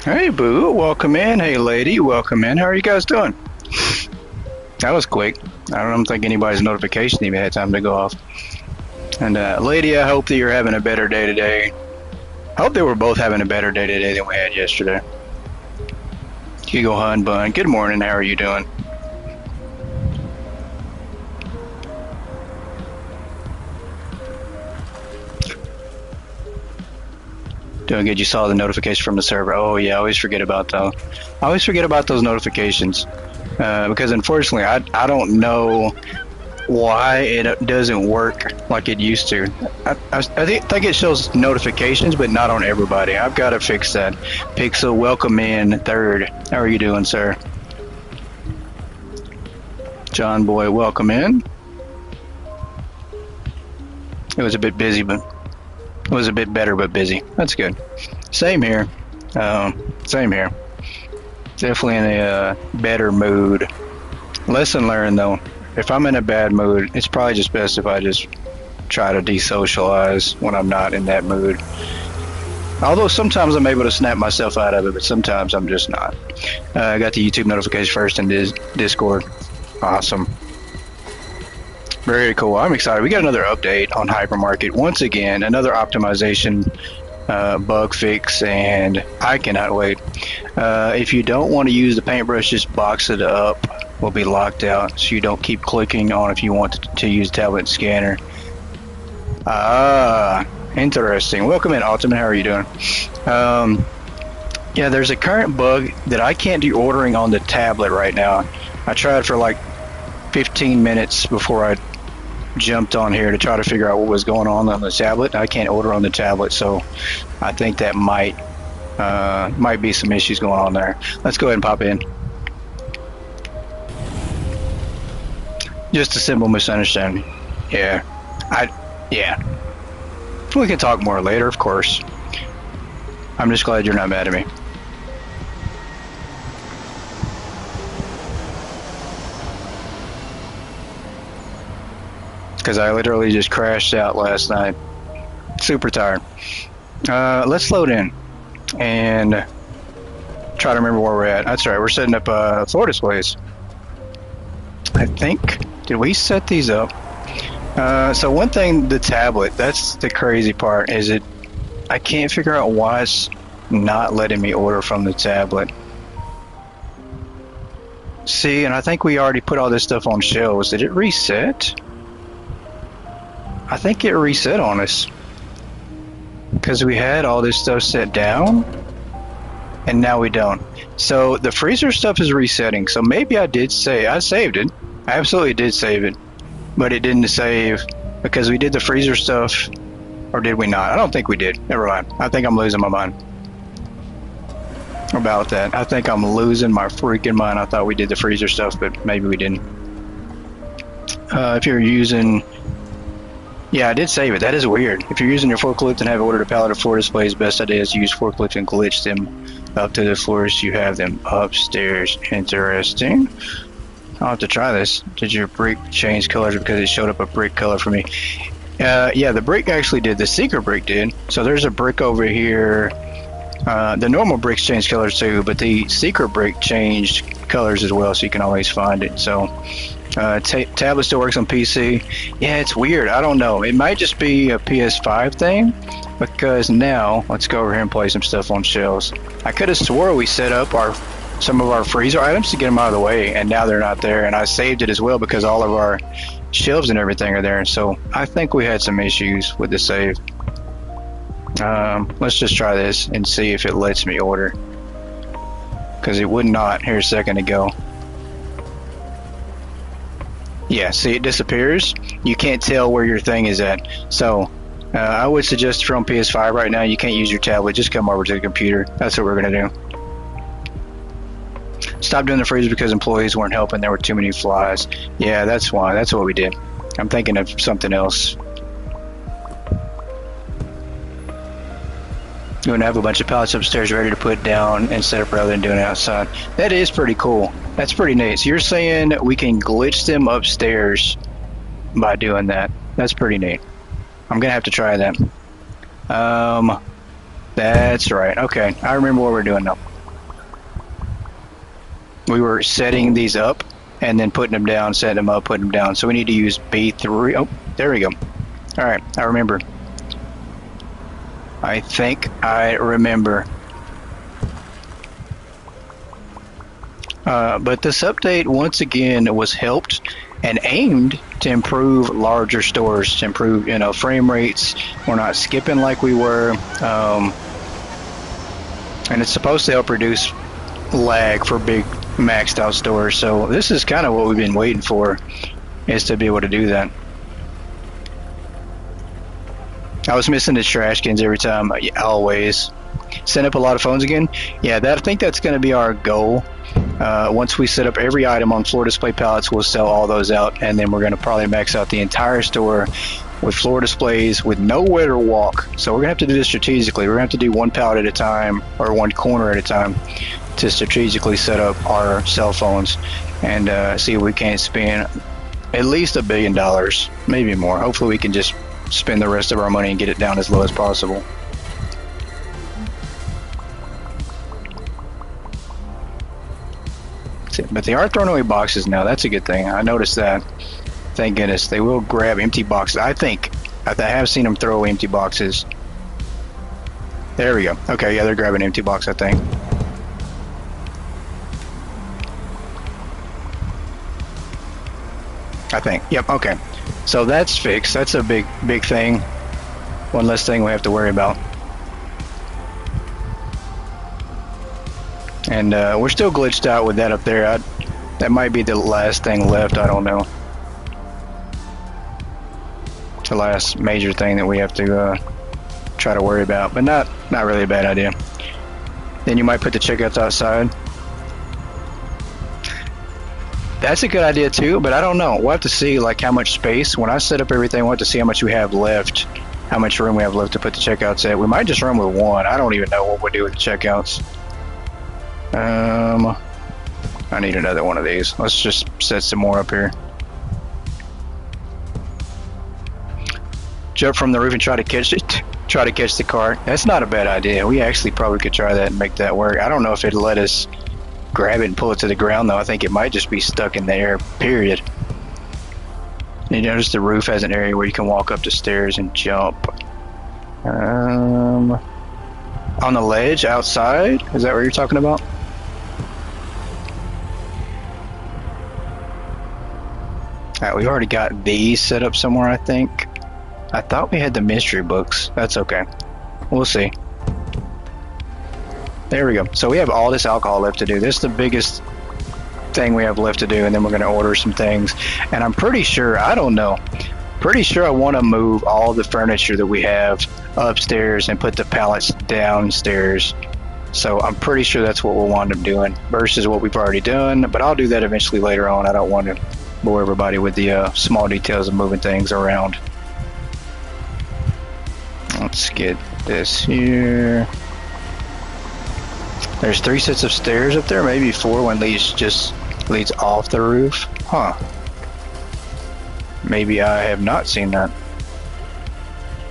Hey, Boo, welcome in. Hey, lady, welcome in. How are you guys doing? That was quick. I don't think anybody's notification even had time to go off. And, lady, I hope that you're having a better day today. I hope they were both having a better day today than we had yesterday. Hugo Hun Bun, good morning. How are you doing? Doing good. You saw the notification from the server. Oh yeah, I always forget about those. I always forget about those notifications because unfortunately, I don't know why it doesn't work like it used to. I think it shows notifications, but not on everybody. I've got to fix that. Pixel, welcome in. Third, how are you doing, sir? John Boy, welcome in. It was a bit busy, but it was a bit better, but busy. That's good. Same here. Same here. Definitely in a better mood. Lesson learned, though. If I'm in a bad mood, it's probably just best if I just try to desocialize when I'm not in that mood. Although sometimes I'm able to snap myself out of it, but sometimes I'm just not. I got the YouTube notification first in Discord. Awesome. Very cool. I'm excited. We got another update on Hypermarket. Once again, another optimization bug fix, and I cannot wait. If you don't want to use the paintbrush, just box it up. Will be locked out, so you don't keep clicking on if you want to use tablet scanner. Ah, interesting. Welcome in, Ultimate. How are you doing? Yeah, there's a current bug that I can't do ordering on the tablet right now. I tried for like 15 minutes before I jumped on here to try to figure out what was going on the tablet. I can't order on the tablet, so I think that might be some issues going on there. Let's go ahead and pop in. Just a simple misunderstanding. Yeah. Yeah. We can talk more later, of course. I'm just glad you're not mad at me. Because I literally just crashed out last night. Super tired. Let's load in and try to remember where we're at. That's right, we're setting up floor displays. I think, did we set these up? So one thing, the tablet, that's the crazy part, is I can't figure out why it's not letting me order from the tablet. See, and I think we already put all this stuff on shelves. Did it reset? I think it reset on us because we had all this stuff set down and now we don't. So the freezer stuff is resetting. So maybe I saved it. I absolutely did save it, but it didn't save because we did the freezer stuff, or did we not? I don't think we did. Never mind. I think I'm losing my mind about that. I think I'm losing my freaking mind. I thought we did the freezer stuff, but maybe we didn't. If you're using... Yeah, I did save it. That is weird. If you're using your forklift and have ordered a pallet of floor displays, best idea is to use forklift and glitch them up to the floors. You have them upstairs. Interesting. I'll have to try this. Did your brick change colors because it showed up a brick color for me? Yeah, the brick actually did. The secret brick did. So there's a brick over here. The normal bricks change colors too, but the secret brick changed colors as well, so you can always find it. So tablet still works on PC. Yeah, it's weird. I don't know. It might just be a PS5 thing, because now let's go over here and play some stuff on shelves. I could have swore we set up some of our freezer items to get them out of the way, and now they're not there. And I saved it as well because all of our shelves and everything are there. So I think we had some issues with the save. Let's just try this and see if it lets me order, because it would not here a second ago. Yeah, see, it disappears. You can't tell where your thing is at. So I would suggest if you're on PS5 right now, you can't use your tablet. Just come over to the computer. That's what we're going to do. Stop doing the freezer because employees weren't helping. There were too many flies. Yeah, that's why. That's what we did. I'm thinking of something else. You're going to have a bunch of pallets upstairs ready to put down and set up rather than doing it outside. That is pretty cool. That's pretty neat. So you're saying we can glitch them upstairs by doing that. That's pretty neat. I'm going to have to try that. That's right. Okay, I remember what we're doing now. we were setting these up and then putting them down, setting them up, putting them down. So we need to use B3. Oh, there we go. All right, I remember. I think I remember. But this update, once again, was helped and aimed to improve larger stores, to improve, frame rates. We're not skipping like we were. And it's supposed to help reduce lag for big maxed out stores. So this is kind of what we've been waiting for, is to be able to do that. I was missing the trash cans every time, always. Set up a lot of phones again. Yeah, I think that's going to be our goal. Once we set up every item on floor display pallets, we'll sell all those out, and then we're going to probably max out the entire store with floor displays with nowhere to walk. So we're going to have to do this strategically. We're going to have to do one pallet at a time, or one corner at a time, to strategically set up our cell phones and see if we can't spend at least $1 billion, maybe more. Hopefully we can just spend the rest of our money and get it down as low as possible. But they are throwing away boxes now. That's a good thing. I noticed that. Thank goodness. They will grab empty boxes. I have seen them throw away empty boxes. There we go. Okay, yeah, they're grabbing an empty box, I think. Yep, okay. So that's fixed. That's a big thing. One less thing we have to worry about. And we're still glitched out with that up there. That might be the last thing left. I don't know. The last major thing that we have to try to worry about, but not really a bad idea. Then you might put the checkouts outside. That's a good idea too, but I don't know. We'll have to see like how much space. When I set up everything, we'll have to see how much we have left, how much room we have left to put the checkouts at. We might just run with one. I don't even know what we'll do with the checkouts. I need another one of these. Let's just set some more up here. Jump from the roof and try to catch it. Try to catch the cart. That's not a bad idea. We actually probably could try that and make that work. I don't know if it'll let us grab it and pull it to the ground though. I think it might just be stuck in the air, period. You notice the roof has an area where you can walk up the stairs and jump. On the ledge outside? Is that what you're talking about? Alright, we've already got these set up somewhere, I think. I thought we had the mystery books. That's okay. We'll see. There we go. So we have all this alcohol left to do. This is the biggest thing we have left to do, and then we're going to order some things. And I'm pretty sure, I don't know, pretty sure I want to move all the furniture that we have upstairs and put the pallets downstairs. So I'm pretty sure that's what we'll wind up doing versus what we've already done, but I'll do that eventually later on. I don't want to bore everybody with the small details of moving things around. Let's get this here. There's 3 sets of stairs up there, maybe 4 when these just leads off the roof. Huh. Maybe I have not seen that.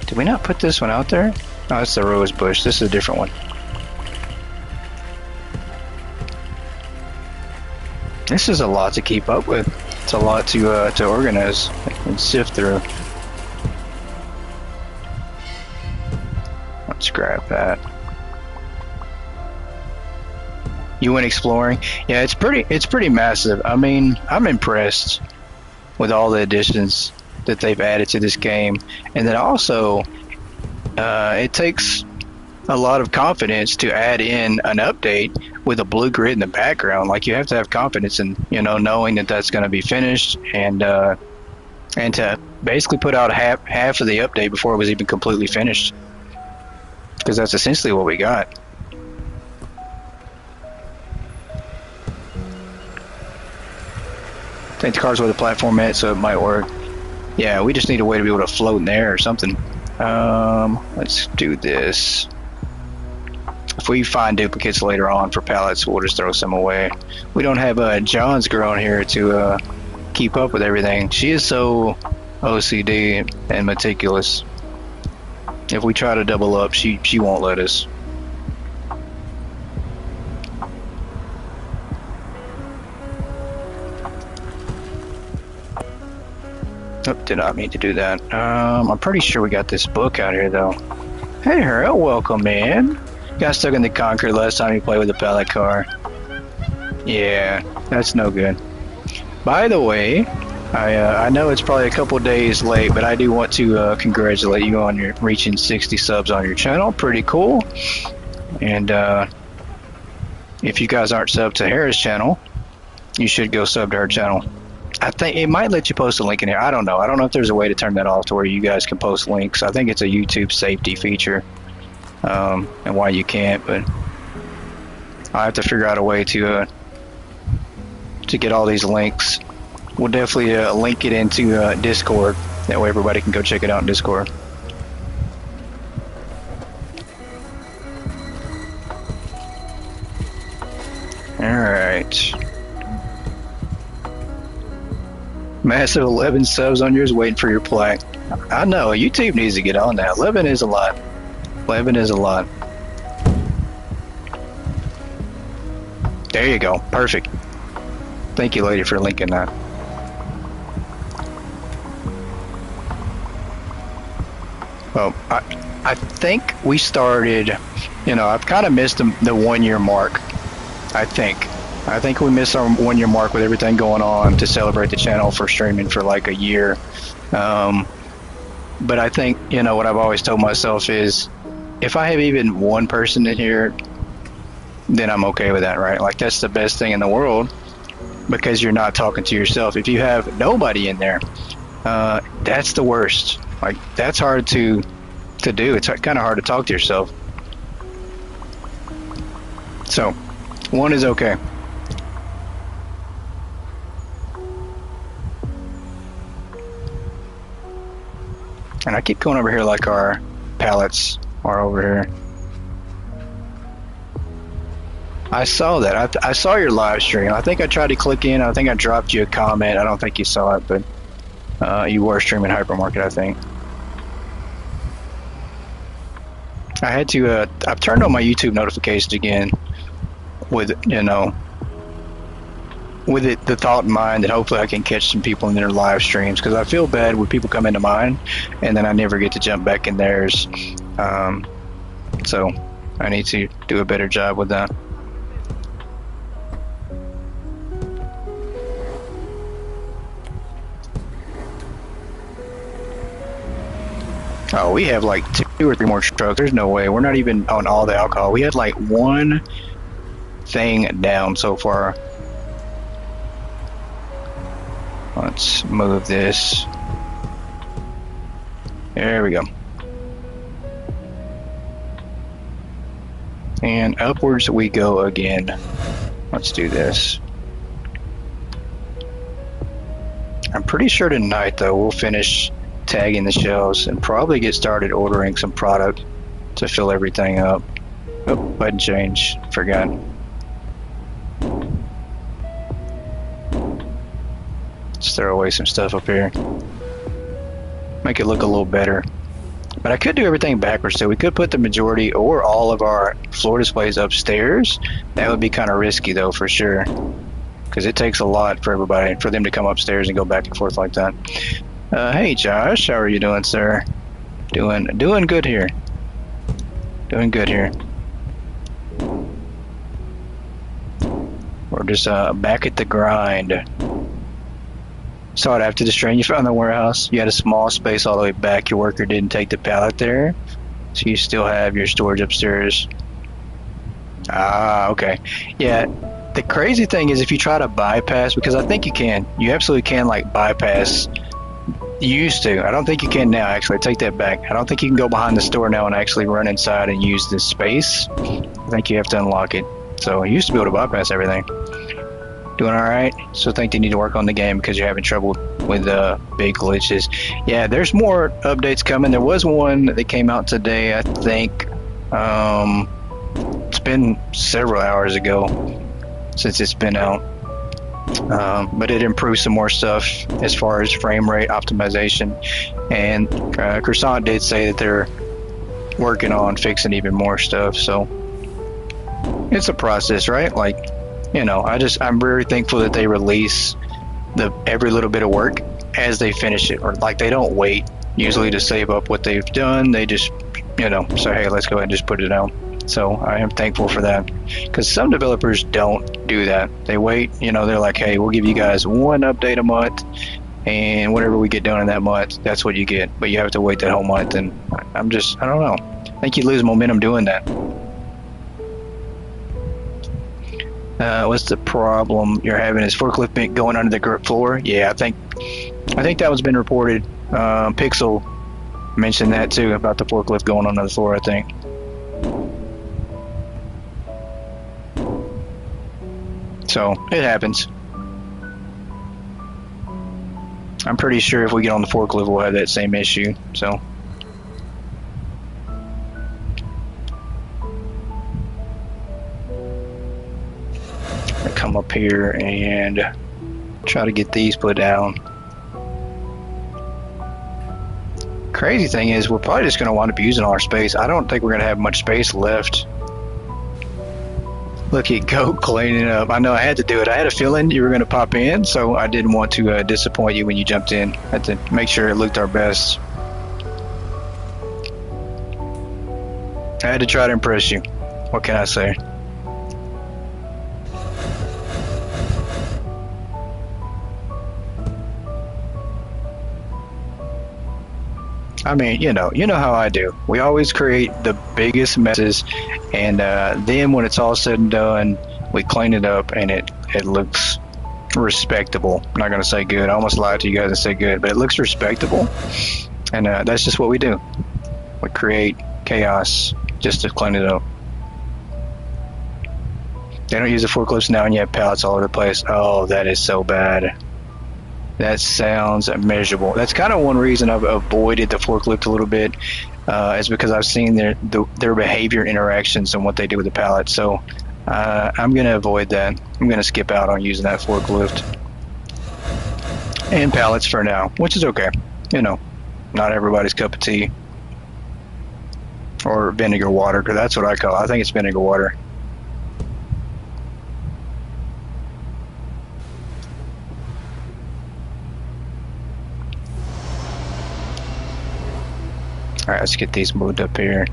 Did we not put this one out there? Oh, that's the rose bush. This is a different one. This is a lot to keep up with. It's a lot to organize and sift through. Let's grab that. You went exploring? Yeah, it's pretty massive. I mean, I'm impressed with all the additions that they've added to this game, and then also it takes a lot of confidence to add in an update with a blue grid in the background. Like, you have to have confidence in, knowing that that's going to be finished, and to basically put out half of the update before it was even completely finished, because that's essentially what we got. I think the car's where the platform at, so it might work. Yeah, we just need a way to be able to float in the air or something. Let's do this. If we find duplicates later on for pallets, we'll just throw some away. We don't have John's girl in here to keep up with everything. She is so OCD and meticulous. If we try to double up, she won't let us. Oh, did not mean to do that. I'm pretty sure we got this book out here, though. Hey, Harold, welcome in. Got stuck in the concrete last time you played with a pallet car. Yeah, that's no good. By the way, I know it's probably a couple days late, but I do want to congratulate you on your reaching 60 subs on your channel. Pretty cool. And if you guys aren't subbed to Hera's channel, you should go sub to her channel. I think it might let you post a link in here. I don't know. I don't know if there's a way to turn that off to where you guys can post links. I think it's a YouTube safety feature, and why you can't. But I have to figure out a way to get all these links. We'll definitely link it into Discord. That way everybody can go check it out in Discord. Alright. Massive 11 subs on yours, waiting for your plaque. I know, YouTube needs to get on that. 11 is a lot. 11 is a lot. There you go. Perfect. Thank you, lady, for linking that. Well, I think we started, you know, I've kind of missed the 1 year mark. I think we missed our 1 year mark with everything going on to celebrate the channel for streaming for like a year. But I think, you know, what I've always told myself is if I have even one person in here, then I'm okay with that, right? Like that's the best thing in the world because you're not talking to yourself. If you have nobody in there, that's the worst. Like that's hard to do. It's kind of hard to talk to yourself. So one is okay. And I keep going over here like our pallets are over here. I saw that. I saw your live stream. I think I tried to click in. I think I dropped you a comment. I don't think you saw it, but you were streaming Hypermarket, I think. I had to, I've turned on my YouTube notifications again with, you know, with the thought in mind that hopefully I can catch some people in their live streams, because I feel bad when people come into mine and then I never get to jump back in theirs. So I need to do a better job with that. Oh, we have like 2 or 3 more trucks. There's no way. We're not even on all the alcohol. We had like one thing down so far. Let's move this. There we go. And upwards we go again. Let's do this. I'm pretty sure tonight though we'll finish tagging the shelves and probably get started ordering some product to fill everything up. Oh, button change. Forgot. Let's throw away some stuff up here. Make it look a little better. But I could do everything backwards too. We could put the majority or all of our floor displays upstairs. That would be kind of risky though, for sure. Because it takes a lot for everybody, for them to come upstairs and go back and forth like that. Hey Josh, how are you doing, sir? Doing good here. Doing good here. We're just back at the grind. Saw it after the strain. You found the warehouse. You had a small space all the way back. Your worker didn't take the pallet there, so you still have your storage upstairs. Ah, okay. Yeah. The crazy thing is if you try to bypass, because I think you can. You absolutely can like bypass. You used to. I don't think you can now, actually. I take that back. I don't think you can go behind the store now and actually run inside and use this space. I think you have to unlock it. So you used to be able to bypass everything. Doing alright? So I think they need to work on the game because you're having trouble with big glitches. Yeah, there's more updates coming. There was one that came out today, I think. It's been several hours ago since it's been out. But it improves some more stuff as far as frame rate optimization, and Croissant did say that they're working on fixing even more stuff, so it's a process, right? Like, you know, I'm very thankful that they release every little bit of work as they finish it, or like they don't wait usually to save up what they've done. They just, you know, say, hey, let's go ahead and just put it out. So I am thankful for that, because some developers don't do that. They wait, you know, they're like, hey, we'll give you guys one update a month, and whatever we get done in that month, that's what you get. But you have to wait that whole month, and I don't know. I think you lose momentum doing that. What's the problem you're having? Is forklift bent going under the grip floor? Yeah, I think that one's been reported. Pixel mentioned that too, about the forklift going under the floor, I think. So it happens. I'm pretty sure if we get on the forklift, we'll have that same issue. So. Come up here and try to get these put down. Crazy thing is, we're probably just going to wind up using all our space. I don't think we're going to have much space left. Look at Goat cleaning up. I know I had to do it. I had a feeling you were going to pop in, so I didn't want to disappoint you when you jumped in. I had to make sure it looked our best. I had to try to impress you. What can I say? I mean, you know how I do. We always create the biggest messes, and then when it's all said and done, we clean it up, and it looks respectable. I'm not going to say good. I almost lied to you guys and said good, but it looks respectable, and that's just what we do. We create chaos just to clean it up. They don't use the forklifts now, and you have pallets all over the place. Oh, that is so bad. That sounds miserable. That's kind of one reason I've avoided the forklift a little bit, is because I've seen their behavior interactions and what they do with the pallet. So I'm going to avoid that. I'm going to skip out on using that forklift and pallets for now, which is okay. You know, not everybody's cup of tea. Or vinegar water, because that's what I call it. I think it's vinegar water. Alright, let's get these moved up here.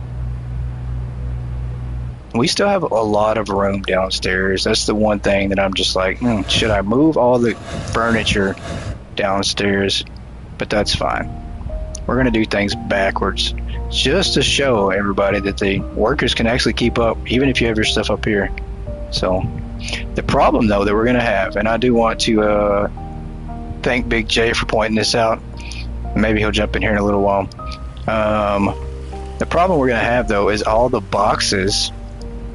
We still have a lot of room downstairs. That's the one thing that I'm just like, should I move all the furniture downstairs? But that's fine. We're going to do things backwards, just to show everybody that the workers can actually keep up, even if you have your stuff up here. So, the problem, though, that we're going to have, and I do want to thank Big J for pointing this out. Maybe he'll jump in here in a little while. The problem we're going to have, though, is all the boxes,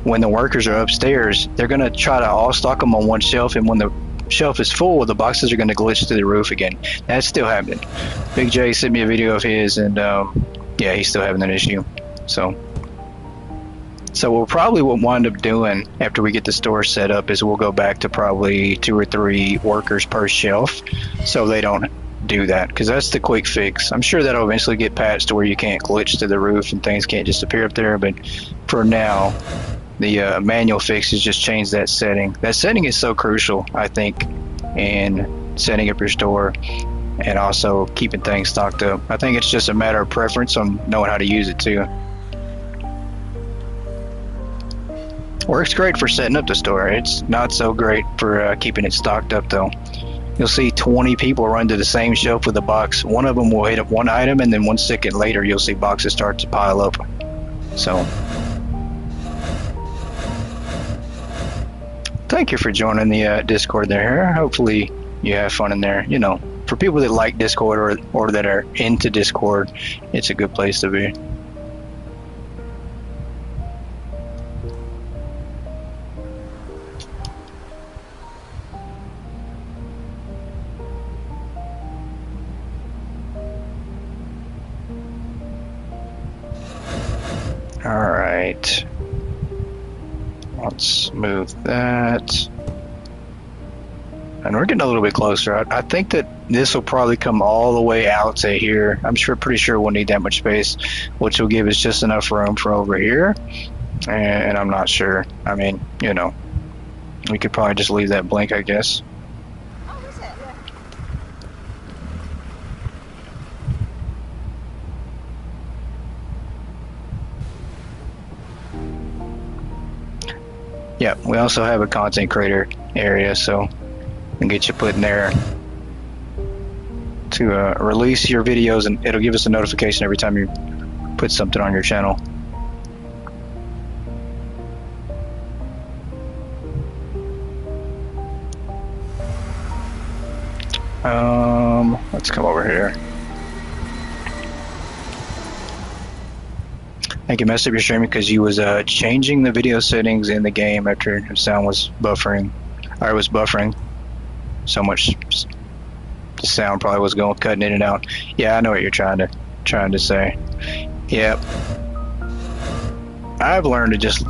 when the workers are upstairs, they're going to try to all stock them on one shelf, and when the shelf is full, the boxes are going to glitch to the roof again. That's still happening. Big J sent me a video of his, and yeah, he's still having that issue. So we'll probably what wind up doing after we get the store set up is we'll go back to probably 2 or 3 workers per shelf, so they don't do that, because that's the quick fix. I'm sure that'll eventually get patched to where you can't glitch to the roof and things can't just appear up there, but for now, the manual fix is just change that setting. That setting is so crucial, I think, in setting up your store and also keeping things stocked up. I think it's just a matter of preference on knowing how to use it too. Works great for setting up the store. It's not so great for keeping it stocked up though. You'll see 20 people run to the same shelf with a box. One of them will hit up one item, and then 1 second later you'll see boxes start to pile up. So thank you for joining the Discord there. Hopefully you have fun in there. You know, for people that like Discord or that are into Discord, it's a good place to be. All right. Let's move that. And we're getting a little bit closer. I think that this will probably come all the way out to here. I'm pretty sure we'll need that much space, which will give us just enough room for over here. And I'm not sure. I mean, you know, we could probably just leave that blank, I guess. Yeah, we also have a content creator area, so we can get you put in there to release your videos, and it'll give us a notification every time you put something on your channel. Let's come over here. I think you messed up your stream because you was changing the video settings in the game after the sound was buffering, or it was buffering so much. The sound probably was going cutting in and out. Yeah, I know what you're trying to say. Yep. I've learned to just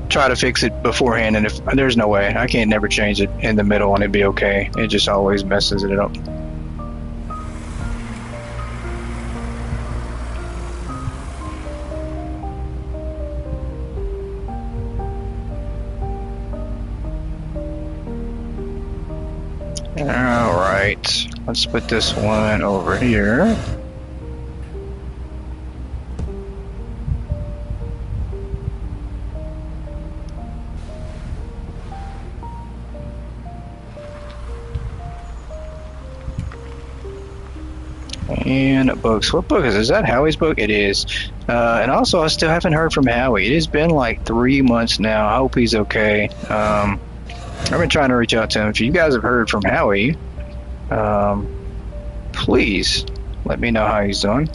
try to fix it beforehand, and if there's no way, I can't never change it in the middle and it'd be okay. It just always messes it up. Alright, let's put this one over here. And books. What book is this? Is that Howie's book? It is. And also, I still haven't heard from Howie. It has been like 3 months now. I hope he's okay. I've been trying to reach out to him. If you guys have heard from Howie, please let me know how he's doing.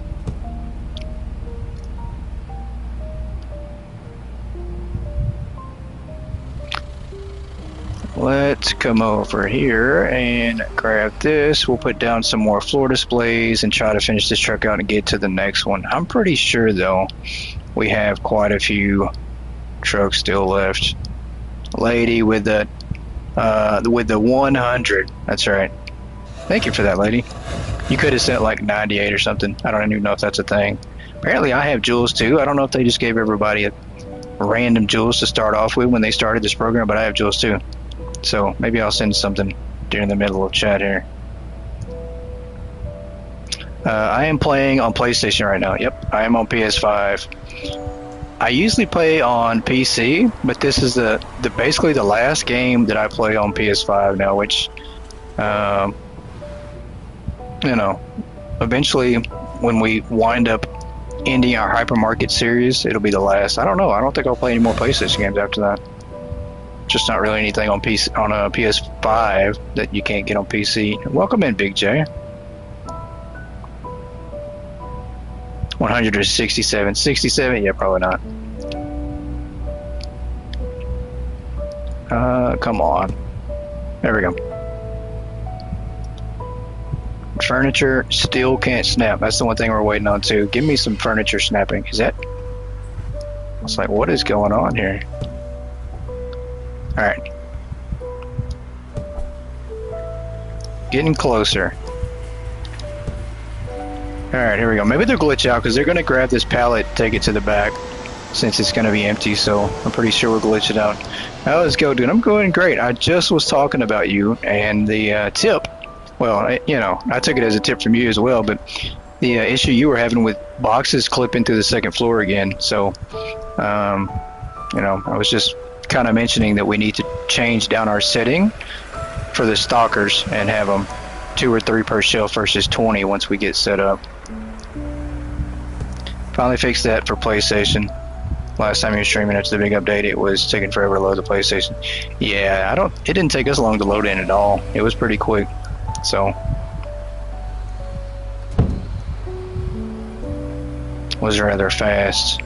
Let's come over here and grab this. We'll put down some more floor displays and try to finish this truck out and get to the next one. I'm pretty sure, though, we have quite a few trucks still left. Lady with the 100. That's right. Thank you for that, lady. You could have sent like 98 or something. I don't even know if that's a thing. Apparently, I have jewels too. I don't know if they just gave everybody a random jewels to start off with when they started this program, but I have jewels too. So maybe I'll send something during the middle of chat here. I am playing on PlayStation right now. Yep, I am on PS5. I usually play on PC, but this is the basically the last game that I play on PS5 now, which, you know, eventually when we wind up ending our Hypermarket series, it'll be the last. I don't know. I don't think I'll play any more PlayStation games after that. Just not really anything on PC on a PS5 that you can't get on PC. Welcome in, Big J. 167, 67. Yeah, probably not. Come on. There we go. Furniture still can't snap. That's the one thing we're waiting on too. Give me some furniture snapping. Is that? It's like, what is going on here? All right. Getting closer. All right, here we go. Maybe they'll glitch out because they're going to grab this pallet, take it to the back, since it's going to be empty. So I'm pretty sure we'll glitch it out. How is go, dude? I'm going great. I just was talking about you and the tip. Well, you know, I took it as a tip from you as well, but the issue you were having with boxes clipping through the second floor again. So, you know, I was just kind of mentioning that we need to change down our setting for the stalkers and have them 2 or 3 per shelf versus 20 once we get set up. Finally fixed that for PlayStation. Last time you were streaming after the big update, it was taking forever to load the PlayStation. Yeah, it didn't take us long to load in at all. It was pretty quick. So was rather fast.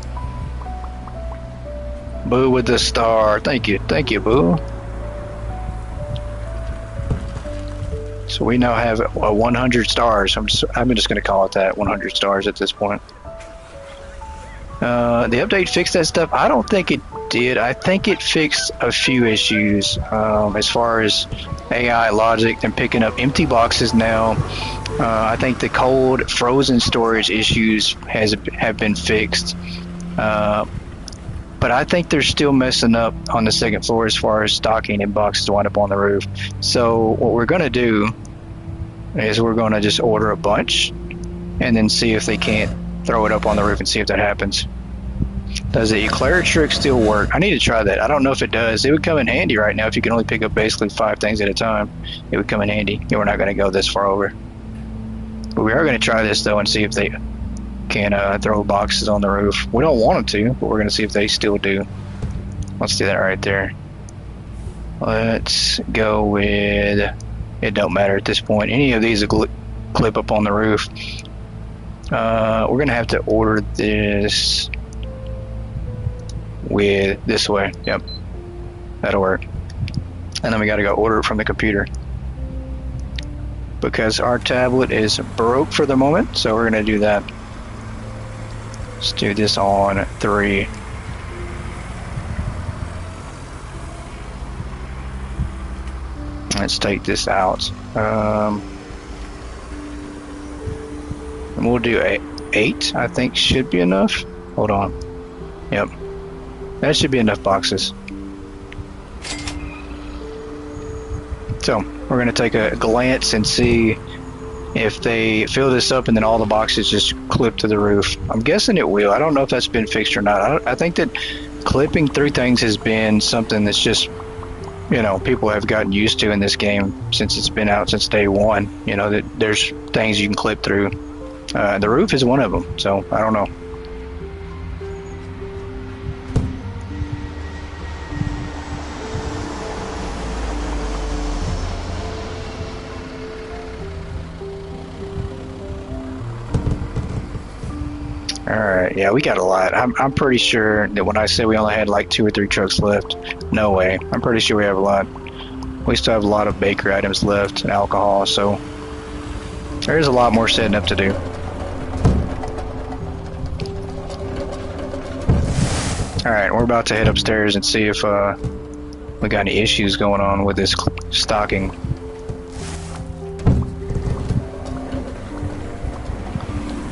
Boo with the star. Thank you, Boo. So we now have 100 stars. I'm just going to call it that, 100 stars at this point. The update fixed that stuff. I don't think it did. I think it fixed a few issues as far as AI logic and picking up empty boxes now. I think the cold frozen storage issues have been fixed. But I think they're still messing up on the second floor as far as stocking and boxes to wind up on the roof. So what we're going to do is we're going to just order a bunch and then see if they can't throw it up on the roof and see if that happens. Does the eclair trick still work? I need to try that. I don't know if it does. It would come in handy right now if you can only pick up basically 5 things at a time. It would come in handy. And we're not going to go this far over. But we are going to try this though and see if they can throw boxes on the roof. We don't want them to, but we're going to see if they still do. Let's do that right there. Let's go with... It don't matter at this point. Any of these will clip up on the roof. We're going to have to order this... with this way. Yep, that'll work. And then we got to go order it from the computer because our tablet is broke for the moment, so we're going to do that. Let's do this on 3. Let's take this out. And we'll do 8. I think should be enough. Hold on. Yep. That should be enough boxes. So we're going to take a glance and see if they fill this up and then all the boxes just clip to the roof. I'm guessing it will. I don't know if that's been fixed or not. I think that clipping through things has been something that's just, you know, people have gotten used to in this game since it's been out since day one. You know, that there's things you can clip through. The roof is one of them, so I don't know. Alright, yeah, we got a lot. I'm pretty sure that when I say we only had like 2 or 3 trucks left, no way. I'm pretty sure we have a lot. We still have a lot of bakery items left and alcohol, so there's a lot more setting up to do. Alright, we're about to head upstairs and see if we got any issues going on with this stocking.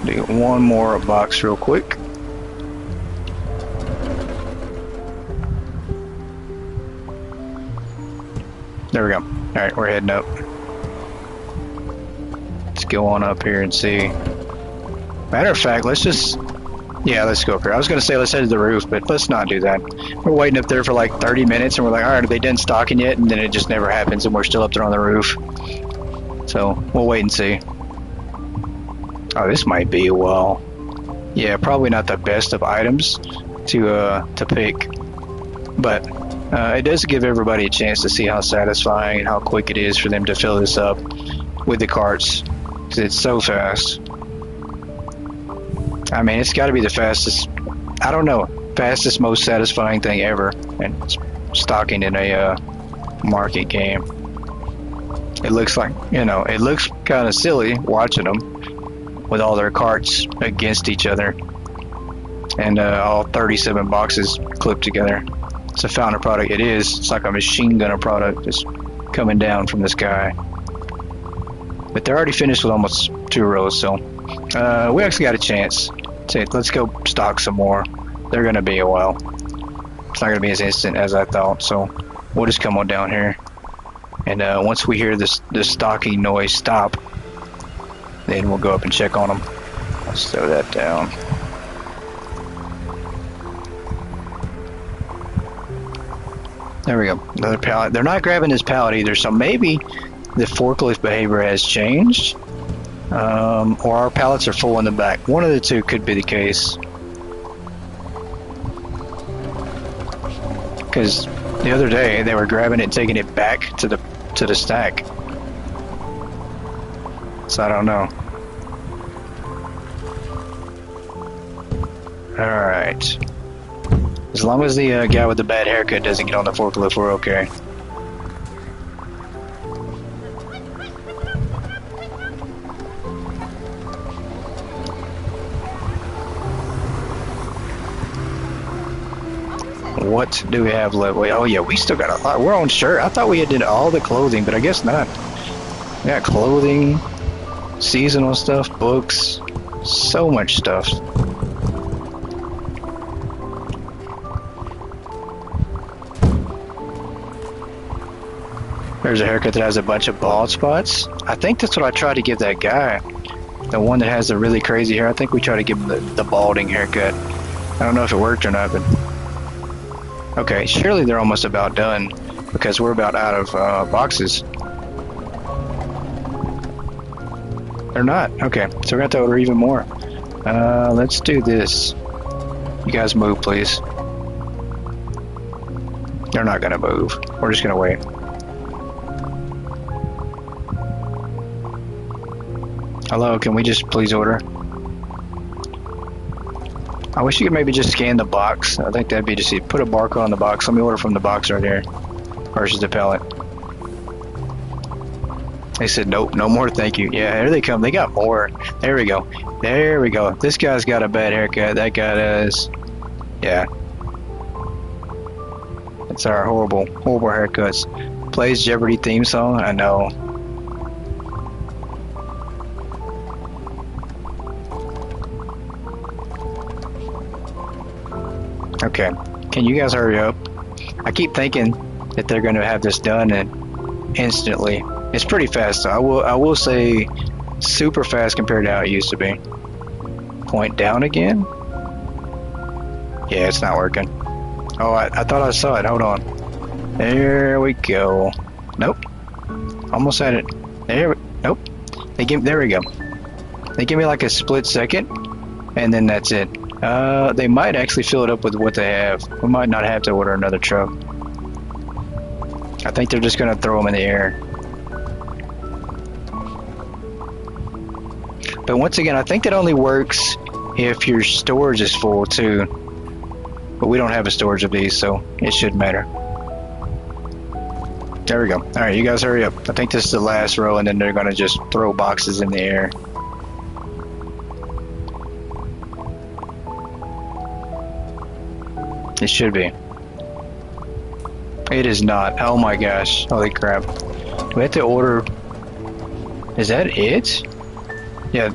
Do one more box real quick. There we go. Alright, we're heading up. Let's go on up here and see. Matter of fact, let's just... Yeah, let's go up here. I was going to say let's head to the roof, but let's not do that. We're waiting up there for like 30 minutes and we're like, alright, are they done stocking yet? And then it just never happens and we're still up there on the roof. So, we'll wait and see. Oh, this might be, well, yeah, probably not the best of items to pick, but it does give everybody a chance to see how satisfying and how quick it is for them to fill this up with the carts, because it's so fast. I mean, it's got to be the fastest, I don't know, fastest, most satisfying thing ever, and stocking in a market game. It looks like, you know, it looks kind of silly watching them with all their carts against each other and all 37 boxes clipped together. It's a fountain product. It is. It's like a machine gunner product just coming down from the sky. But they're already finished with almost 2 rows, so we actually got a chance. Let's go stock some more. They're going to be a while. It's not going to be as instant as I thought, so we'll just come on down here. And once we hear this stocking noise stop, then we'll go up and check on them. Let's throw that down. There we go. Another pallet. They're not grabbing this pallet either, so maybe the forklift behavior has changed. Or our pallets are full in the back. One of the two could be the case. Because the other day they were grabbing it and taking it back to the stack. So I don't know. Alright. As long as the guy with the bad haircut doesn't get on the forklift, we're okay. What do we have left? Wait, oh yeah, we still got a lot. We're on shirt. I thought we had did all the clothing, but I guess not. We got clothing, seasonal stuff, books, so much stuff. There's a haircut that has a bunch of bald spots. I think that's what I tried to give that guy. The one that has the really crazy hair. I think we tried to give him the balding haircut. I don't know if it worked or not, but okay. Surely they're almost about done because we're about out of boxes. They're not. Okay, so we're gonna have to order even more. Let's do this. You guys move, please. They're not gonna move. We're just gonna wait. Hello, can we just please order? I wish you could maybe just scan the box. I think that'd be just put a barcode on the box. Let me order from the box right here versus the pallet. They said nope, no more, thank you. Yeah, here they come. They got more. There we go. There we go. This guy's got a bad haircut. That guy does. Yeah. It's our horrible haircuts. Plays Jeopardy theme song. I know. Okay, can you guys hurry up? I keep thinking that they're going to have this done and instantly. It's pretty fast. I will say super fast compared to how it used to be. Point down again? Yeah, it's not working. Oh, I thought I saw it. Hold on. There we go. Nope. Almost had it. Nope. There we go. They give me like a split second, and then that's it. They might actually fill it up with what they have. We might not have to order another truck. I think they're just gonna throw them in the air. But once again, I think that only works if your storage is full too. But we don't have a storage of these, so it shouldn't matter. There we go. Alright, you guys hurry up. I think this is the last row, and then they're gonna just throw boxes in the air. It should be. It is not. Oh my gosh. Holy crap. Do we have to order? Is that it? Yeah.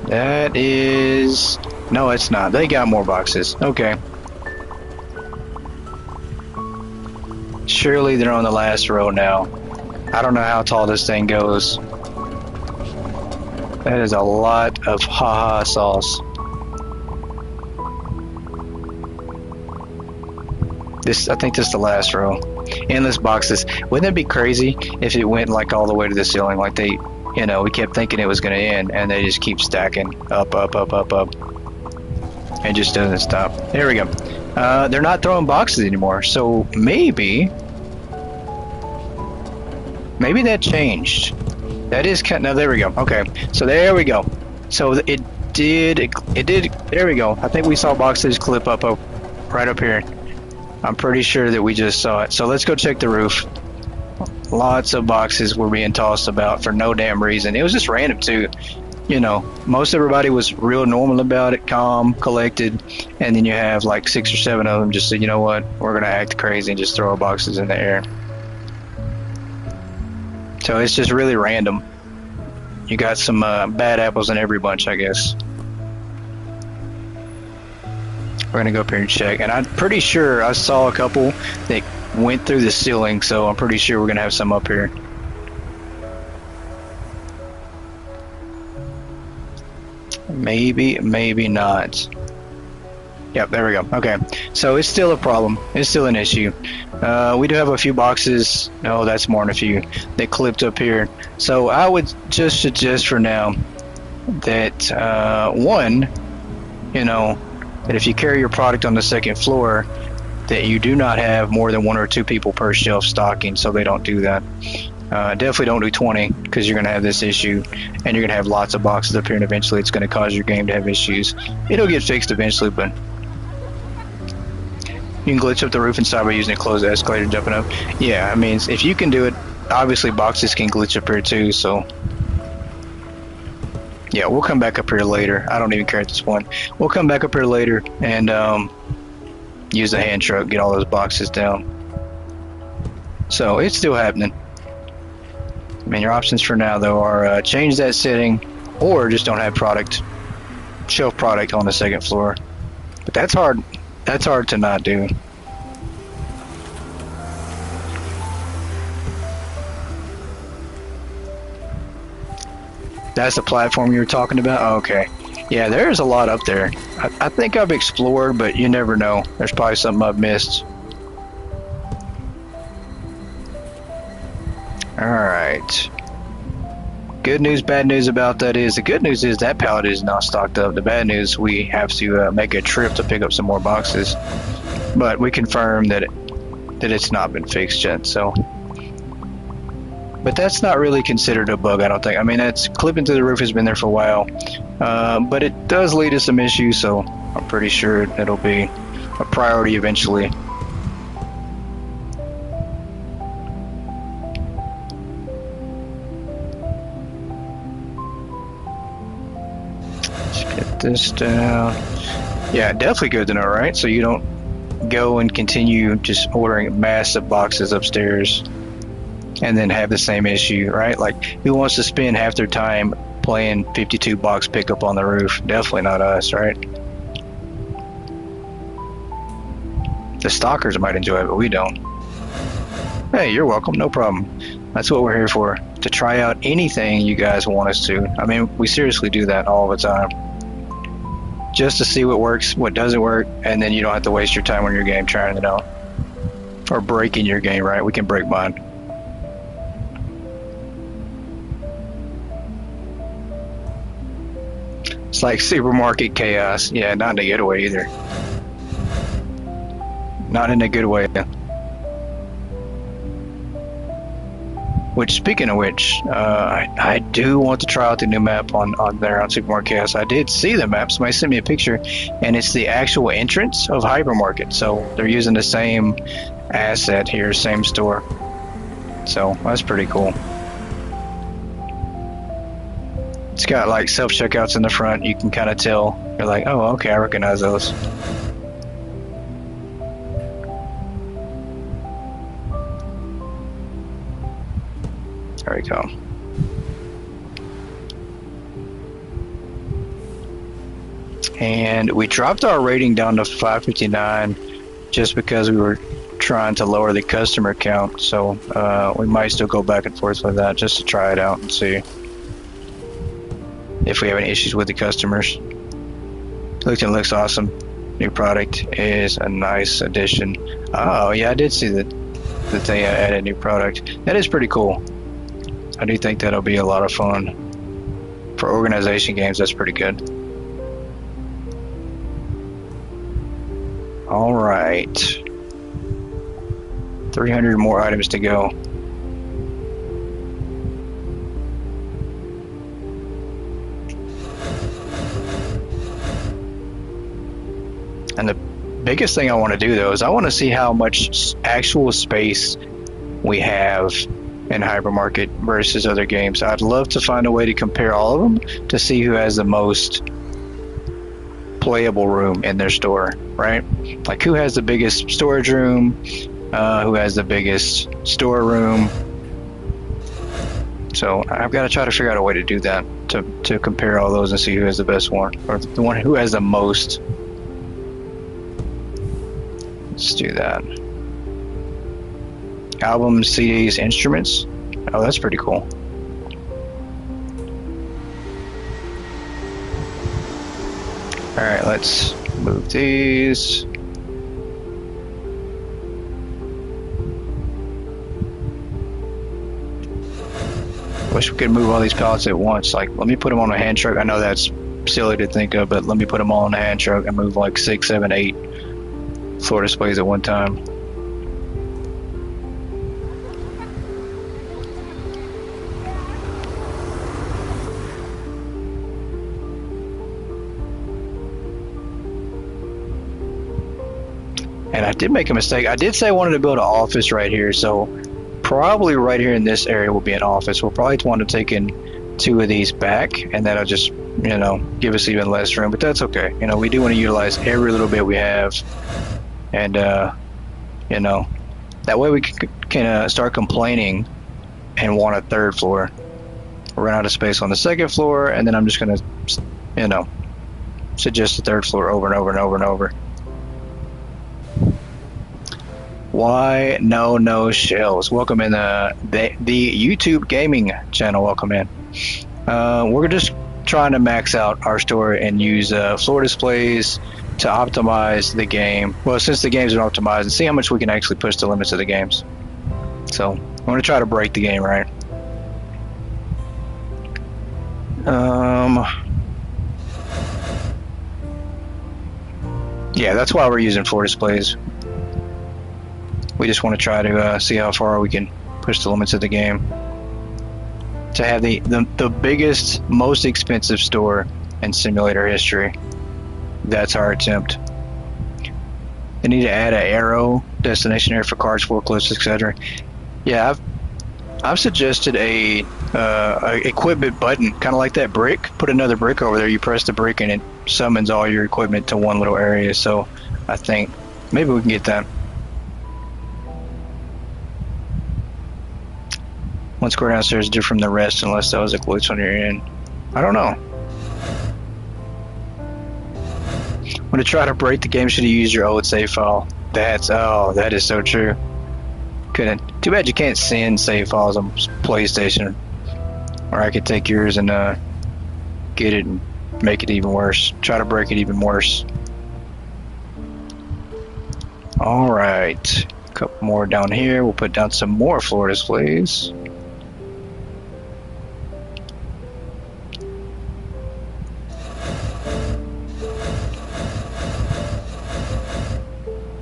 That is... No, it's not. They got more boxes. Okay. Surely they're on the last row now. I don't know how tall this thing goes. That is a lot of haha sauce. I think this is the last row. Endless boxes. Wouldn't it be crazy if it went like all the way to the ceiling? Like they, you know, we kept thinking it was going to end, and they just keep stacking up. It just doesn't stop. There we go. They're not throwing boxes anymore, so maybe that changed. That is kind. No, there we go. Okay, so there we go. So it did. There we go. I think we saw boxes clip up right up here. I'm pretty sure that we just saw it. So let's go check the roof. Lots of boxes were being tossed about for no damn reason. It was just random too. You know, most everybody was real normal about it, calm, collected, and then you have like 6 or 7 of them just said, you know what, we're gonna act crazy and just throw boxes in the air. So it's just really random. You got some bad apples in every bunch, I guess. We're gonna go up here and check, and I'm pretty sure I saw a couple that went through the ceiling, so I'm pretty sure we're gonna have some up here. Maybe, maybe not. Yep, there we go. Okay, so it's still a problem. It's still an issue. We do have a few boxes. No, that's more than a few. They clipped up here. So I would just suggest for now that one, you know, that if you carry your product on the second floor, that you do not have more than 1 or 2 people per shelf stocking, so they don't do that. Definitely don't do 20, because you're going to have this issue, and you're going to have lots of boxes up here, and eventually it's going to cause your game to have issues. It'll get fixed eventually, but you can glitch up the roof inside by using a closed escalator jumping up. Yeah, I mean, if you can do it, obviously boxes can glitch up here too, so yeah, we'll come back up here later. I don't even care at this point. We'll come back up here later and use the hand truck, get all those boxes down. So it's still happening. I mean, your options for now though are change that setting, or just don't have shelf product on the second floor. But that's hard. That's hard to not do. That's the platform you were talking about? Oh, okay. Yeah, there's a lot up there. I think I've explored, but you never know. There's probably something I've missed. Alright. Good news, bad news about that is, the good news is that pallet is not stocked up. The bad news, we have to make a trip to pick up some more boxes. But we confirmed that it's not been fixed yet, so. But that's not really considered a bug, I don't think. I mean, it's clipping to the roof has been there for a while. But it does lead to some issues, so I'm pretty sure it'll be a priority eventually. Let's get this down. Yeah, definitely good to know, right? So you don't go and continue just ordering massive boxes upstairs and then have the same issue, right? Like, who wants to spend half their time playing 52 box pickup on the roof? Definitely not us, right? The stalkers might enjoy it, but we don't. Hey, you're welcome, no problem. That's what we're here for, to try out anything you guys want us to. I mean, we seriously do that all the time. Just to see what works, what doesn't work, and then you don't have to waste your time on your game trying it out. Or breaking your game, right? We can break mine. It's like supermarket chaos. Yeah, not in a good way either. Not in a good way. Which, speaking of which, I do want to try out the new map on there on Supermarket Chaos. I did see the map. Somebody sent me a picture, and it's the actual entrance of Hypermarket. So they're using the same asset here, same store. So that's pretty cool. It's got like self-checkouts in the front. You can kind of tell. You're like, oh, okay, I recognize those. There we go. And we dropped our rating down to 559 just because we were trying to lower the customer count. So we might still go back and forth with that just to try it out and see if we have any issues with the customers. Looks awesome. New product is a nice addition. Oh yeah, I did see that they added a new product. That is pretty cool. I do think that'll be a lot of fun. For organization games, that's pretty good. Alright. 300 more items to go. And the biggest thing I want to do, though, is I want to see how much actual space we have in Hypermarket versus other games. I'd love to find a way to compare all of them to see who has the most playable room in their store, right? Like, who has the biggest storage room, who has the biggest storeroom. So I've got to try to figure out a way to do that, to compare all those and see who has the best one, or the one who has the most. Let's do that. Albums, CDs, instruments. Oh, that's pretty cool. Alright, let's move these. Wish we could move all these pallets at once. Like, let me put them on a hand truck. I know that's silly to think of, but let me put them all on a hand truck and move like 6, 7, 8 floor displays at one time. And I did make a mistake. I did say I wanted to build an office right here, so probably right here in this area will be an office. We'll probably want to take in 2 of these back, and that'll just, you know, give us even less room, but that's okay. You know, we do want to utilize every little bit we have, and you know, that way we can start complaining and want a 3rd floor. We'll run out of space on the 2nd floor, and then I'm just gonna, you know, suggest the 3rd floor over and over and over and over. Why no shelves? Welcome in the YouTube gaming channel. Welcome in. We're just trying to max out our store and use floor displays to optimize the game. Well, since the games are optimized, and see how much we can actually push the limits of the games. So I'm going to try to break the game, right? Yeah, that's why we're using floor displays. We just want to try to see how far we can push the limits of the game. To have the biggest, most expensive store in simulator history. That's our attempt. They need to add an arrow, destination area for cars, forklifts, etc. Yeah, I've suggested a equipment button, kind of like that brick. Put another brick over there. You press the brick and it summons all your equipment to one little area. So I think maybe we can get that. One square downstairs is different from the rest unless that was a glitch on your end. I don't know. When to try to break the game, should you use your old save file? That is so true. Couldn't. Too bad you can't send save files on PlayStation. Or I could take yours and get it and make it even worse. Try to break it even worse. Alright. A couple more down here. We'll put down some more floor displays.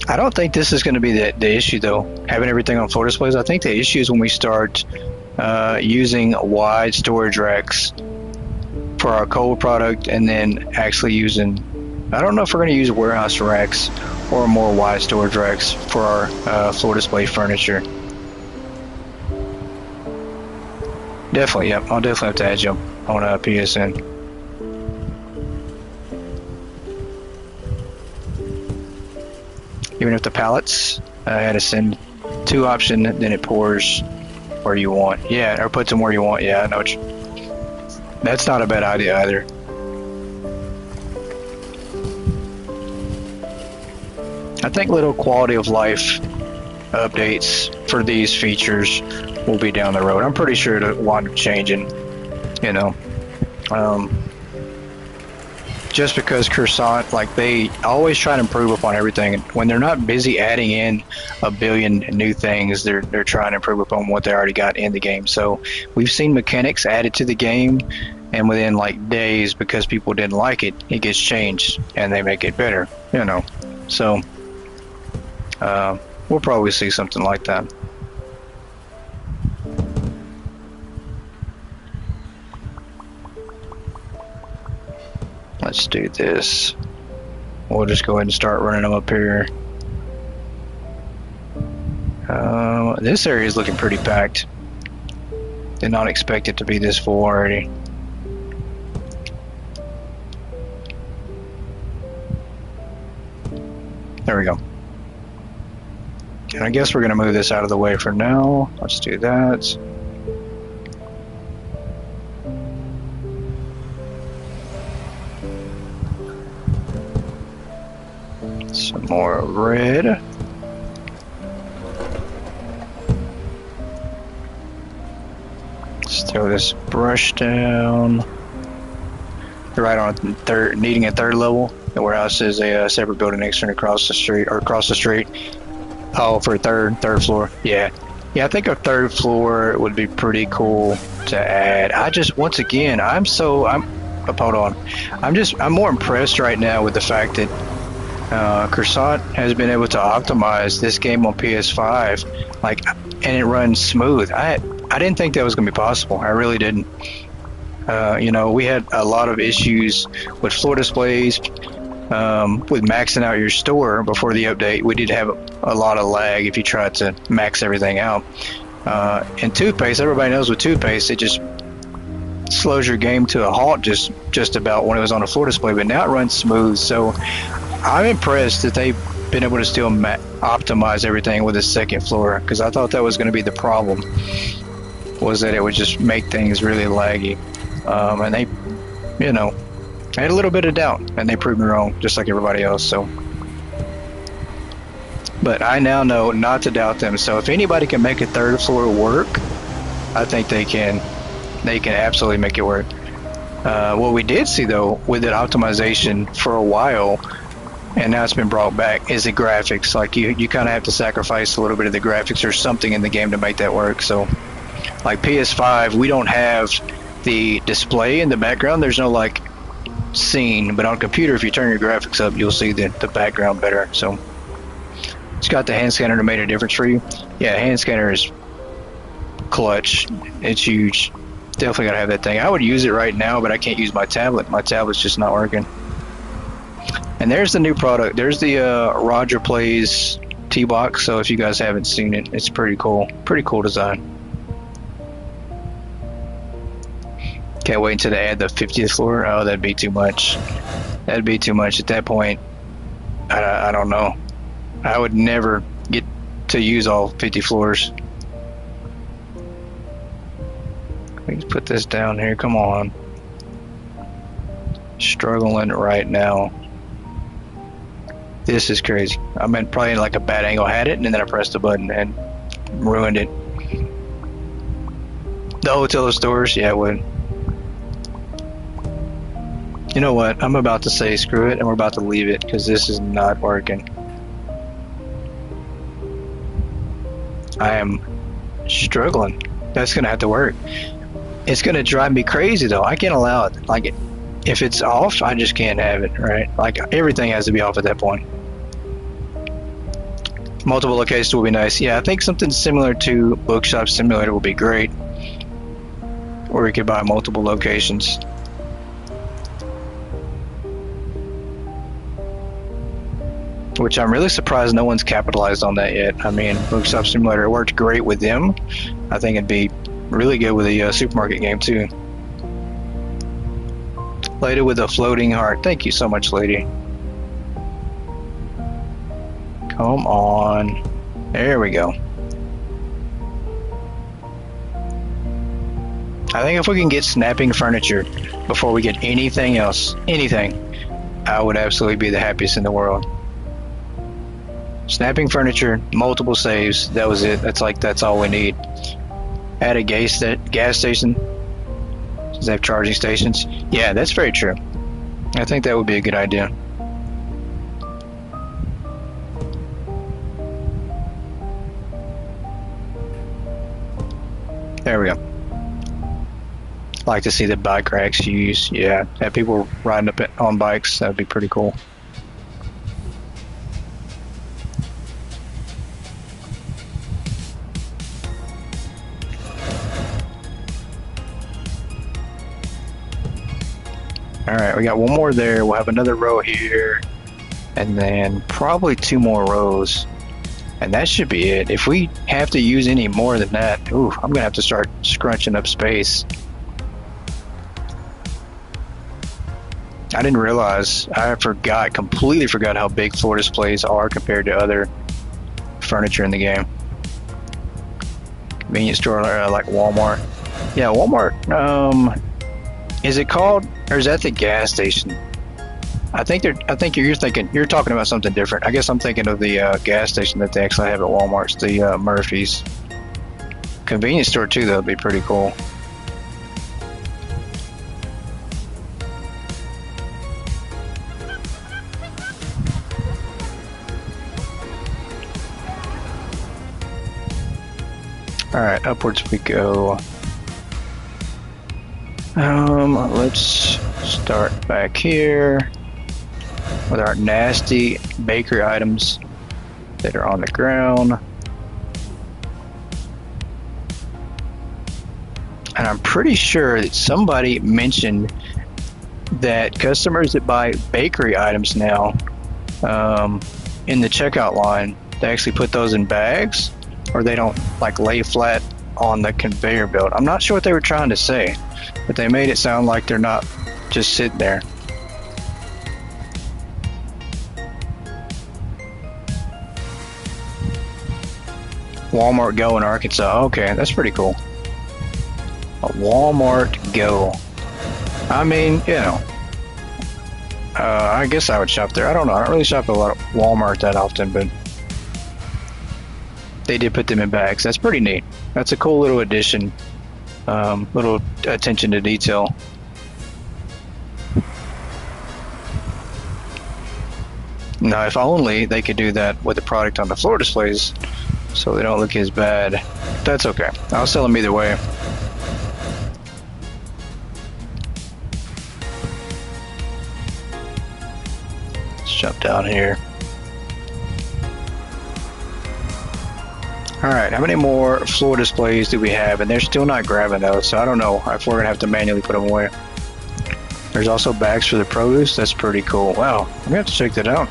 I don't think this is going to be the issue, though, having everything on floor displays. I think the issue is when we start using wide storage racks for our cold product and then actually using, I don't know if we're going to use warehouse racks or more wide storage racks for our floor display furniture. Definitely, yep. I'll definitely have to add you on PSN. Even if the pallets, I had to send 2 option, then it pours where you want. Yeah, or puts them where you want. Yeah, I know. That's not a bad idea either. I think little quality of life updates for these features will be down the road. I'm pretty sure it'll wind up changing, you know. Just because Cursant, like, they always try to improve upon everything. And when they're not busy adding in a billion new things, they're trying to improve upon what they already got in the game. So we've seen mechanics added to the game, and within like days, because people didn't like it, it gets changed and they make it better, you know. So we'll probably see something like that. Let's do this. We'll just go ahead and start running them up here. This area is looking pretty packed. Did not expect it to be this full already. There we go. And I guess we're going to move this out of the way for now. Let's do that. Some more red. Let's throw this brush down. Right on third, needing a third level. The warehouse is a separate building next to it across the street, or across the street. Oh, for a third floor. Yeah, I think a third floor would be pretty cool to add. Once again, hold on. I'm more impressed right now with the fact that Cursant has been able to optimize this game on PS5, and it runs smooth. I didn't think that was going to be possible. I really didn't. We had a lot of issues with floor displays, with maxing out your store before the update. We did have a lot of lag if you tried to max everything out. And toothpaste, everybody knows with toothpaste, it just slows your game to a halt just about when it was on a floor display, but now it runs smooth. So I'm impressed that they've been able to still optimize everything with a second floor, because I thought that was going to be the problem, was that it would just make things really laggy. And they, I had a little bit of doubt, and they proved me wrong, just like everybody else. So, but I now know not to doubt them. So if anybody can make a third floor work, I think they can. They can absolutely make it work. What we did see though with that optimization for a while, and now it's been brought back, is the graphics. Like you kind of have to sacrifice a little bit of the graphics or something in the game to make that work. So like PS5, we don't have the display in the background. There's no like scene, but on computer, if you turn your graphics up, you'll see the background better. So it's got the hand scanner that made a difference for you. Yeah, hand scanner is clutch. It's huge. Definitely gotta have that thing. I would use it right now, but I can't use my tablet. My tablet's just not working. And there's the new product. There's the Roger Plays T-Box. So if you guys haven't seen it, it's pretty cool. Pretty cool design. Can't wait until they add the 50th floor. Oh, that'd be too much. That'd be too much at that point. I don't know. I would never get to use all 50 floors. Let's put this down here. Come on. Struggling right now. This is crazy. I meant probably in like a bad angle. Had it, and then I pressed the button and ruined it. The hotel stores, yeah, it would. You know what? I'm about to say screw it, and we're about to leave it because this is not working. I am struggling. That's gonna have to work. It's gonna drive me crazy though. I can't allow it. Like, if it's off, I just can't have it. Right? Like everything has to be off at that point. Multiple locations will be nice. Yeah, I think something similar to Bookshop Simulator will be great, where we could buy multiple locations. Which I'm really surprised no one's capitalized on that yet. I mean, Bookshop Simulator worked great with them. I think it'd be really good with a supermarket game too. Lady with a floating heart. Thank you so much, lady. Come on. There we go. I think if we can get snapping furniture before we get anything else, anything, I would absolutely be the happiest in the world. Snapping furniture, multiple saves, that was it. That's all we need. Add a gas station. Does they have charging stations? Yeah, that's very true. I think that would be a good idea. There we go. Like to see the bike racks used. Yeah, have people riding up on bikes. That would be pretty cool. Alright, we got one more there. We'll have another row here. And then probably 2 more rows. And that should be it. If we have to use any more than that, ooh, I'm going to have to start scrunching up space. I didn't realize, completely forgot how big floor displays are compared to other furniture in the game. Convenience store like Walmart. Yeah, Walmart. Is it called, or is that the gas station? I think you're talking about something different. I guess I'm thinking of the gas station that they actually have at Walmart's, the Murphy's. Convenience store too, though, would be pretty cool. Alright, upwards we go. Let's start back here with our nasty bakery items that are on the ground. And I'm pretty sure that somebody mentioned that customers that buy bakery items now, in the checkout line, they actually put those in bags, or they don't like lay flat on the conveyor belt. I'm not sure what they were trying to say, but they made it sound like they're not just sitting there. Walmart Go in Arkansas. Okay, that's pretty cool. A Walmart Go. I mean, you know, I guess I would shop there. I don't know. I don't really shop at a lot of Walmart that often, but they did put them in bags. That's pretty neat. That's a cool little addition. Little attention to detail. Now, if only they could do that with the product on the floor displays so they don't look as bad. That's okay. I'll sell them either way. Let's jump down here. Alright, how many more floor displays do we have? And they're still not grabbing those, so I don't know if we're going to have to manually put them away. There's also bags for the produce. That's pretty cool. Wow, I'm going to have to check that out.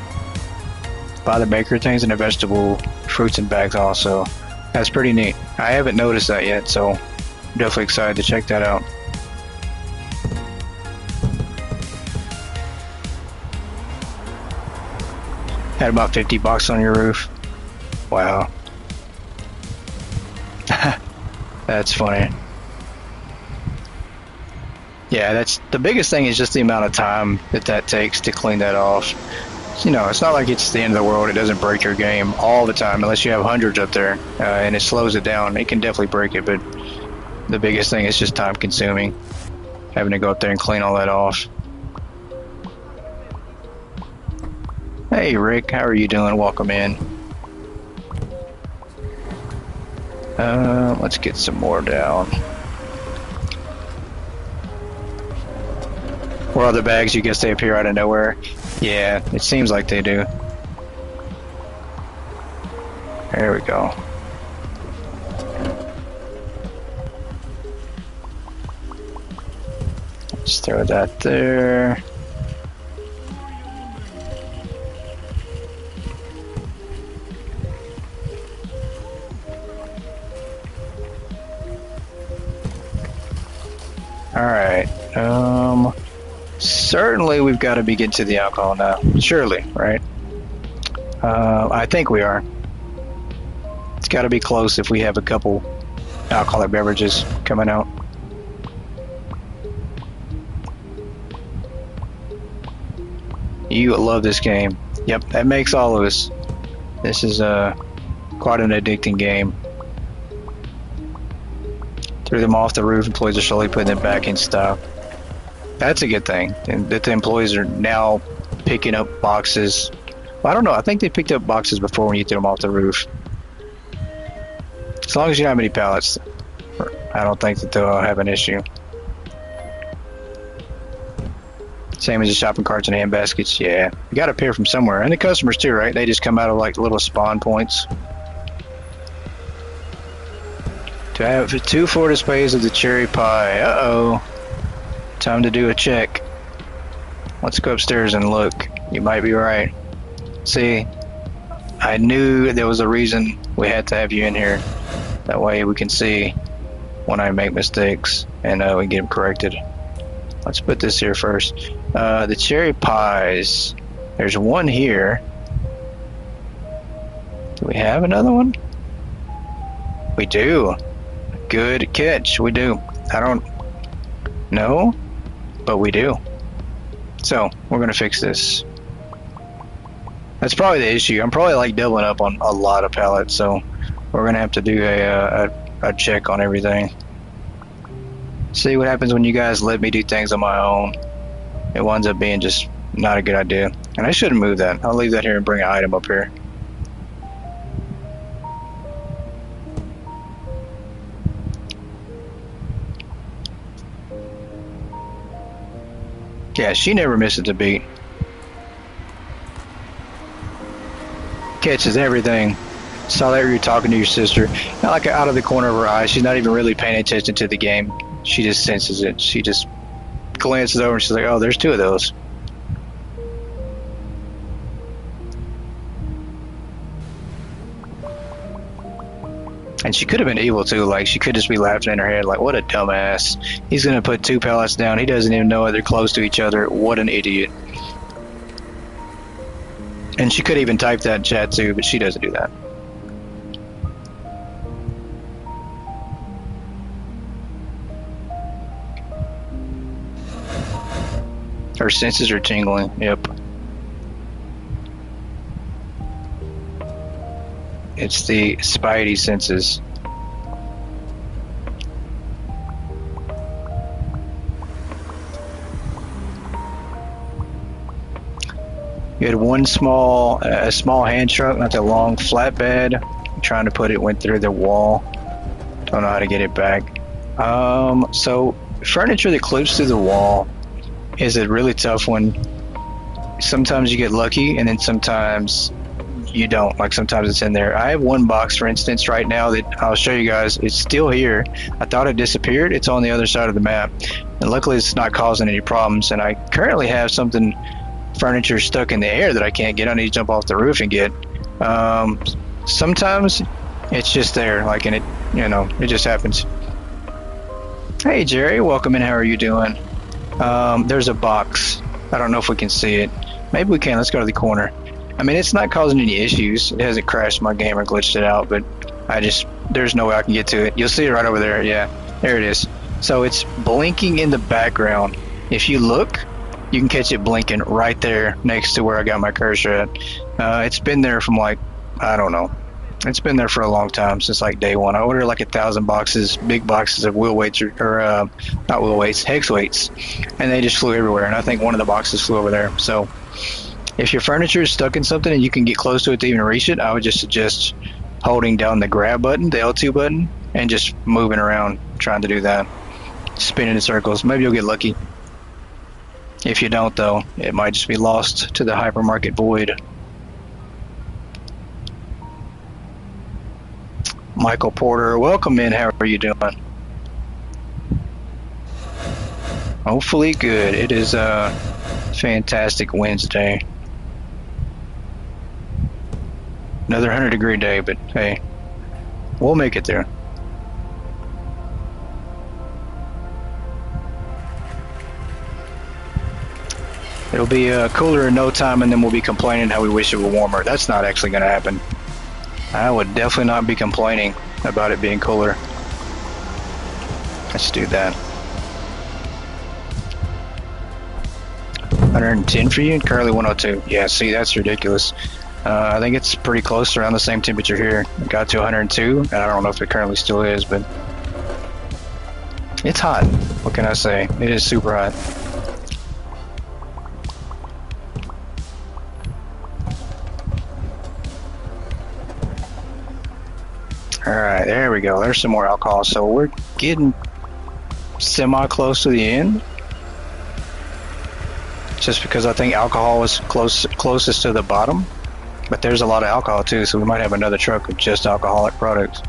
Buy the baker things and the vegetable fruits and bags also. That's pretty neat. I haven't noticed that yet, so I'm definitely excited to check that out. Had about 50 bucks on your roof. Wow. That's funny. Yeah, that's the biggest thing is just the amount of time that takes to clean that off. You know, it's not like it's the end of the world. It doesn't break your game all the time unless you have hundreds up there and it slows it down. It can definitely break it, but the biggest thing is just time consuming. Having to go up there and clean all that off. Hey Rick, how are you doing? Welcome in. Let's get some more down. Where are the bags? You guess they appear out of nowhere? Yeah, it seems like they do. There we go. Let's throw that there. Alright, certainly we've got to be getting to the alcohol now. Surely, right? I think we are. It's got to be close if we have a couple alcoholic beverages coming out. You love this game. Yep, that makes all of us. This is quite an addicting game. Threw them off the roof. Employees are slowly putting them back in stock. That's a good thing. And that the employees are now picking up boxes. Well, I don't know. I think they picked up boxes before when you threw them off the roof. As long as you don't have any pallets, I don't think that they'll have an issue. Same as the shopping carts and hand baskets. Yeah, you got to pair from somewhere. And the customers too, right? They just come out of like little spawn points. To have 2 floor displays of the cherry pie. Uh-oh. Time to do a check. Let's go upstairs and look. You might be right. See, I knew there was a reason we had to have you in here. That way we can see when I make mistakes and we can get them corrected. Let's put this here first. The cherry pies. There's one here. Do we have another one? We do. Good catch. We do. I don't know, but we do. So we're gonna fix this. That's probably the issue. I'm probably like doubling up on a lot of pallets, so we're gonna have to do a check on everything. See what happens when you guys let me do things on my own. It winds up being just not a good idea. And I shouldn't move that. I'll leave that here and bring an item up here. Yeah, she never misses a beat. Catches everything. Saw that you were talking to your sister. Not like out of the corner of her eye. She's not even really paying attention to the game. She just senses it. She just glances over and she's like, oh, there's 2 of those. And she could have been evil too. Like, she could just be laughing in her head like, what a dumbass. He's going to put 2 pallets down. He doesn't even know they're close to each other. What an idiot. And she could even type that in chat too, but she doesn't do that. Her senses are tingling. Yep. It's the spidey senses. You had one a small hand truck, not that long flatbed. Trying to put it, went through the wall. Don't know how to get it back. So furniture that clips through the wall is a really tough one. Sometimes you get lucky, and then sometimes you don't. Like sometimes it's in there. I have one box, for instance, right now that I'll show you guys. It's still here. I thought it disappeared. It's on the other side of the map, and luckily it's not causing any problems. And I currently have furniture stuck in the air that I can't get. I need to jump off the roof and get. Sometimes it's just there, like, and it just happens. Hey Jerry, welcome in. How are you doing? There's a box. I don't know if we can see it. Maybe we can. Let's go to the corner. I mean, it's not causing any issues. It hasn't crashed my game or glitched it out, but there's no way I can get to it. You'll see it right over there. Yeah, there it is. So it's blinking in the background. If you look, you can catch it blinking right there next to where I got my cursor at. It's been there from I don't know. It's been there for a long time, since like day one. I ordered like 1,000 boxes, big boxes of wheel weights or not wheel weights, hex weights, and they just flew everywhere. And I think one of the boxes flew over there. So if your furniture is stuck in something and you can get close to it to even reach it, I would just suggest holding down the grab button, the L2 button, and just moving around, trying to do that, spinning in circles. Maybe you'll get lucky. If you don't, though, it might just be lost to the hypermarket void. Michael Porter, welcome in. How are you doing? Hopefully good. It is a fantastic Wednesday. Another 100-degree day, but hey, we'll make it there. It'll be cooler in no time, and then we'll be complaining how we wish it were warmer. That's not actually going to happen. I would definitely not be complaining about it being cooler. Let's do that. 110 for you and currently 102. Yeah, see, that's ridiculous. I think it's pretty close, around the same temperature here. It got to 102, and I don't know if it currently still is, but it's hot. What can I say? It is super hot. Alright, there we go. There's some more alcohol. So we're getting semi-close to the end. Just because I think alcohol was closest to the bottom. But there's a lot of alcohol too, so we might have another truck with just alcoholic products.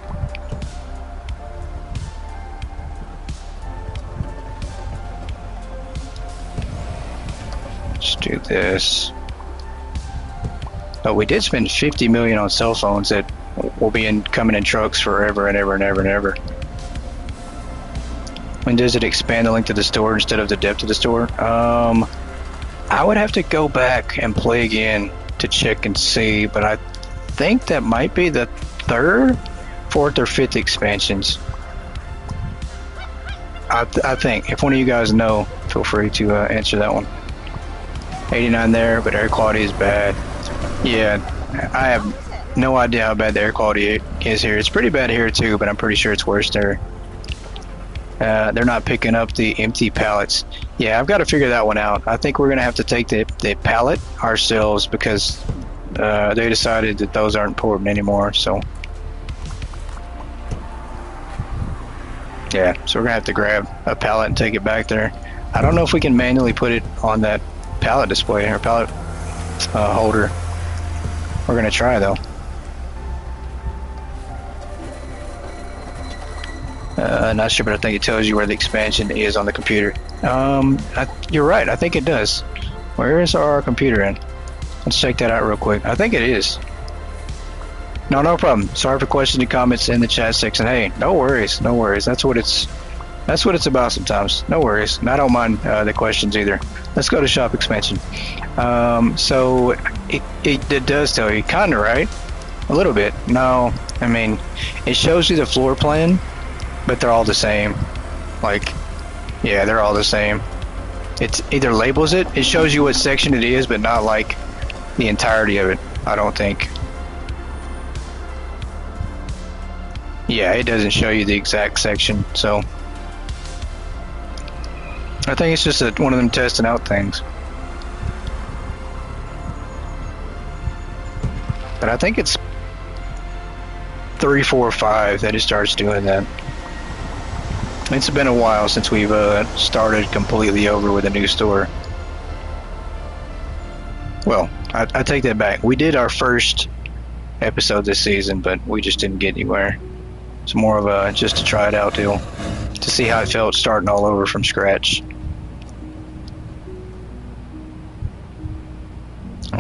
Let's do this. But we did spend 50 million on cell phones that will be coming in trucks forever and ever and ever and ever. When does it expand the length of the store instead of the depth of the store? I would have to go back and play again to check and see, but I think that might be the third, fourth, or fifth expansions. I think. If one of you guys know, feel free to answer that one. 89 there, but air quality is bad. Yeah, I have no idea how bad the air quality is here. It's pretty bad here too, but I'm pretty sure it's worse there. They're not picking up the empty pallets. Yeah, I've got to figure that one out. I think we're going to have to take the pallet ourselves because they decided that those aren't important anymore. So yeah, so we're going to have to grab a pallet and take it back there. I don't know if we can manually put it on that pallet display or pallet holder. We're going to try though. Not sure, but I think it tells you where the expansion is on the computer. You're right, I think it does. Where is our computer in? Let's check that out real quick. I think it is. No problem. Sorry for questions and comments in the chat section. Hey, no worries, no worries. That's what it's about sometimes. No worries. And I don't mind the questions either. Let's go to shop expansion. So it does tell you, kinda right? A little bit. No, I mean, it shows you the floor plan, but they're all the same. Like, yeah, they're all the same. It's either labels it shows you what section it is, but not like the entirety of it, I don't think. Yeah, it doesn't show you the exact section, so I think it's just one of them testing out things. But I think it's 3, 4, 5 that it starts doing that. It's been a while since we've started completely over with a new store. Well, I take that back. We did our first episode this season, but we just didn't get anywhere. It's more of a just to try it out deal, to see how it felt starting all over from scratch.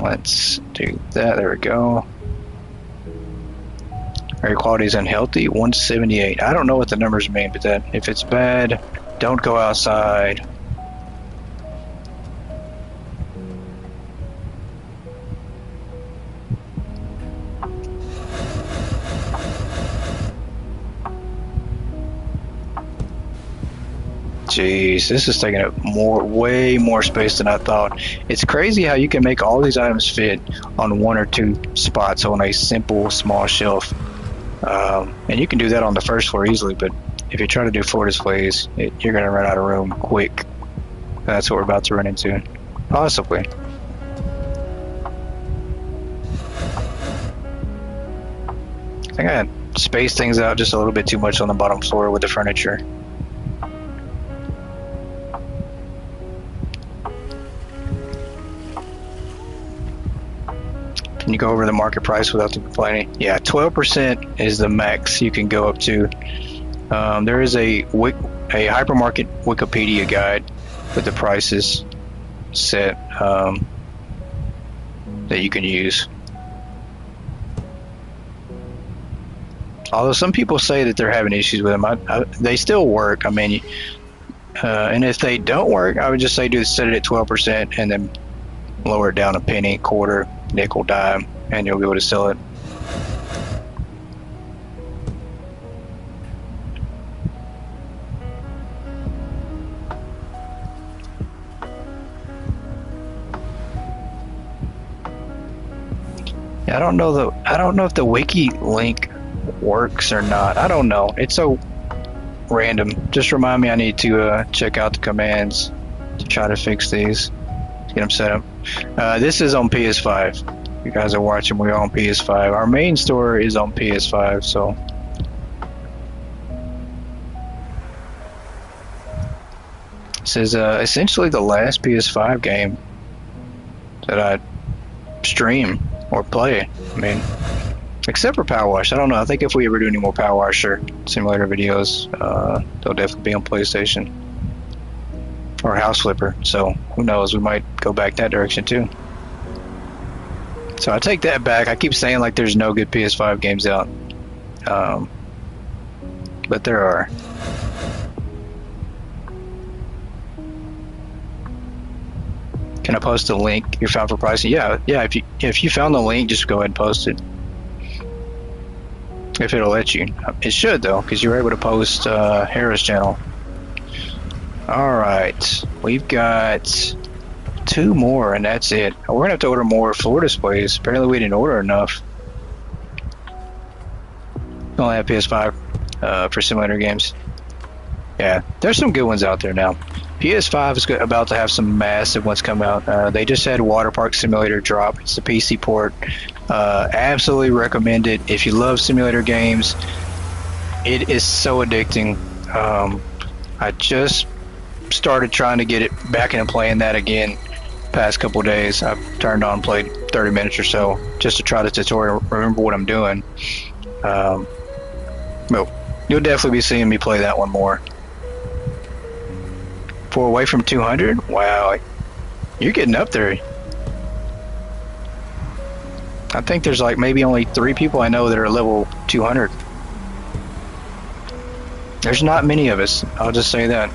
Let's do that. There we go. Air quality is unhealthy, 178. I don't know what the numbers mean, but that if it's bad, don't go outside. Jeez, this is taking up way more space than I thought. It's crazy how you can make all these items fit on 1 or 2 spots on a simple small shelf. And you can do that on the first floor easily, but if you try to do floor displays, you're going to run out of room quick. That's what we're about to run into. Possibly. I think I spaced things out just a little bit too much on the bottom floor with the furniture. Can you go over the market price without them complaining? Yeah, 12% is the max you can go up to. There is a Hypermarket Wikipedia guide with the prices set that you can use. Although some people say that they're having issues with them, they still work. I mean, and if they don't work, I would just say set it at 12% and then lower it down a penny, quarter, nickel, dime, and you'll be able to sell it. I don't know if the wiki link works or not. I don't know. It's so random. Just remind me I need to check out the commands to try to fix these. Get them set up. This is on PS5. You guys are watching. We're on PS5. Our main store is on PS5. So this is essentially the last PS5 game that I stream or play. I mean, except for Power Wash. I don't know. I think if we ever do any more Power Washer simulator videos, they'll definitely be on PlayStation. Or House Flipper, so who knows, we might go back that direction too. So I take that back. I keep saying like there's no good PS5 games out, but there are. Can I post a link you found for pricing? Yeah. If you found the link, just go ahead and post it. If it'll let you. It should though, because you were able to post Harris channel. Alright, we've got 2 more and that's it. We're gonna have to order more floor displays. Apparently we didn't order enough. We only have PS5 for simulator games. Yeah, there's some good ones out there now. PS5 is about to have some massive ones come out. They just had Water Park Simulator drop. It's the PC port. Absolutely recommend it. If you love simulator games, it is so addicting. I just started trying to get it back into playing that again past couple days. I've turned on, played 30 minutes or so just to try the tutorial, remember what I'm doing. But you'll definitely be seeing me play that one more. For away from 200? Wow, you're getting up there. I think there's like maybe only 3 people I know that are level 200. There's not many of us, I'll just say that.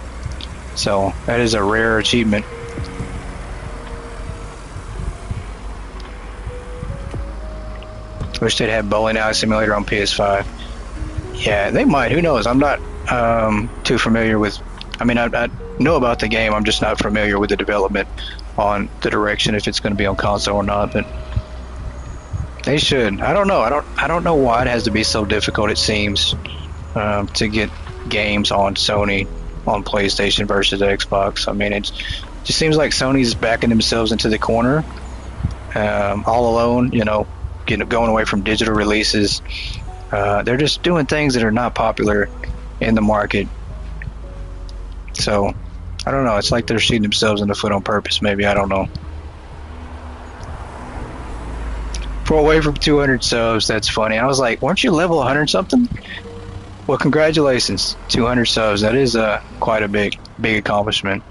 So that is a rare achievement. Wish they'd have Bowling Alley Simulator on PS5. Yeah, they might. Who knows? I'm not too familiar with. I mean, I know about the game. I'm just not familiar with the development on the direction if it's going to be on console or not. But they should. I don't know. I don't know why it has to be so difficult. It seems to get games on Sony on PlayStation versus Xbox. I mean, it just seems like Sony's backing themselves into the corner, all alone. You know, going away from digital releases. They're just doing things that are not popular in the market. So I don't know. It's like they're shooting themselves in the foot on purpose. Maybe, I don't know. For away from 200 subs, that's funny. I was like, weren't you level 100 something? Well, congratulations, 200 subs. That is quite a big accomplishment.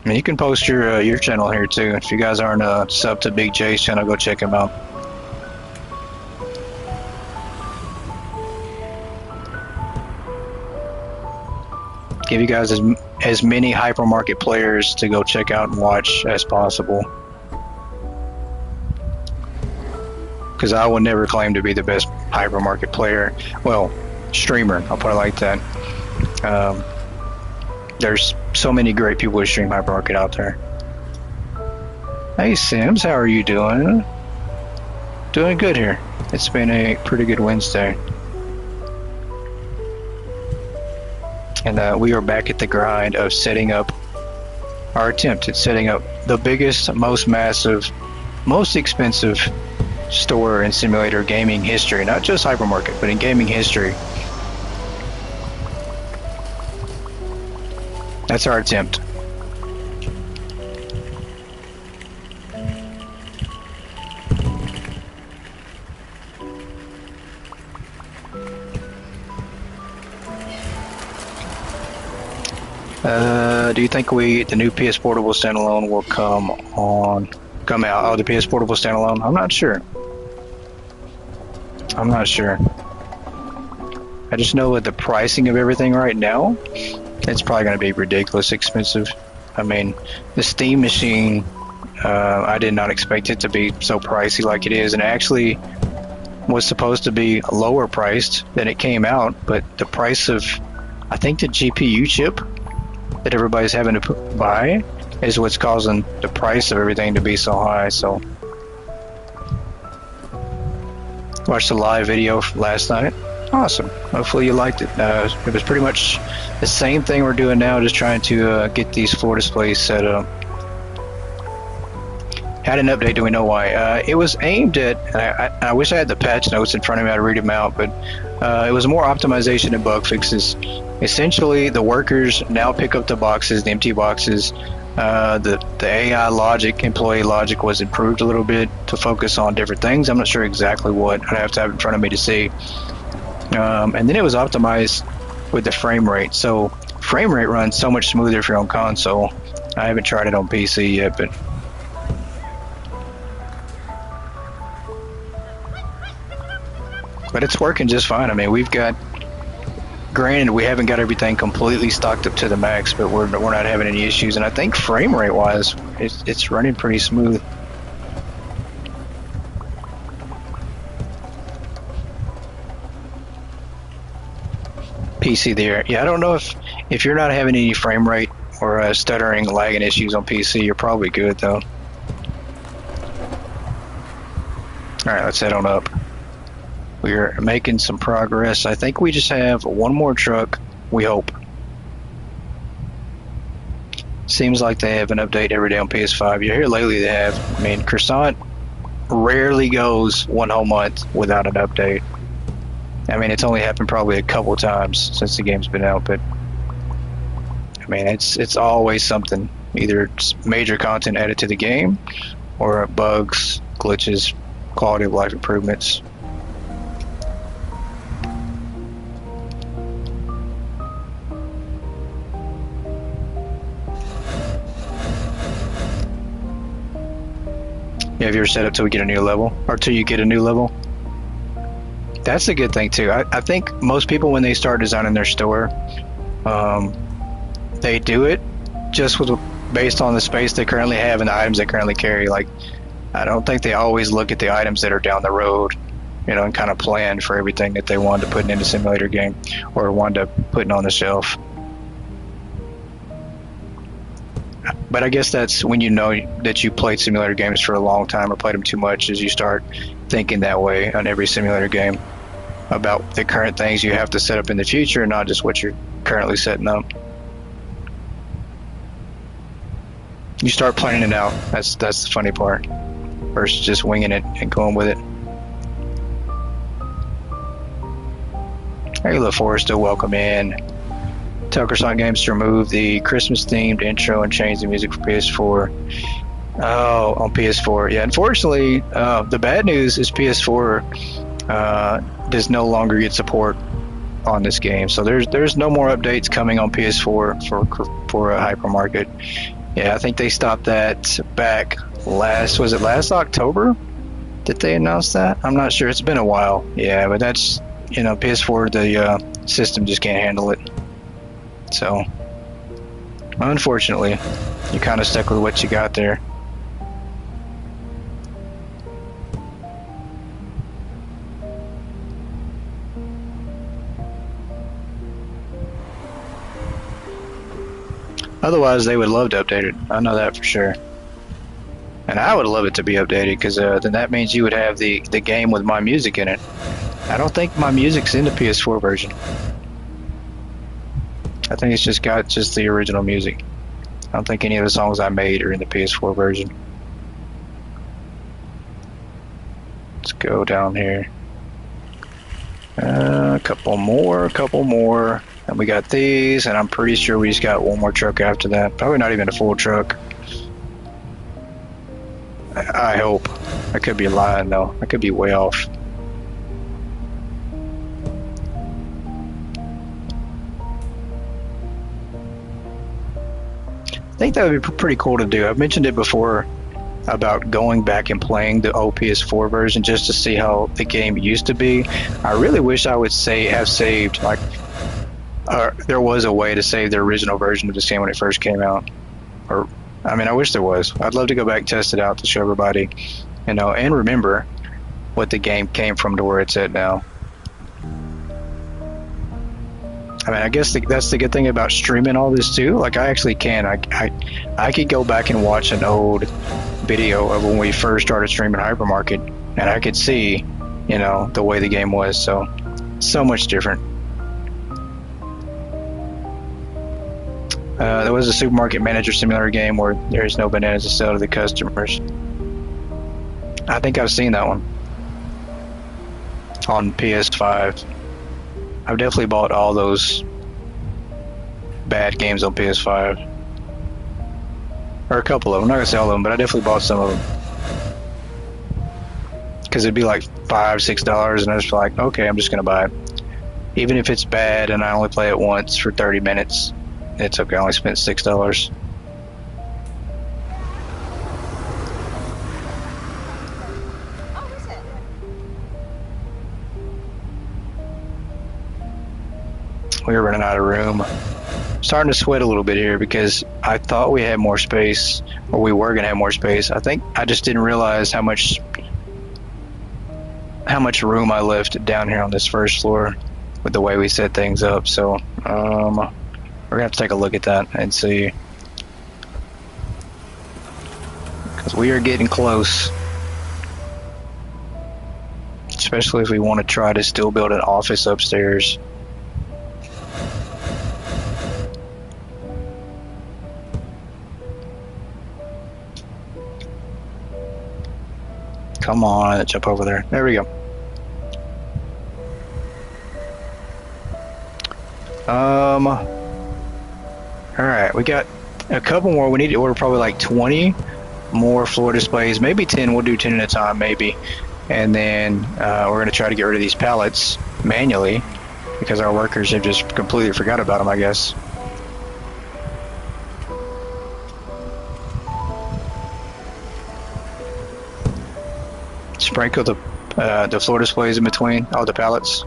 I mean, you can post your channel here too. If you guys aren't sub to Big J's channel, go check him out. Give you guys as many hypermarket players to go check out and watch as possible. Because I will never claim to be the best hypermarket player. Well, streamer, I'll put it like that. There's so many great people who stream hypermarket out there. Hey Sims, how are you doing? Doing good here. It's been a pretty good Wednesday. And we are back at the grind of setting up our attempt at setting up the biggest, most massive, most expensive store in simulator gaming history. Not just hypermarket, but in gaming history. That's our attempt. Do you think the new PS Portable standalone will come out? Oh, the PS Portable standalone? I'm not sure. I'm not sure. I just know that the pricing of everything right now, it's probably going to be ridiculous expensive. I mean, the Steam machine, I did not expect it to be so pricey like it is, and it actually was supposed to be lower priced than it came out, but the price of, I think, the GPU chip that everybody's having to buy is what's causing the price of everything to be so high. So watched the live video last night. Awesome. Hopefully you liked it. It was pretty much the same thing we're doing now, just trying to get these floor displays set up. Had an update. Do we know why? It was aimed at, I wish I had the patch notes in front of me, I'd read them out, but it was more optimization and bug fixes. Essentially, the workers now pick up the boxes, the empty boxes. The AI logic, employee logic, was improved a little bit to focus on different things. I'm not sure exactly what. I'd have to have it in front of me to see. And then it was optimized with the frame rate. So frame rate runs so much smoother if you're on console. I haven't tried it on PC yet, but it's working just fine. I mean, granted, we haven't got everything completely stocked up to the max, but we're not having any issues. And I think frame rate wise, it's running pretty smooth. PC there. Yeah, I don't know if you're not having any frame rate or stuttering, lagging issues on PC, you're probably good though. Alright, let's head on up. We're making some progress. I think we just have one more truck, we hope. Seems like they have an update every day on PS5. Yeah, here lately they have. I mean, Croissant rarely goes one whole month without an update. I mean, it's only happened probably a couple times since the game's been out, but I mean, it's always something. Either it's major content added to the game, or bugs, glitches, quality of life improvements. Yeah, have you ever set up till we get a new level, or till you get a new level? That's a good thing too. I think most people, when they start designing their store, they do it just based on the space they currently have and the items they currently carry. Like, I don't think they always look at the items that are down the road, and kind of plan for everything that they want to put in a simulator game or want to put on the shelf. But I guess that's when you know that you played simulator games for a long time or played them too much, as you start thinking that way on every simulator game about the current things you have to set up in the future and not just what you're currently setting up. You start planning it out. That's the funny part. versus just winging it and going with it. Hey, look, Forrest, still welcome in. Tucker Sonic Games to remove the Christmas-themed intro and change the music for PS4. Oh, on PS4. Yeah, unfortunately, the bad news is PS4 does no longer get support on this game. So there's no more updates coming on PS4 for Hypermarket. Yeah, I think they stopped that back was it last October? Did they announce that? I'm not sure. It's been a while. Yeah, but that's, PS4, the system just can't handle it. So, unfortunately, you kind of stuck with what you got there. Otherwise, they would love to update it. I know that for sure. And I would love it to be updated, because then that means you would have the game with my music in it. I don't think my music's in the PS4 version. I think it's just got the original music. I don't think any of the songs I made are in the PS4 version. Let's go down here. A couple more. And we got these, and I'm pretty sure we just got one more truck after that. Probably not even a full truck. I hope. I could be lying, though. I could be way off. I think that would be pretty cool to do. I've mentioned it before about going back and playing the old PS4 version just to see how the game used to be. I really wish I would have saved, like, there was a way to save the original version of this game when it first came out. I wish there was. I'd love to go back and test it out to show everybody, and remember what the game came from to where it's at now. I guess that's the good thing about streaming all this too. Like, I actually can. I could go back and watch an old video of when we first started streaming Hypermarket, and I could see, the way the game was. So much different. There was a supermarket manager simulator game where there's no bananas to sell to the customers. I think I've seen that one on PS5. I've definitely bought all those bad games on PS5. Or a couple of them. I'm not going to say all of them, but I definitely bought some of them. Because it'd be like $5, $6, and I was like, okay, I'm just going to buy it. Even if it's bad and I only play it once for 30 minutes, it's okay. I only spent $6. We were running out of room. Starting to sweat a little bit here because I thought we had more space, or we were gonna have more space. I think I just didn't realize how much room I left down here on this first floor with the way we set things up. So we're gonna have to take a look at that and see, because we are getting close. Especially if we want to try to still build an office upstairs. Come on, jump over there. There we go. Alright, we got a couple more. We need to order probably like 20 more floor displays. Maybe 10. We'll do 10 at a time, maybe. And then we're going to try to get rid of these pallets manually because our workers have just completely forgot about them, I guess. Sprinkle the floor displays in between all the pallets.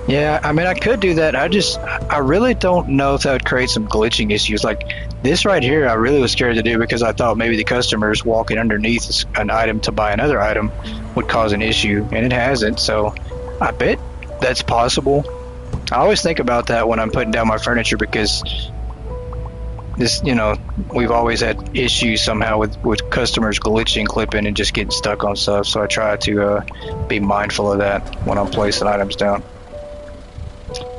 Yeah, I mean, I could do that. I really don't know if that would create some glitching issues. Like this right here, I really was scared to do because I thought maybe the customers walking underneath an item to buy another item would cause an issue, and it hasn't. So I bet that's possible. I always think about that when I'm putting down my furniture because this, we've always had issues somehow with customers glitching, clipping, and just getting stuck on stuff. So I try to be mindful of that when I'm placing items down.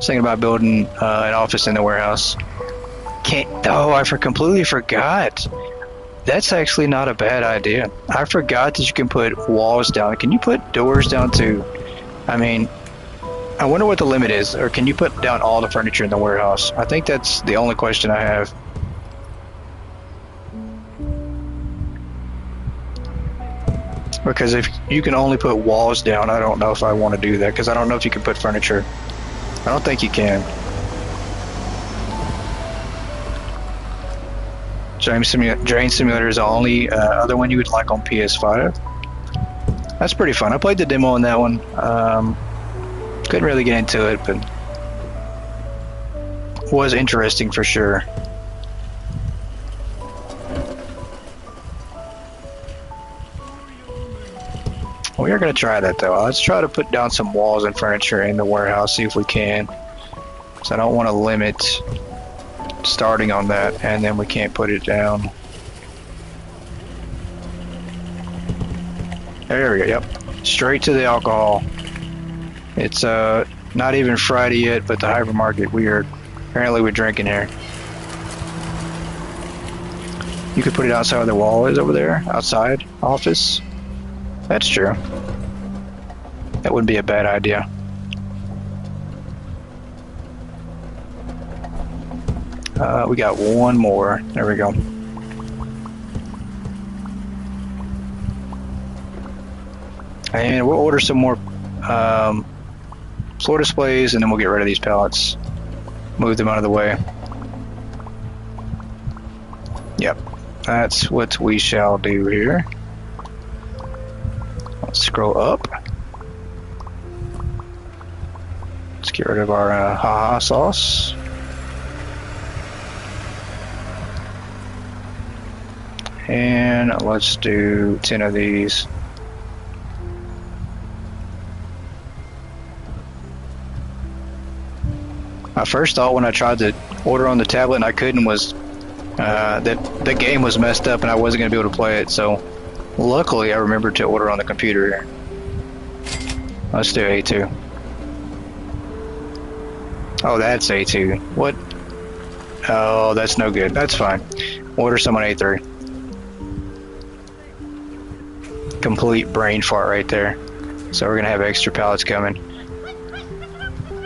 was thinking about building an office in the warehouse. Completely forgot. That's actually not a bad idea. I forgot that you can put walls down. Can you put doors down too? I mean, I wonder what the limit is. Or can you put down all the furniture in the warehouse? I think that's the only question I have. Because if you can only put walls down, I don't know if I want to do that. Because I don't know if you can put furniture. I don't think you can. Drain Simulator is the only other one you would like on PS5. That's pretty fun. I played the demo on that one. Couldn't really get into it, but was interesting for sure. We are going to try that though. Let's try to put down some walls and furniture in the warehouse, see if we can. So I don't want to limit starting on that and then we can't put it down. There we go, yep. Straight to the alcohol. It's not even Friday yet, but the hypermarket, apparently we're drinking here. You could put it outside where the wall is over there, outside office. That's true. That wouldn't be a bad idea. We got one more. There we go. And we'll order some more floor displays, and then we'll get rid of these pallets. Move them out of the way. Yep, that's what we shall do here. Let's scroll up. Let's get rid of our haha sauce. And let's do 10 of these. My first thought when I tried to order on the tablet and I couldn't was that the game was messed up and I wasn't going to be able to play it. So luckily I remembered to order on the computer here. Let's do A2. Oh, that's A2. What? Oh, that's no good. That's fine. Order some on A3. Complete brain fart right there. So we're gonna have extra pallets coming.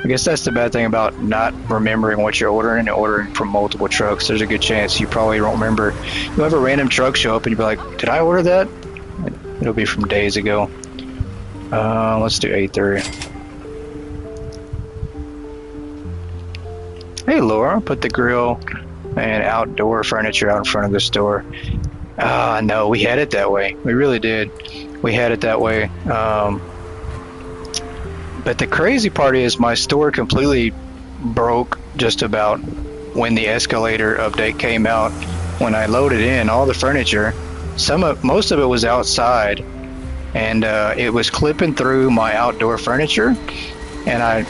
I guess that's the bad thing about not remembering what you're ordering and ordering from multiple trucks. There's a good chance you probably don't remember. You'll have a random truck show up and you'll be like, did I order that? It'll be from days ago. Let's do A3. Hey Laura, put the grill and outdoor furniture out in front of the store. No, we had it that way. We really did. We had it that way. But the crazy part is my store completely broke just about when the escalator update came out. When I loaded in all the furniture, most of it was outside, and it was clipping through my outdoor furniture, and I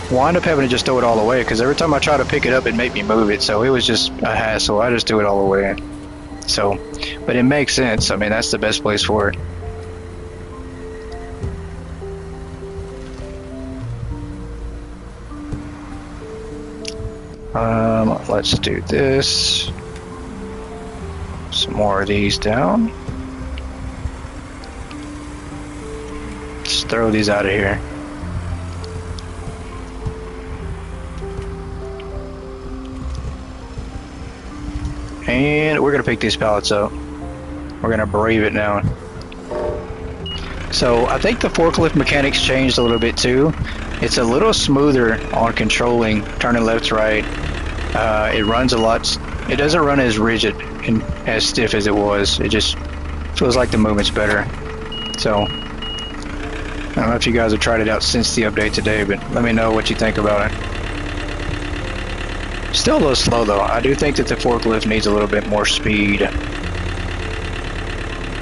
wound up having to just throw it all away because every time I try to pick it up, it made me move it. So it was just a hassle. I just threw it all away. So, but it makes sense. I mean, that's the best place for it. Let's do this. Some more of these down. Let's throw these out of here. And we're gonna pick these pallets up. We're gonna brave it now. So I think the forklift mechanics changed a little bit too. It's a little smoother on controlling, turning left to right. It runs a lot. It doesn't run as rigid and as stiff as it was. It just feels like the movement's better. So I don't know if you guys have tried it out since the update today, but let me know what you think about it. Still a little slow though. I do think that the forklift needs a little bit more speed.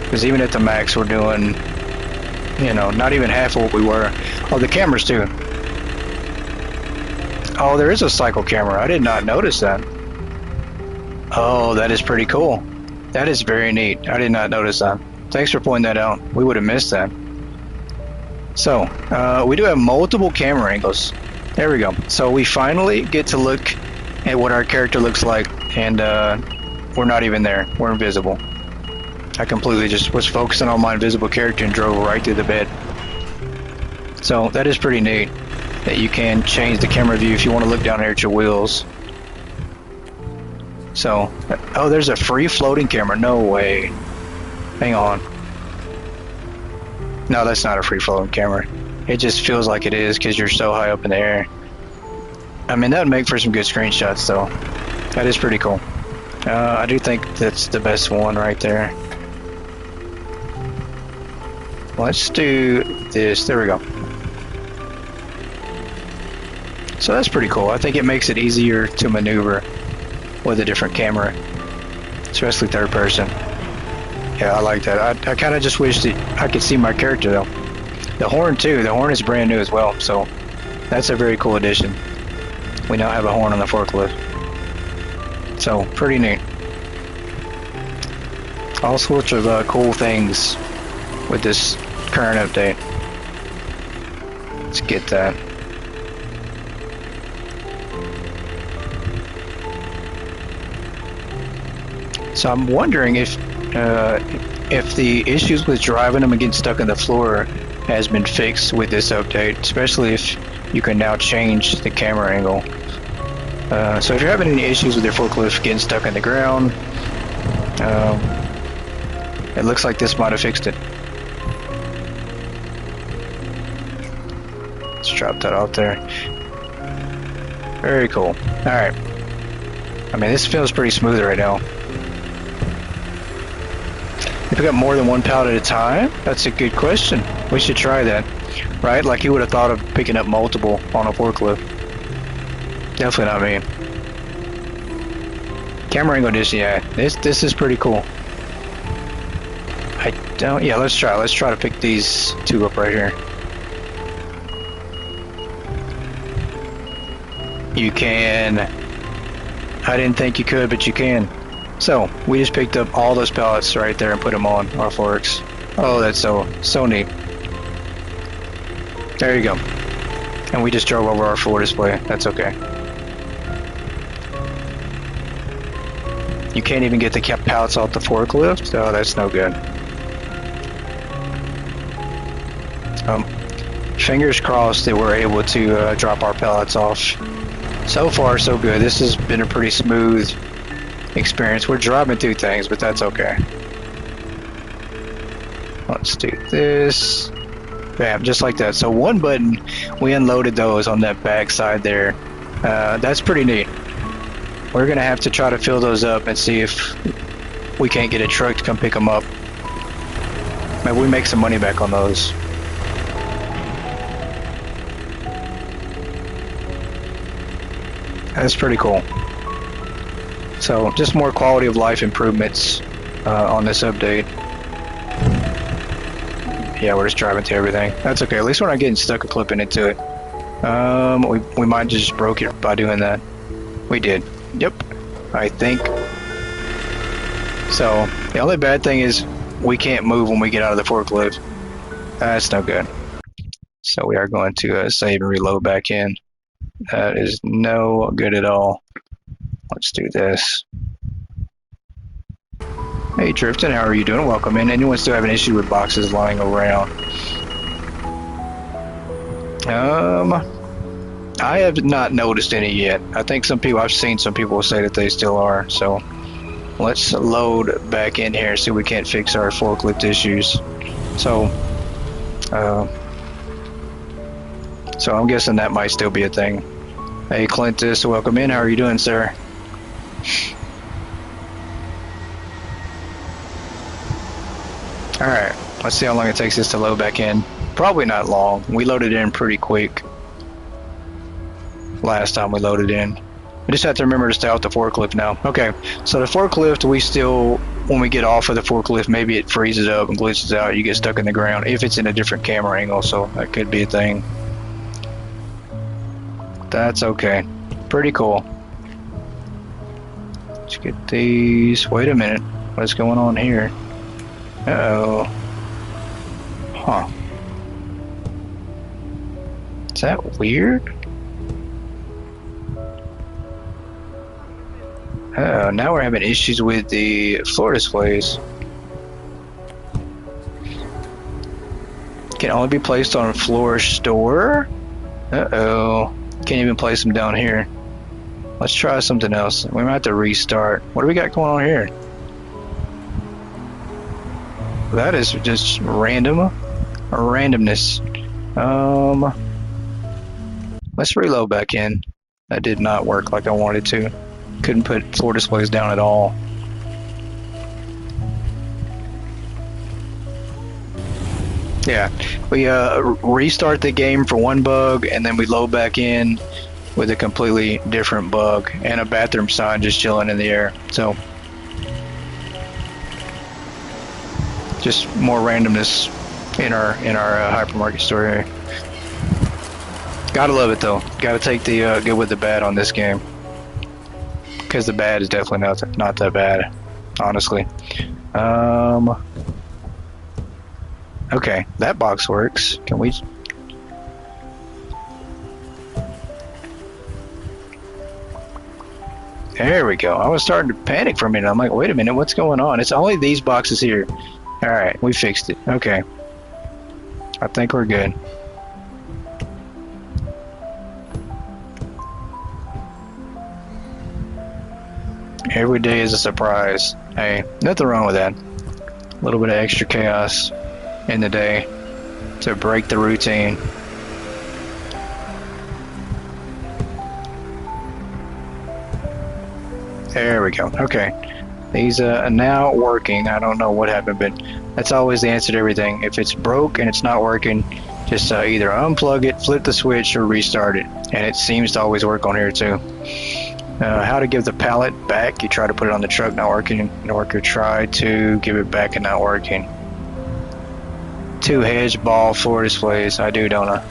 Because even at the max we're doing, you know, not even half of what we were. Oh, the cameras too. Oh, there is a cycle camera. I did not notice that. Oh, that is pretty cool. That is very neat. I did not notice that. Thanks for pointing that out. We would have missed that. So, we do have multiple camera angles. There we go. So we finally get to look at what our character looks like, and we're not even there. We're invisible. I completely just was focusing on my invisible character and drove right through the bed. So that is pretty neat, that you can change the camera view if you want to look down there at your wheels. So, oh, there's a free floating camera. No way. Hang on. No, that's not a free floating camera. It just feels like it is because you're so high up in the air. I mean, that would make for some good screenshots, though. That is pretty cool. I do think that's the best one right there. Let's do this. There we go. So that's pretty cool. I think it makes it easier to maneuver with a different camera, especially third person. Yeah, I like that. I kind of just wish that I could see my character though. The horn too. The horn is brand new as well, so that's a very cool addition. We now have a horn on the forklift. So pretty neat. All sorts of cool things with this current update. Let's get that. So I'm wondering if the issues with driving them and getting stuck on the floor has been fixed with this update, especially if you can now change the camera angle. So if you're having any issues with your forklift getting stuck in the ground, it looks like this might have fixed it. Let's drop that out there. Very cool. Alright. I mean, this feels pretty smooth right now. You pick up more than one pallet at a time? That's a good question. We should try that. Right? Like you would have thought of picking up multiple on a forklift. Definitely not me. Camera angle dish, yeah. This is pretty cool. Yeah, let's try. Let's try to pick these two up right here. You can. I didn't think you could, but you can. So, we just picked up all those pallets right there and put them on our forks. Oh, that's so neat. There you go. And we just drove over our floor display. That's okay. You can't even get the pallets off the forklift? Oh, that's no good. Fingers crossed that we're able to drop our pallets off. So far, so good. This has been a pretty smooth experience. We're driving through things, but that's okay. Let's do this. Bam, just like that. So one button, we unloaded those on that back side there. That's pretty neat. We're gonna have to try to fill those up and see if we can't get a truck to come pick them up. Maybe we make some money back on those. That's pretty cool. So just more quality of life improvements on this update. Yeah, we're just driving through everything. That's okay. At least we're not getting stuck or clipping into it. We might just broke it by doing that. We did. Yep, I think. So the only bad thing is we can't move when we get out of the forklift. That's no good. So we are going to save and reload back in. That is no good at all. Let's do this. Hey Drifton, how are you doing? Welcome in. Anyone still have an issue with boxes lying around? I have not noticed any yet. I think I've seen some people say that they still are. So let's load back in here, see if we can't fix our forklift issues. So I'm guessing that might still be a thing. Hey Clintus, welcome in. How are you doing, sir? Alright, let's see how long it takes us to load back in. Probably not long. We loaded in pretty quick last time we loaded in. We just have to remember to stay off the forklift now. Okay, so the forklift, when we get off of the forklift, maybe it freezes up and glitches out. You get stuck in the ground if it's in a different camera angle, so that could be a thing. That's okay. Pretty cool. Let's get these. Wait a minute. What's going on here? Uh-oh. Huh. Is that weird? Now we're having issues with the floor displays. Can only be placed on floor store. Uh-oh. Can't even place them down here. Let's try something else. We might have to restart. What do we got going on here? That is just random. Randomness. Let's reload back in. That did not work like I wanted to. Couldn't put floor displays down at all. Yeah, we restart the game for one bug, and then we load back in with a completely different bug and a bathroom sign just chilling in the air. So, just more randomness in our hypermarket store here. Gotta love it though. Gotta take the good with the bad on this game, because the bad is definitely not that bad, honestly. Okay, that box works. Can we? There we go. I was starting to panic for a minute. I'm like, wait a minute, what's going on? It's only these boxes here. All right, we fixed it. Okay, I think we're good. Every day is a surprise. Hey, nothing wrong with that. A little bit of extra chaos in the day to break the routine. There we go. Okay, these are now working. I don't know what happened, but that's always the answer to everything. If it's broke and it's not working, just either unplug it, flip the switch, or restart it. And it seems to always work on here too. How to give the pallet back? You try to put it on the truck, not working. Worker try to give it back and not working. 2 hedge ball floor displays. I do, don't I?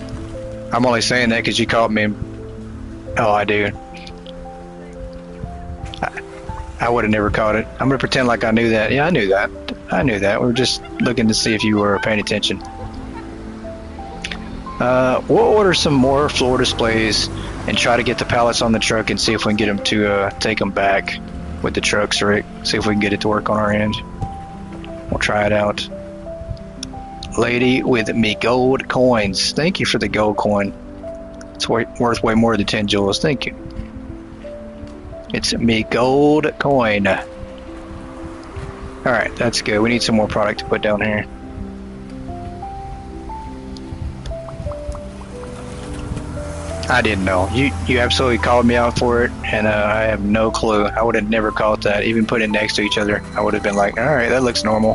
I'm only saying that because you caught me. Oh, I do. I would have never caught it. I'm gonna pretend like I knew that. Yeah, I knew that. I knew that. We were just looking to see if you were paying attention. We'll order some more floor displays and try to get the pallets on the truck and see if we can get them to take them back with the trucks, Rick. See if we can get it to work on our end. We'll try it out. Lady with me gold coins. Thank you for the gold coin. It's worth way more than 10 jewels. Thank you. It's me gold coin. Alright, that's good. We need some more product to put down here. I didn't know. You absolutely called me out for it, and I have no clue. I would have never caught that. Even put it next to each other, I would have been like, alright, that looks normal.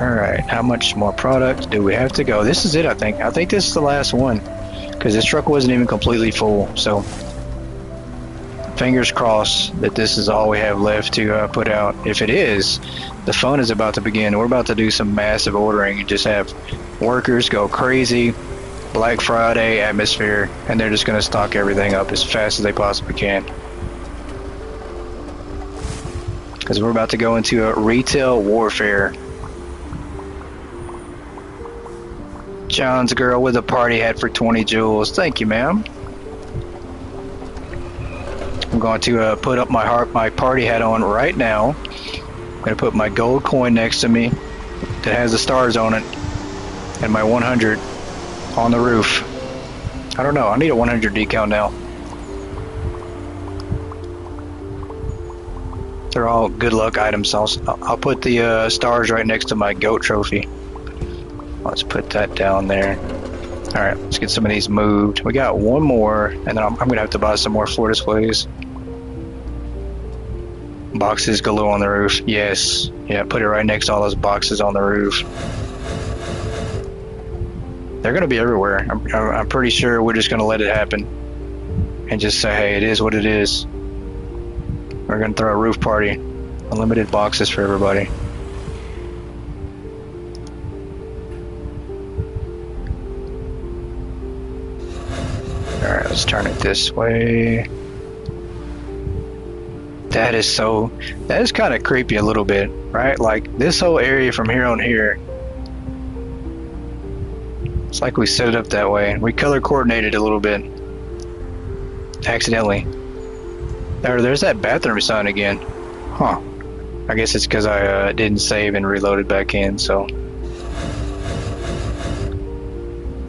Alright, how much more product do we have to go? This is it, I think. I think this is the last one, because this truck wasn't even completely full, so fingers crossed that this is all we have left to put out. If it is, the fun is about to begin. We're about to do some massive ordering and just have workers go crazy, Black Friday atmosphere, and they're just going to stock everything up as fast as they possibly can. Because we're about to go into a retail warfare. John's girl with a party hat for 20 jewels. Thank you, ma'am. I'm going to put up my party hat on right now. I'm going to put my gold coin next to me that has the stars on it, and my 100 on the roof. I don't know. I need a 100 decal now. They're all good luck items. I'll put the stars right next to my goat trophy. Let's put that down there. Alright, let's get some of these moved. We got one more, and then I'm going to have to buy some more floor displays. Boxes galore on the roof. Yes. Yeah, put it right next to all those boxes on the roof. They're going to be everywhere. I'm pretty sure we're just going to let it happen. And just say, hey, it is what it is. We're going to throw a roof party. Unlimited boxes for everybody. Alright, let's turn it this way. That is kind of creepy a little bit, right? Like this whole area from here on here It's like we set it up that way. We color coordinated a little bit. Accidentally. There's that bathroom sign again. Huh. I guess it's because I didn't save and reloaded back in, so.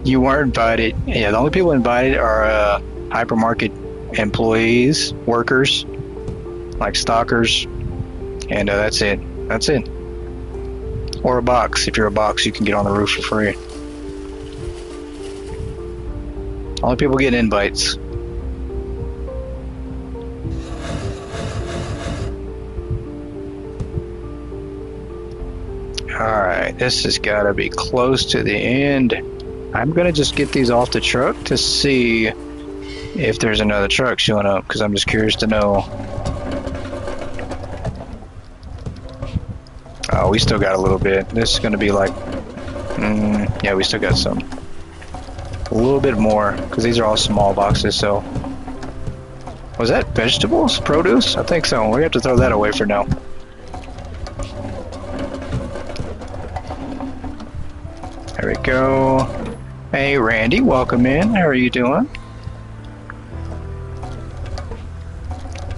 You weren't invited. Yeah, the only people invited are hypermarket employees, workers, like stockers, and that's it. That's it. Or a box. If you're a box, you can get on the roof for free. Only people getting invites. Alright, this has got to be close to the end. I'm going to just get these off the truck to see if there's another truck showing up, because I'm just curious to know. Oh, we still got a little bit. This is going to be like, yeah, we still got some. A little bit more, because these are all small boxes, so. Was that vegetables? Produce? I think so. We have to throw that away for now. There we go. Hey, Randy, welcome in. How are you doing?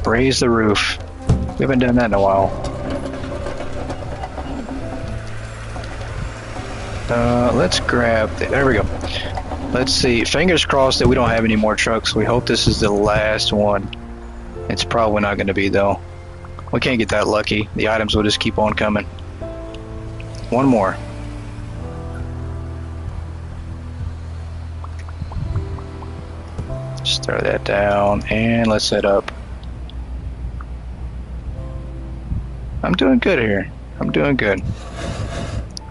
Raise the roof. We haven't done that in a while. Let's grab, there we go. Let's see, fingers crossed that we don't have any more trucks. We hope this is the last one. It's probably not going to be though. We can't get that lucky. The items will just keep on coming. One more. Just throw that down and let's set up. I'm doing good here. I'm doing good.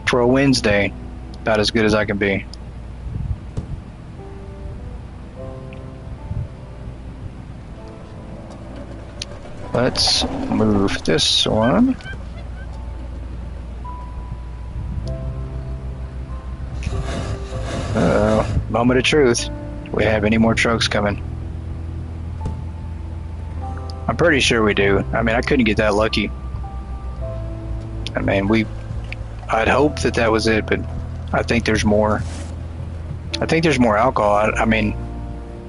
For a Wednesday, about as good as I can be. Let's move this one. Uh-oh, moment of truth. Do we have any more trucks coming? I'm pretty sure we do. I mean, I couldn't get that lucky. I mean, I'd hope that that was it, but I think there's more. I think there's more alcohol. I mean,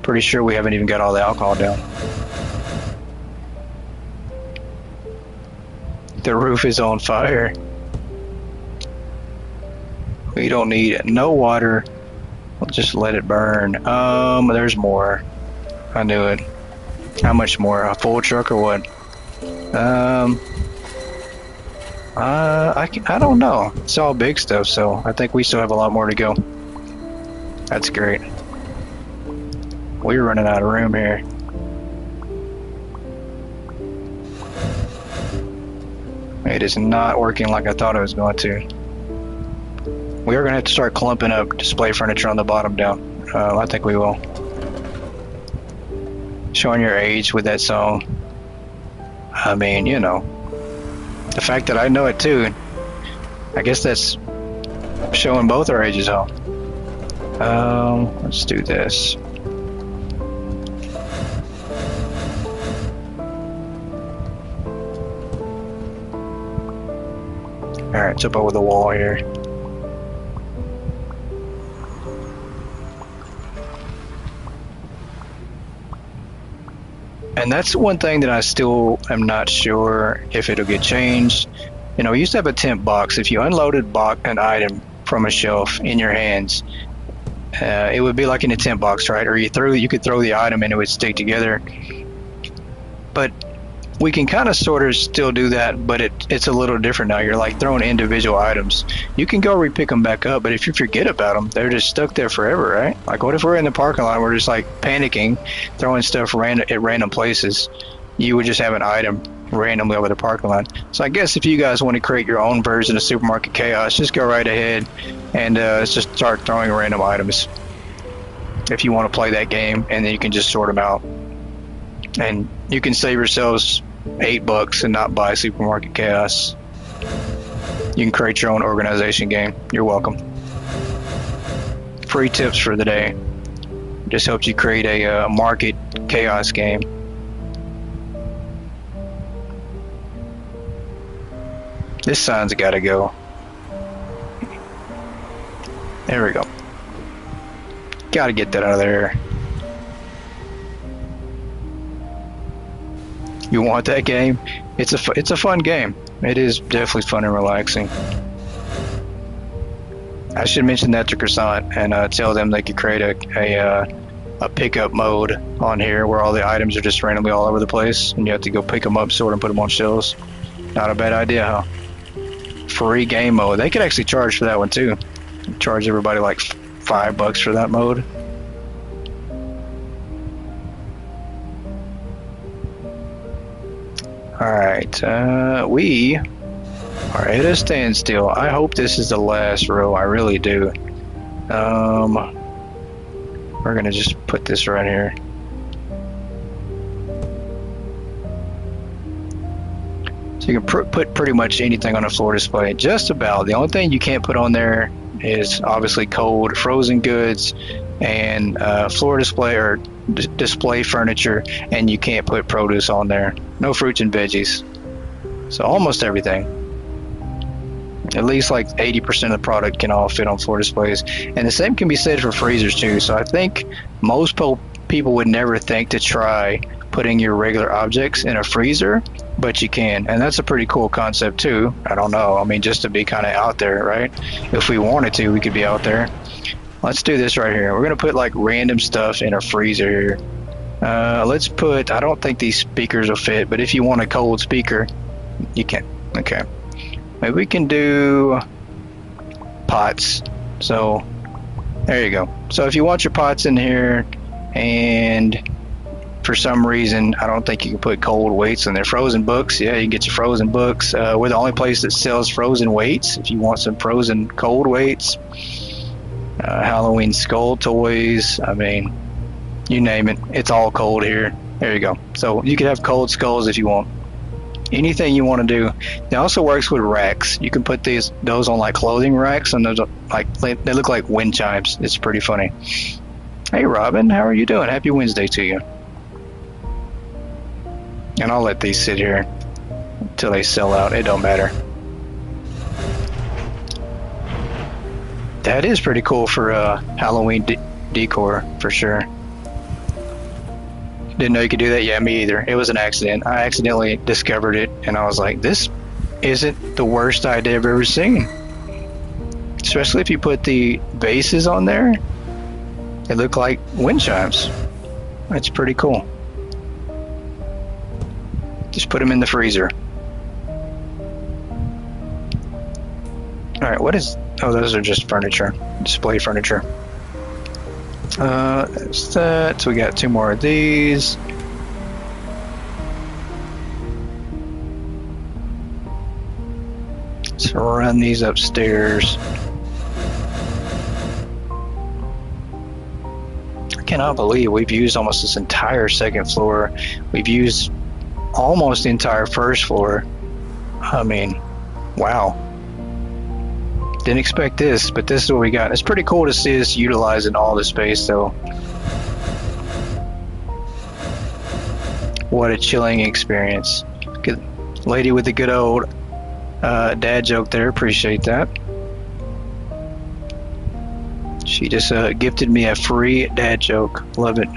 pretty sure we haven't even got all the alcohol down. The roof is on fire. We don't need it. No water. We'll just let it burn. There's more. I knew it. How much more? A full truck or what? I don't know. It's all big stuff, so I think we still have a lot more to go. That's great. We're running out of room here. It is not working like I thought it was going to. We are going to have to start clumping up display furniture on the bottom down. I think we will. Showing your age with that song. I mean, you know. The fact that I know it too, I guess that's showing both our ages, huh? Let's do this. Alright, jump over the wall here. And that's one thing that I still am not sure if it'll get changed. You know, we used to have a temp box. If you unloaded an item from a shelf in your hands, it would be like in a temp box, right? Or you could throw the item and it would stick together. But we can kind of sort of still do that, but it's a little different now. You're like throwing individual items. You can go repick them back up, but if you forget about them, they're just stuck there forever, right? Like what if we're in the parking lot, we're just like panicking, throwing stuff at random places. You would just have an item randomly over the parking lot. So I guess if you guys want to create your own version of Supermarket Chaos, just go right ahead and just start throwing random items. If you want to play that game, and then you can just sort them out. And you can save yourselves $8 and not buy Supermarket Chaos. You can create your own organization game. You're welcome. Free tips for the day. Just helped you create a market chaos game. This sign's got to go. There we go. Gotta get that out of there. You want that game? It's a fun game. It is definitely fun and relaxing. I should mention that to Croissant and tell them they could create a pickup mode on here where all the items are just randomly all over the place and you have to go pick them up, sort and put them on shelves. Not a bad idea, huh? Free game mode. They could actually charge for that one too. Charge everybody like $5 for that mode. Alright, we are at a standstill. I hope this is the last row. I really do. We're gonna just put this right here. So you can put pretty much anything on a floor display. Just about. The only thing you can't put on there is obviously cold, frozen goods, and floor display or display furniture, and you can't put produce on there. No fruits and veggies. So almost everything. At least like 80% of the product can all fit on floor displays. And the same can be said for freezers too. So I think most people would never think to try putting your regular objects in a freezer, but you can. And that's a pretty cool concept too. I don't know. I mean, just to be kind of out there, right? If we wanted to, we could be out there. Let's do this right here. We're going to put like random stuff in a freezer here. Let's put, I don't think these speakers will fit, but if you want a cold speaker, you can. Okay. Maybe we can do pots. So there you go. So if you want your pots in here and for some reason I don't think you can put cold weights in there. Frozen books, yeah, you can get your frozen books. We're the only place that sells frozen weights if you want some frozen cold weights. Halloween skull toys, I mean, you name it, it's all cold here. There you go. So you can have cold skulls if you want. Anything you want to do. It also works with racks. You can put those on like clothing racks, and those are like they look like wind chimes. It's pretty funny. Hey Robin, how are you doing? Happy Wednesday to you. And I'll let these sit here until they sell out. It don't matter. That is pretty cool for Halloween decor for sure. Didn't know you could do that. Yeah, me either. It was an accident. I accidentally discovered it and I was like, this isn't the worst idea I've ever seen. Especially if you put the bases on there. They look like wind chimes. That's pretty cool. Just put them in the freezer. Alright, what is... Oh, those are just furniture. Display furniture. That's that. So we got 2 more of these. Let's run these upstairs. I cannot believe we've used almost this entire second floor. We've used almost the entire first floor. I mean, wow. Didn't expect this, but this is what we got. It's pretty cool to see us utilizing all the space, though. What a chilling experience. Good lady with the good old dad joke there. Appreciate that. She just gifted me a free dad joke. Love it.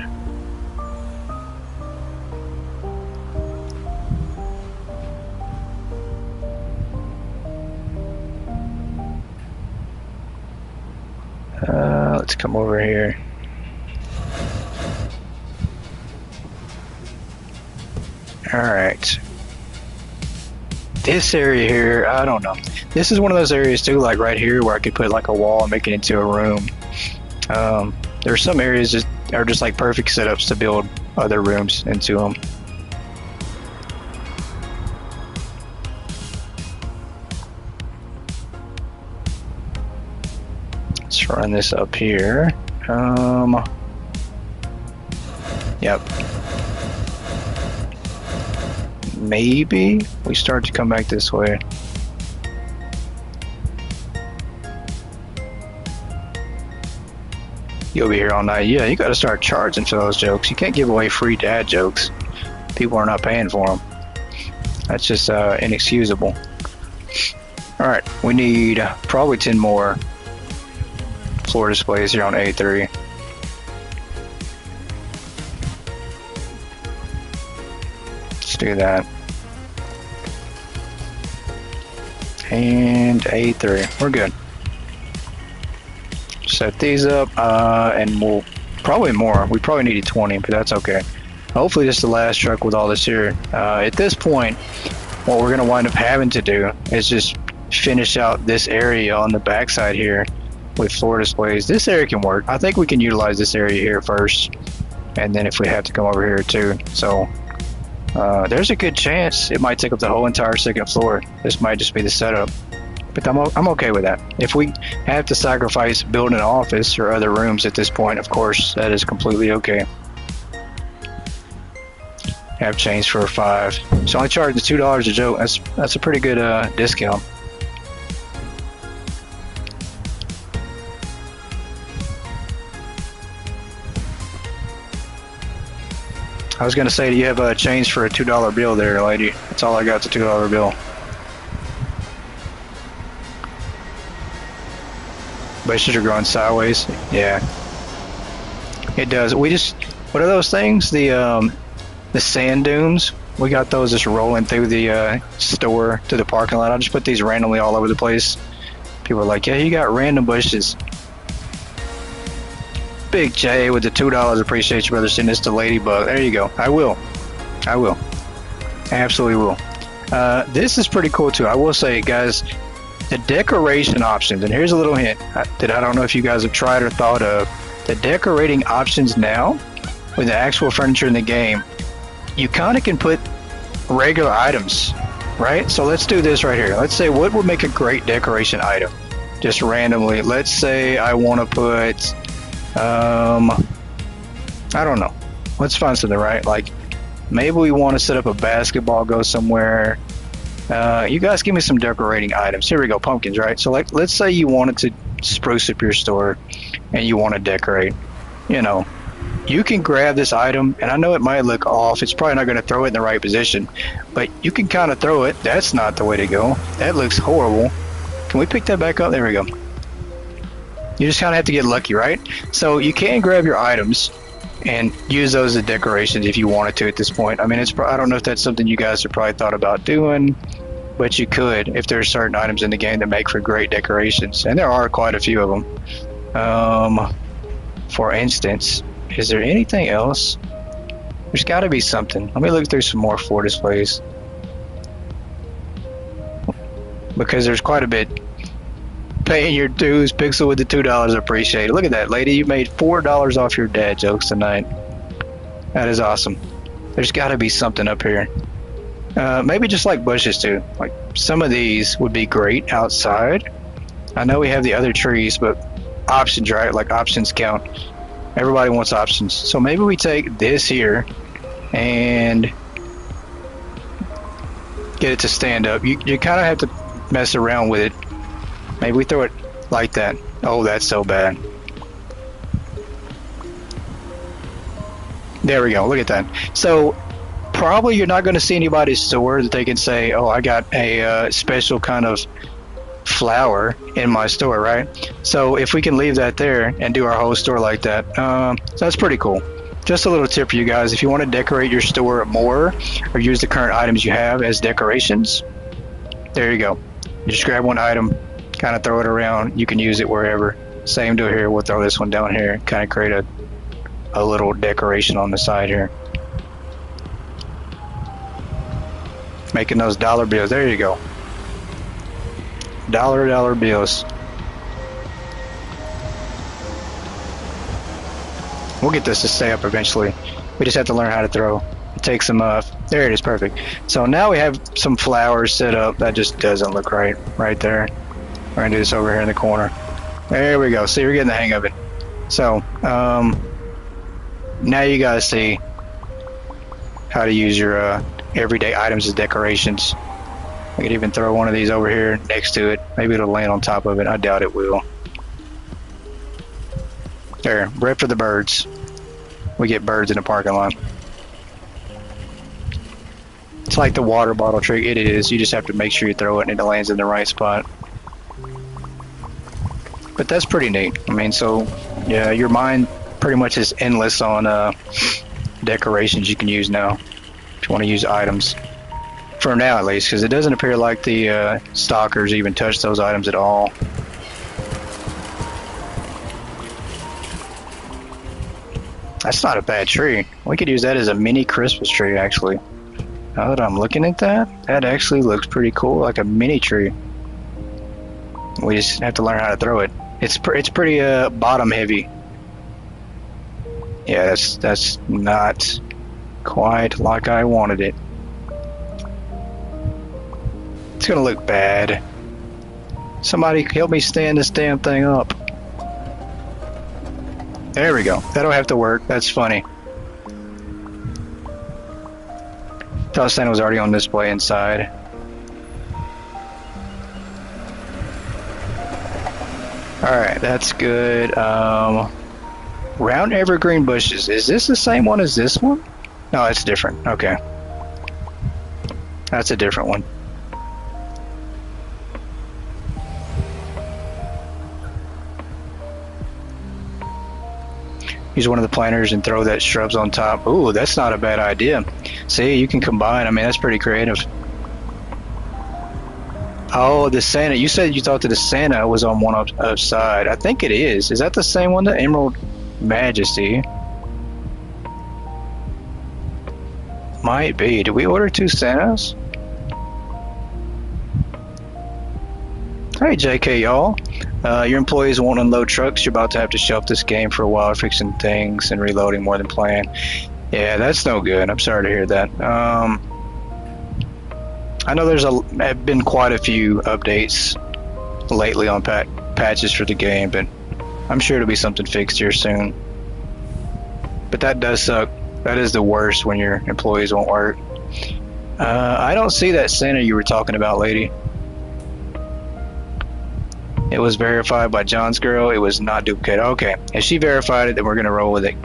Let's come over here. Alright. This area here, I don't know. This is one of those areas too, like right here, where I could put like a wall and make it into a room. There are some areas that are just like perfect setups to build other rooms into them. Let's run this up here. Yep. Maybe we start to come back this way. You'll be here all night. Yeah, you got to start charging for those jokes. You can't give away free dad jokes. People are not paying for them. That's just inexcusable. All right, we need probably 10 more floor displays here on A3. Let's do that. And A3. We're good. Set these up, and we'll probably more. We probably needed 20, but that's okay. Hopefully this is the last truck with all this here. At this point, what we're going to wind up having to do is just finish out this area on the backside here with floor displays. This area can work. I think we can utilize this area here first, and then if we have to come over here too. So there's a good chance it might take up the whole entire second floor. This might just be the setup, but I'm okay with that. If we have to sacrifice building an office or other rooms at this point, of course, that is completely okay. Have change for a 5. So only charged the $2 a joke. That's a pretty good discount. I was gonna say, do you have a change for a $2 bill there, lady? That's all I got, the $2 bill. Bushes are going sideways. Yeah, it does. We just, what are those things? The sand dunes. We got those just rolling through the store to the parking lot. I just put these randomly all over the place. People are like, yeah, you got random bushes. Big J with the $2. Appreciate you, brother. Send this to Ladybug. There you go. I will. Absolutely will. This is pretty cool too. I will say, guys, the decoration options, and here's a little hint that I don't know if you guys have tried or thought of. The decorating options now with the actual furniture in the game, you kind of can put regular items, right? So let's do this right here. Let's say, what would make a great decoration item? Just randomly. Let's say I want to put, I don't know. Let's find something, right? Like, maybe we want to set up a basketball, go somewhere. You guys give me some decorating items. Here we go, pumpkins, right? So like, let's say you wanted to spruce up your store and you want to decorate. You know, you can grab this item, and I know it might look off. It's probably not going to throw it in the right position, but you can kind of throw it. That's not the way to go. That looks horrible. Can we pick that back up? There we go. You just kind of have to get lucky, right? So you can grab your items and use those as decorations if you wanted to at this point. I mean, I don't know if that's something you guys have probably thought about doing, but you could if there's certain items in the game that make for great decorations, and there are quite a few of them. For instance, is there anything else? There's got to be something. Let me look through some more floor displays, because there's quite a bit. Paying your dues, Pixel with the $2, appreciate it. Look at that, lady. You made $4 off your dad jokes tonight. That is awesome. There's got to be something up here. Maybe just like bushes too. Like, some of these would be great outside. I know we have the other trees, but options, right? Like, options count. Everybody wants options. So maybe we take this here and get it to stand up. You kind of have to mess around with it. Maybe we throw it like that. Oh, that's so bad. There we go. Look at that. So probably you're not going to see anybody's store that they can say, oh, I got a special kind of flower in my store, right? So if we can leave that there and do our whole store like that, that's pretty cool. Just a little tip for you guys. If you want to decorate your store more or use the current items you have as decorations, there you go. You just grab one item, kind of throw it around. You can use it wherever. Same deal here. We'll throw this one down here, kind of create a little decoration on the side here. Making those dollar bills. There you go. Dollar bills. We'll get this to stay up eventually. We just have to learn how to throw. It takes some there it is, perfect. So now we have some flowers set up. That just doesn't look right there. We're gonna do this over here in the corner. There we go. See, we're getting the hang of it. So now you guys see how to use your everyday items as decorations. I could even throw one of these over here next to it. Maybe it'll land on top of it. I doubt it will. There, bread for the birds. We get birds in the parking lot. It's like the water bottle trick. It is. You just have to make sure you throw it and it lands in the right spot. But that's pretty neat. I mean, so yeah, your mind pretty much is endless on decorations you can use now. if you want to use items. For now, at least, because it doesn't appear like the stalkers even touch those items at all. That's not a bad tree. We could use that as a mini Christmas tree, actually. Now that I'm looking at that, that actually looks pretty cool, like a mini tree. We just have to learn how to throw it. It's pretty bottom heavy. Yeah, that's not quite like I wanted it. It's gonna look bad. Somebody help me stand this damn thing up. There we go. That'll have to work. That's funny. Thought Santa was already on display inside. Alright, that's good. Round evergreen bushes. Is this the same one as this one? No, it's different. Okay. That's a different one. Use one of the planters and throw that shrubs on top. Ooh, that's not a bad idea. See, you can combine. I mean, that's pretty creative. Oh, the Santa. You said you thought that the Santa was on one side. I think it is. Is that the same one? The Emerald Majesty? Might be. Did we order 2 Santas? Hey, JK, y'all. Your employees won't unload trucks. You're about to have to shelf this game for a while, fixing things and reloading more than planned. Yeah, that's no good. I'm sorry to hear that. I know have been quite a few updates lately on patches for the game, but I'm sure it'll be something fixed here soon. But that does suck. That is the worst when your employees won't work. I don't see that Santa you were talking about, lady. It was verified by John's girl. It was not duplicated. Okay. If she verified it, then we're going to roll with it.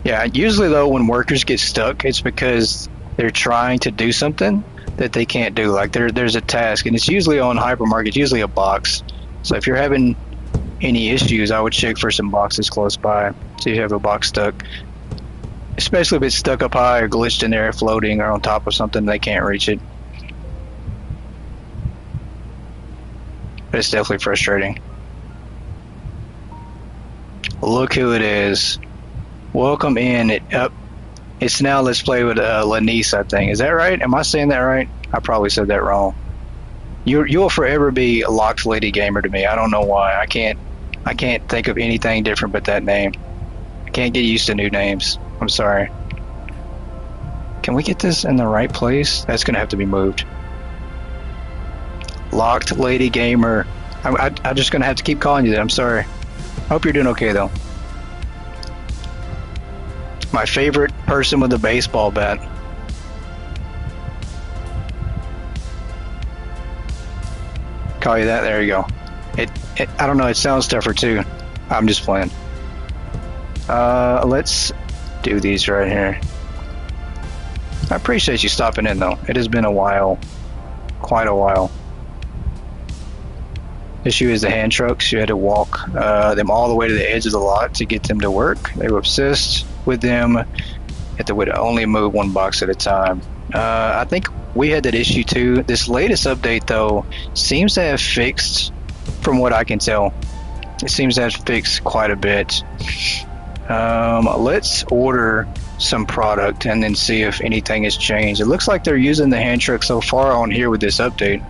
Yeah, usually though, when workers get stuck, it's because they're trying to do something that they can't do. Like there's a task, and it's usually on Hypermarket, usually a box. So if you're having any issues, I would check for some boxes close by. See if you have a box stuck. Especially if it's stuck up high or glitched in there, floating or on top of something, they can't reach it. But it's definitely frustrating. Look who it is. Welcome in. It's now Let's Play with Lanice, I think. Is that right? Am I saying that right? I probably said that wrong. You'll forever be a Locked Lady Gamer to me. I don't know why. I can't think of anything different but that name. I can't get used to new names. I'm sorry. Can we get this in the right place? That's gonna have to be moved. Locked Lady Gamer. I'm just gonna have to keep calling you that. I'm sorry. Hope you're doing okay though. My favorite person with a baseball bat. Call you that. There you go. I don't know. It sounds tougher too. I'm just playing. Let's do these right here. I appreciate you stopping in though. It has been a while, quite a while. Issue is the hand trucks. You had to walk them all the way to the edge of the lot to get them to work. They were obsessed with them. They would only move one box at a time. I think we had that issue too. This latest update though seems to have fixed, from what I can tell, it seems to have fixed quite a bit. Let's order some product and then see if anything has changed. It looks like they're using the hand truck so far on here with this update.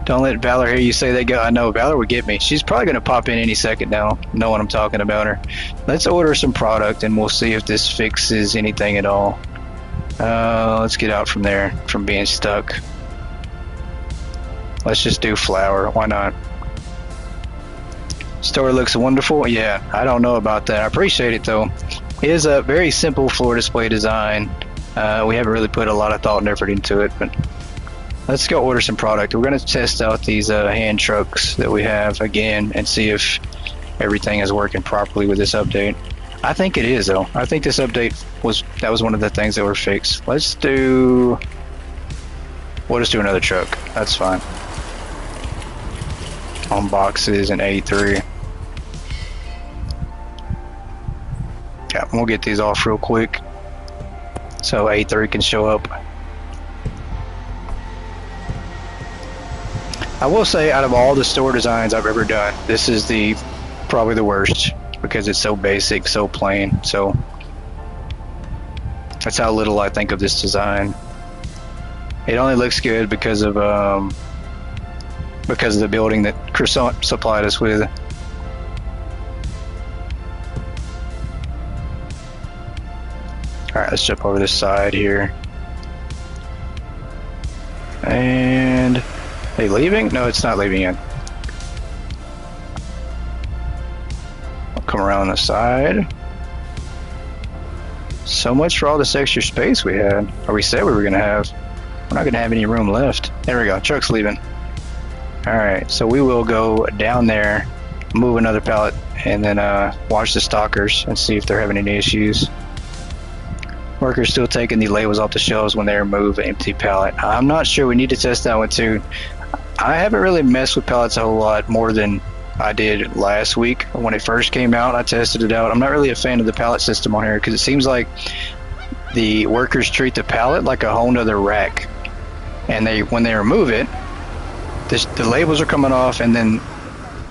Don't let Valor hear you say they go. I know Valor would get me. She's probably going to pop in any second now, knowing I'm talking about her. Let's order some product and we'll see if this fixes anything at all. Let's get out from there, from being stuck. Let's just do flour. Why not? Store looks wonderful. Yeah, I don't know about that. I appreciate it though. It is a very simple floor display design. We haven't really put a lot of thought and effort into it, but let's go order some product. We're going to test out these hand trucks that we have again and see if everything is working properly with this update. I think it is though. I think this update was one of the things that were fixed. We'll just do another truck. That's fine. on boxes in A3. Yeah, we'll get these off real quick so A3 can show up. I will say, out of all the store designs I've ever done, this is probably the worst because it's so basic, so plain. So that's how little I think of this design. It only looks good because of the building that Croissant supplied us with. Alright, let's jump over this side here. And they leaving? No, it's not leaving yet. I'll come around the side. So much for all this extra space we had, or we said we were gonna have. We're not gonna have any room left. There we go, truck's leaving. Alright, so we will go down there, move another pallet, and then watch the stalkers and see if they're having any issues. Workers still taking the labels off the shelves when they remove an empty pallet. I'm not sure, we need to test that one too. I haven't really messed with pallets a whole lot more than I did last week when it first came out. I tested it out. I'm not really a fan of the pallet system on here because it seems like the workers treat the pallet like a whole nother rack, and when they remove it, the labels are coming off, and then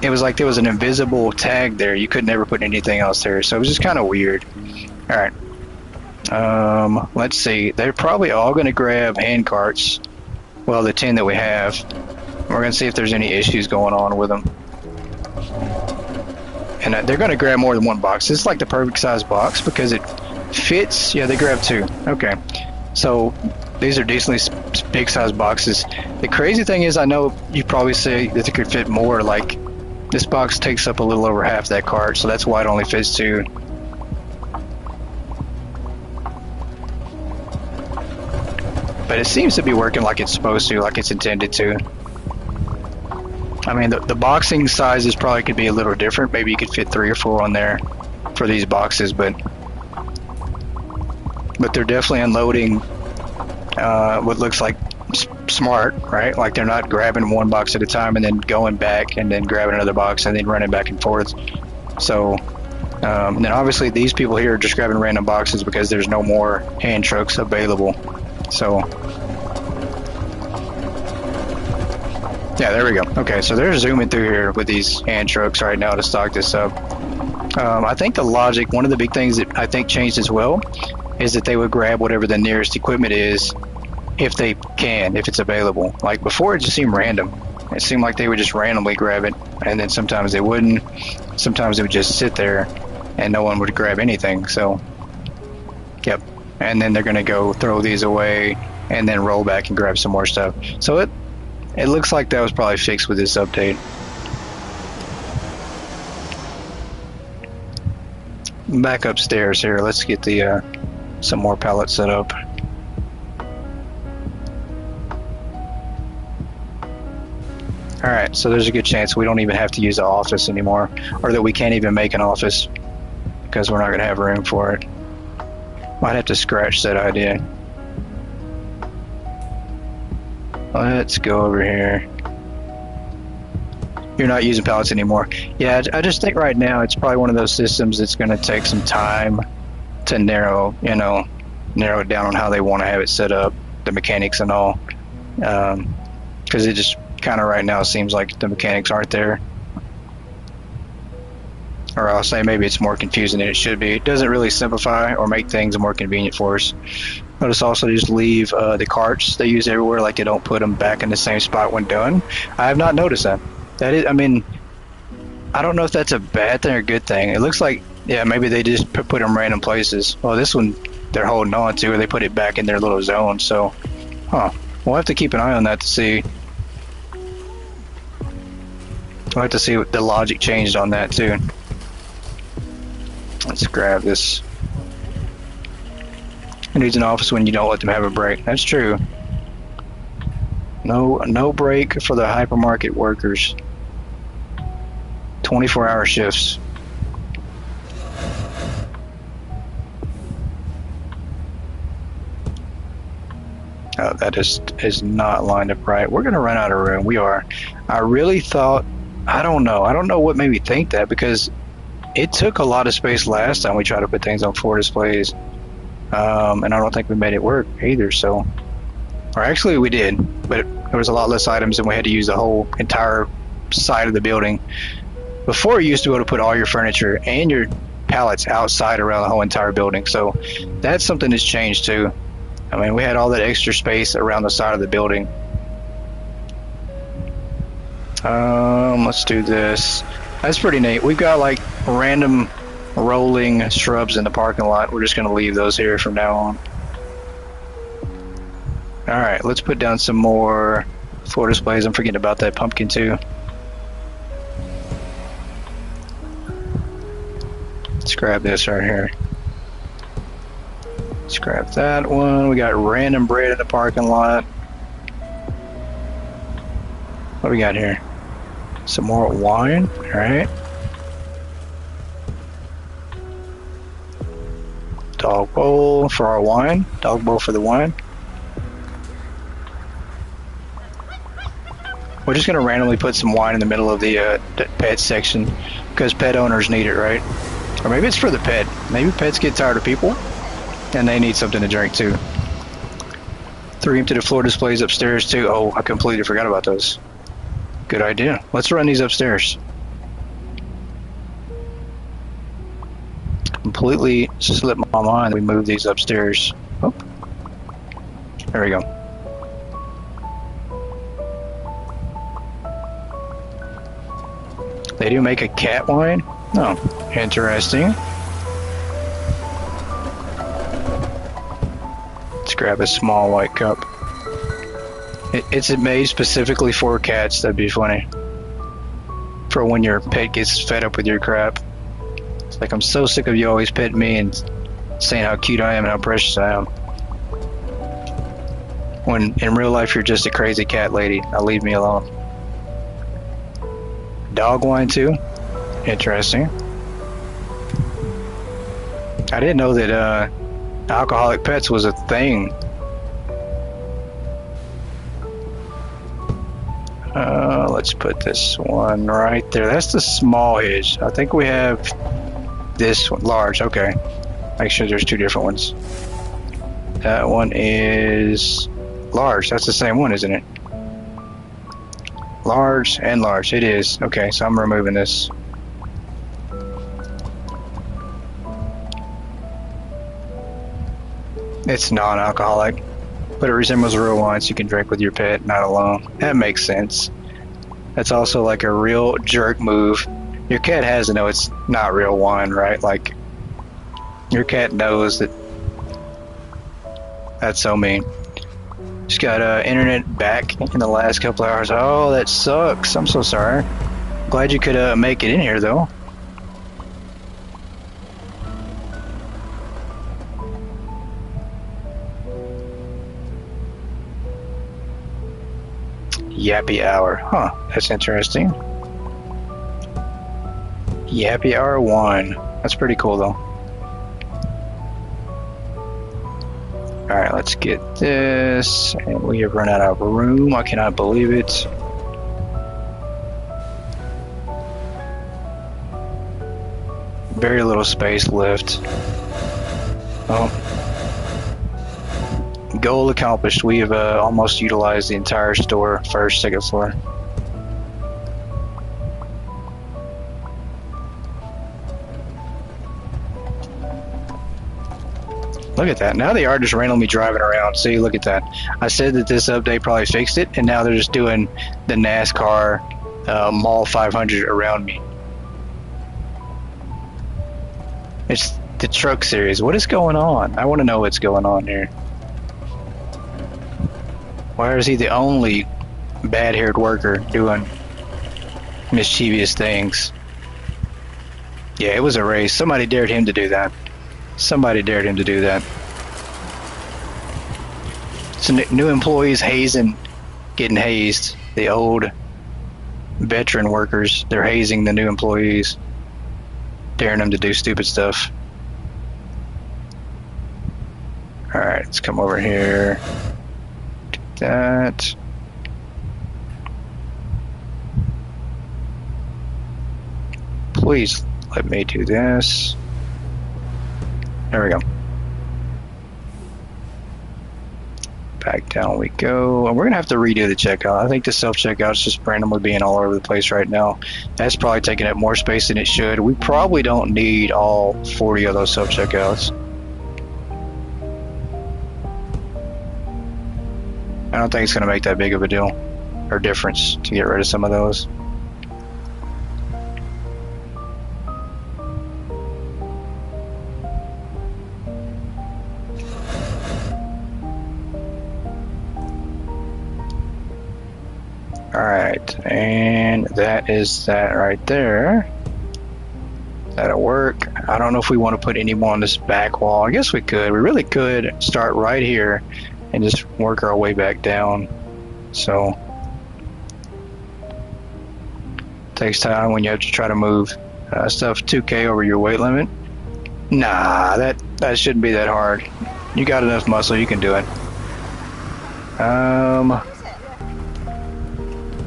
it was like there was an invisible tag there. You could never put anything else there, so it was just kind of weird. All right, let's see. They're probably all going to grab hand carts. Well, the 10 that we have. We're going to see if there's any issues going on with them. And they're going to grab more than one box. It's like the perfect size box because it fits. Yeah, they grab 2. Okay. So these are decently big size boxes. The crazy thing is, I know you probably say that they could fit more. Like, this box takes up a little over half that cart, so that's why it only fits 2. But it seems to be working like it's supposed to, like it's intended to. I mean, the boxing sizes probably could be a little different. Maybe you could fit 3 or 4 on there for these boxes, but they're definitely unloading what looks like smart, right? Like they're not grabbing one box at a time and then going back and then grabbing another box and then running back and forth. So then obviously these people here are just grabbing random boxes because there's no more hand trucks available. So yeah, there we go. Okay, so they're zooming through here with these hand trucks right now to stock this up. I think the logic, one of the big things that I think changed as well, is that they would grab whatever the nearest equipment is if they can, if it's available. Like before, it just seemed random. It seemed like they would just randomly grab it, and then sometimes they wouldn't. Sometimes it would just sit there and no one would grab anything. So, yep. And then they're gonna go throw these away and then roll back and grab some more stuff. So it looks like that was probably fixed with this update. Back upstairs here. Let's get the some more pallets set up. Alright, so there's a good chance we don't even have to use the office anymore, or that we can't even make an office because we're not going to have room for it. Might have to scratch that idea. Let's go over here. You're not using pallets anymore. Yeah, I just think right now it's probably one of those systems that's going to take some time to narrow it down on how they want to have it set up, the mechanics and all. Because it just kind of right now seems like the mechanics aren't there. Or I'll say maybe it's more confusing than it should be. It doesn't really simplify or make things more convenient for us. Notice also just leave the carts they use everywhere, like they don't put them back in the same spot when done. I have not noticed that. That is, I mean, I don't know if that's a bad thing or a good thing. It looks like, yeah, maybe they just put them random places. Well, this one they're holding on to, or they put it back in their little zone. So, we'll have to keep an eye on that to see. We'll have to see what the logic changed on that too. Let's grab this. Who needs an office when you don't let them have a break? That's true. No break for the hypermarket workers. 24-hour shifts. Oh, that is not lined up right. We're gonna run out of room. We are. I really thought I don't know. I don't know what made me think that, because it took a lot of space last time we tried to put things on floor displays. And I don't think we made it work either, so... Or actually we did, but there was a lot less items and we had to use the whole entire side of the building. Before, you used to be able to put all your furniture and your pallets outside around the whole entire building, so that's something that's changed too. I mean, we had all that extra space around the side of the building. Let's do this. That's pretty neat. We've got like random rolling shrubs in the parking lot. We're just going to leave those here from now on. Alright, let's put down some more floor displays. I'm forgetting about that pumpkin too. Let's grab this right here. Let's grab that one. We got random bread in the parking lot. What do we got here? Some more wine. Alright. Dog bowl for our wine. Dog bowl for the wine. We're just going to randomly put some wine in the middle of the pet section because pet owners need it, right? Or maybe it's for the pet. Maybe pets get tired of people and they need something to drink too. 3 empty the floor displays upstairs too. Oh, I completely forgot about those. Good idea. Let's run these upstairs. Completely slipped my mind. We move these upstairs. Oh. There we go. They do make a cat wine? Oh, interesting. Let's grab a small white cup. It's made specifically for cats. That'd be funny. For when your pet gets fed up with your crap. It's like, I'm so sick of you always petting me and saying how cute I am and how precious I am. When in real life you're just a crazy cat lady. Now leave me alone. Dog wine too? Interesting. I didn't know that alcoholic pets was a thing. Let's put this one right there. That's the small hitch. I think we have this one, large. Okay. Make sure there's 2 different ones. That one is large. That's the same one, isn't it? Large and large. It is. Okay, so I'm removing this. It's non-alcoholic, but it resembles real wine, so you can drink with your pet, not alone. That makes sense. That's also like a real jerk move. Your cat has to know it's not real wine, right? Like, your cat knows that. That's so mean. Just got internet back in the last couple of hours. Oh, that sucks. I'm so sorry. Glad you could make it in here, though. Yappy hour. Huh, that's interesting. Yappy hour 1. That's pretty cool, though. Alright, let's get this. And we have run out of room. I cannot believe it. Very little space left. Oh. Goal accomplished. We have almost utilized the entire store, first, second floor. Look at that. Now they are just randomly driving around. See, look at that. I said that this update probably fixed it, and now they're just doing the NASCAR Mall 500 around me. It's the truck series. What is going on? I want to know what's going on here. Why is he the only bad-haired worker doing mischievous things? Yeah, it was a race. Somebody dared him to do that. Somebody dared him to do that. So new employees hazing, getting hazed. The old veteran workers, they're hazing the new employees, daring them to do stupid stuff. Alright, let's come over here. Do that. please let me do this. There we go. Back down we go. And we're going to have to redo the checkout. I think the self-checkout is just randomly being all over the place right now. That's probably taking up more space than it should. We probably don't need all 40 of those self-checkouts. I don't think it's going to make that big of a deal or difference to get rid of some of those. Alright, and that is that right there. That'll work. I don't know if we want to put any more on this back wall. I guess we could. We really could start right here and just work our way back down. So, takes time when you have to try to move stuff 2K over your weight limit. Nah, that shouldn't be that hard. You got enough muscle, you can do it.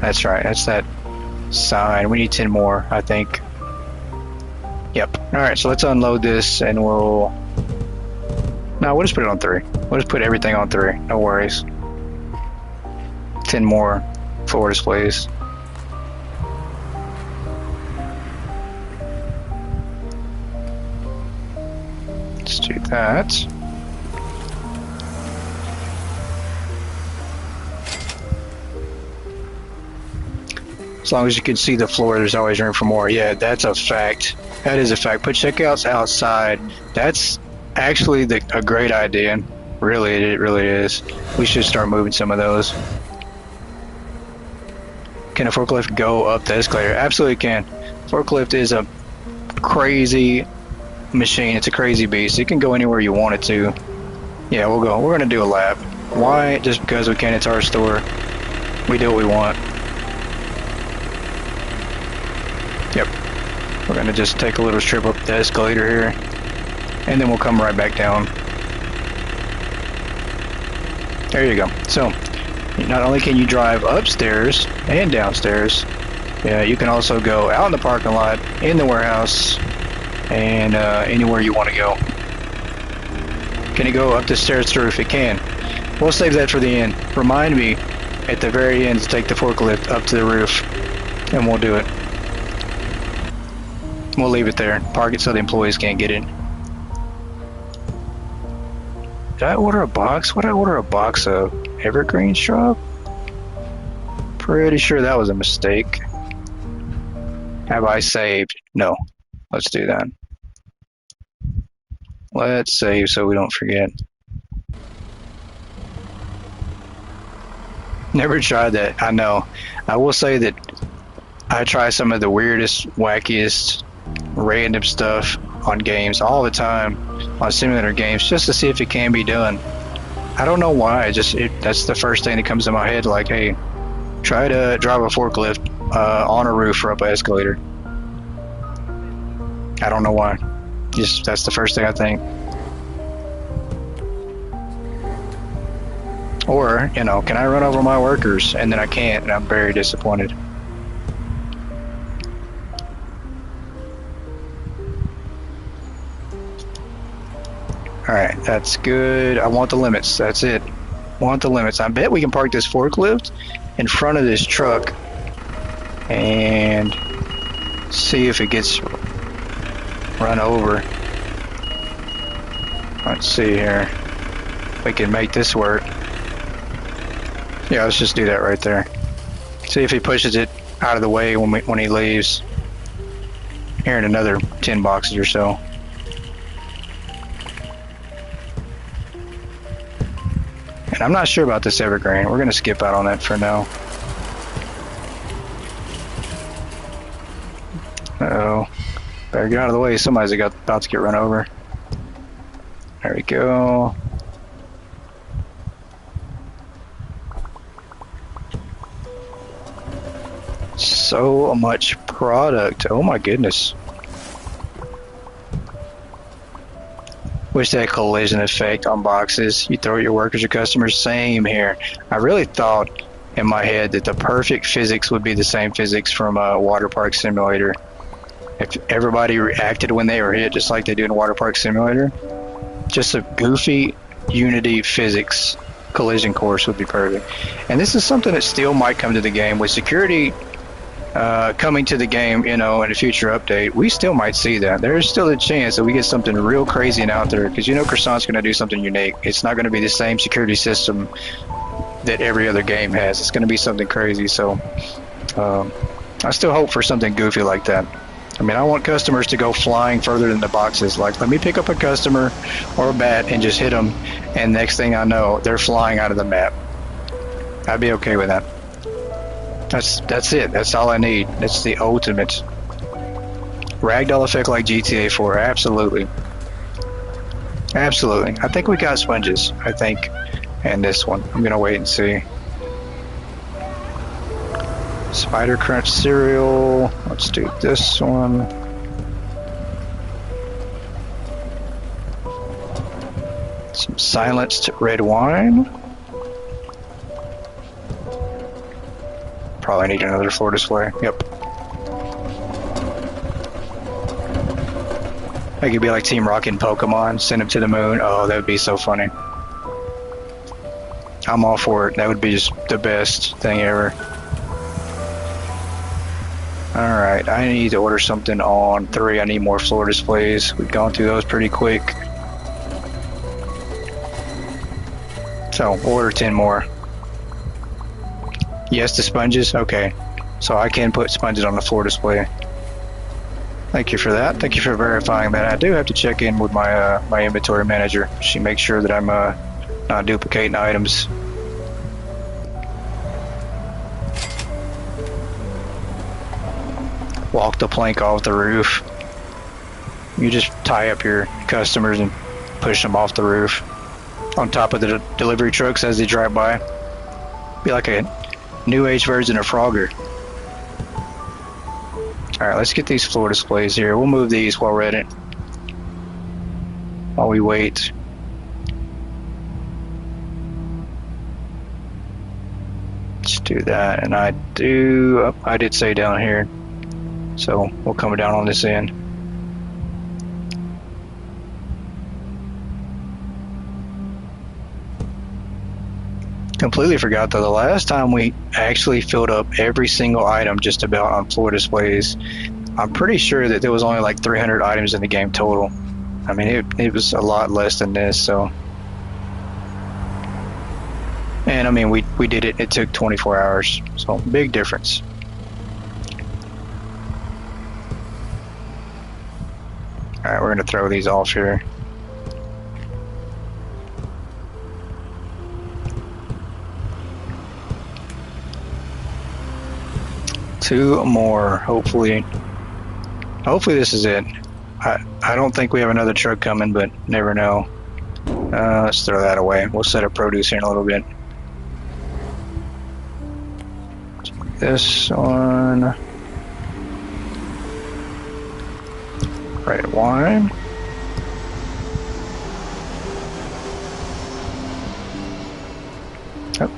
That's right, that's that sign. We need 10 more, I think. Yep. Alright, so let's unload this and we'll just put it on 3. We'll just put everything on 3. No worries. 10 more floor displays. Let's do that. As long as you can see the floor, there's always room for more. Yeah, that's a fact. That is a fact. Put checkouts outside. That's actually a great idea. Really, it really is. We should start moving some of those. Can a forklift go up the escalator? Absolutely can. Forklift is a crazy machine. It's a crazy beast. It can go anywhere you want it to. Yeah, we'll go. We're going to do a lap. Why? Just because we can. It's our store. We do what we want. Yep. We're going to just take a little trip up the escalator here, and then we'll come right back down. There you go. So, not only can you drive upstairs and downstairs, you can also go out in the parking lot, in the warehouse, and anywhere you want to go. Can it go up the stairs to the roof? It can. We'll save that for the end. Remind me at the very end to take the forklift up to the roof, and we'll do it. We'll leave it there. Park it so the employees can't get in. Did I order a box? What did I order a box of? Evergreen shrub? Pretty sure that was a mistake. Have I saved? No. Let's do that. Let's save so we don't forget. Never tried that. I know. I will say that I try some of the weirdest, wackiest, random stuff on games all the time, on simulator games, just to see if it can be done. I don't know why. That's the first thing that comes to my head. Like, hey, try to drive a forklift on a roof or up an escalator. I don't know why. That's the first thing I think. Or, can I run over my workers? And then I can't, and I'm very disappointed. Alright, that's good. I want the limits. That's it. Want the limits. I bet we can park this forklift in front of this truck and see if it gets run over. Let's see here. We can make this work. Yeah, let's just do that right there. See if he pushes it out of the way when he leaves. Here in another 10 boxes or so. And I'm not sure about this evergreen. We're going to skip out on that for now. Uh-oh. Better get out of the way. Somebody's about to get run over. There we go. So much product. Oh my goodness. Wish that collision effect on boxes. You throw your workers or customers. Same here. I really thought in my head that the perfect physics would be the same physics from Water Park Simulator. If everybody reacted when they were hit, just like they do in Waterpark Simulator, just a goofy Unity physics collision course would be perfect. And this is something that still might come to the game with security coming to the game, you know, in a future update. We still might see that. There's still a chance that we get something real crazy and out there, because you know Croissant's going to do something unique. It's not going to be the same security system that every other game has. It's going to be something crazy. So I still hope for something goofy like that. I mean, I want customers to go flying further than the boxes. Like, let me pick up a customer or a bat and just hit them, and next thing I know, they're flying out of the map. I'd be okay with that. That's it. That's all I need. That's the ultimate ragdoll effect like GTA 4. Absolutely. Absolutely. I think we got sponges. I think. And this one. I'm going to wait and see. Spider Crunch cereal. Let's do this one. Some silenced red wine. Probably need another floor display. Yep. I could be like Team Rocket and Pokemon, send them to the moon. Oh, that would be so funny. I'm all for it. That would be just the best thing ever. Alright, I need to order something on 3. I need more floor displays. We've gone through those pretty quick. So, order 10 more. Yes to sponges? Okay. So I can put sponges on the floor display. Thank you for that. Thank you for verifying that. I do have to check in with my my inventory manager. She makes sure that I'm not duplicating items. Walk the plank off the roof. You just tie up your customers and push them off the roof on top of the delivery trucks as they drive by. Be like a new age version of Frogger. Alright, let's get these floor displays here. We'll move these while we're at it. While we wait. Let's do that. And I did say down here. So we'll come down on this end. Completely forgot though, the last time we actually filled up every single item just about on floor displays, I'm pretty sure that there was only like 300 items in the game total. I mean, it was a lot less than this, so. And I mean, we did it, it took 24 hours, so big difference. Alright, we're gonna throw these off here. Two more, hopefully. Hopefully this is it. I don't think we have another truck coming, but never know. Let's throw that away. We'll set up produce here in a little bit. This one. Red wine. Yep.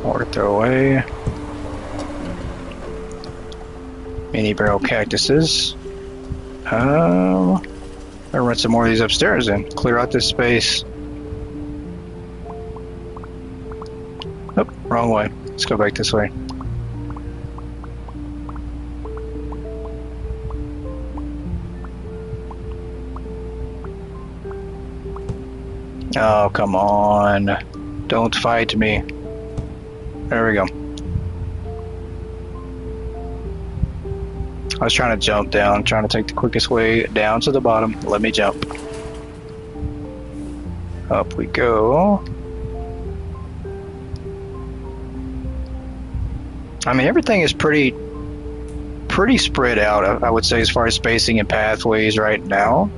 More to throw away. Mini barrel cactuses. I'll run some more of these upstairs and clear out this space. Oh, wrong way. Let's go back this way. Oh, come on. Don't fight me. There we go. I was trying to jump down, trying to take the quickest way down to the bottom. Let me jump. Up we go. I mean, everything is pretty spread out, I would say, as far as spacing and pathways right now.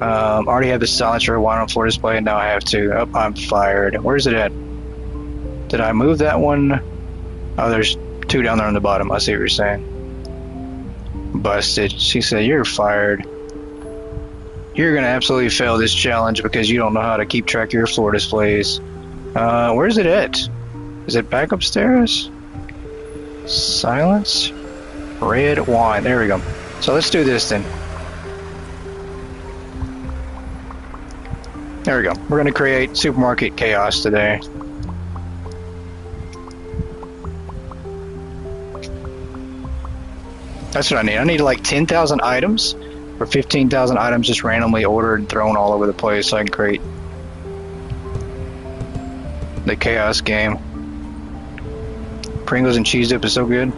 Already have the silencer one on floor display, and now I have two. Oh, I'm fired. Where's it at? Did I move that one? Oh, there's two down there on the bottom. I see what you're saying. Busted. She said, you're fired. You're gonna absolutely fail this challenge because you don't know how to keep track of your floor displays. Where's it at? Is it back upstairs? Silence. Red wine. There we go. So let's do this then. There we go. We're going to create supermarket chaos today. That's what I need. I need like 10,000 items or 15,000 items just randomly ordered and thrown all over the place so I can create the chaos game. Pringles and cheese dip is so good.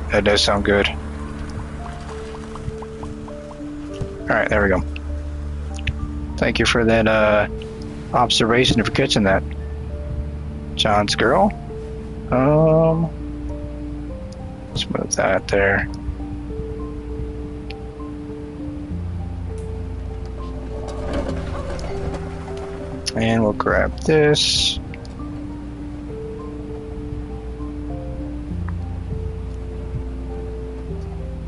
That does sound good. Alright, there we go. Thank you for that observation and for catching that. John's girl. Let's move that there. And we'll grab this.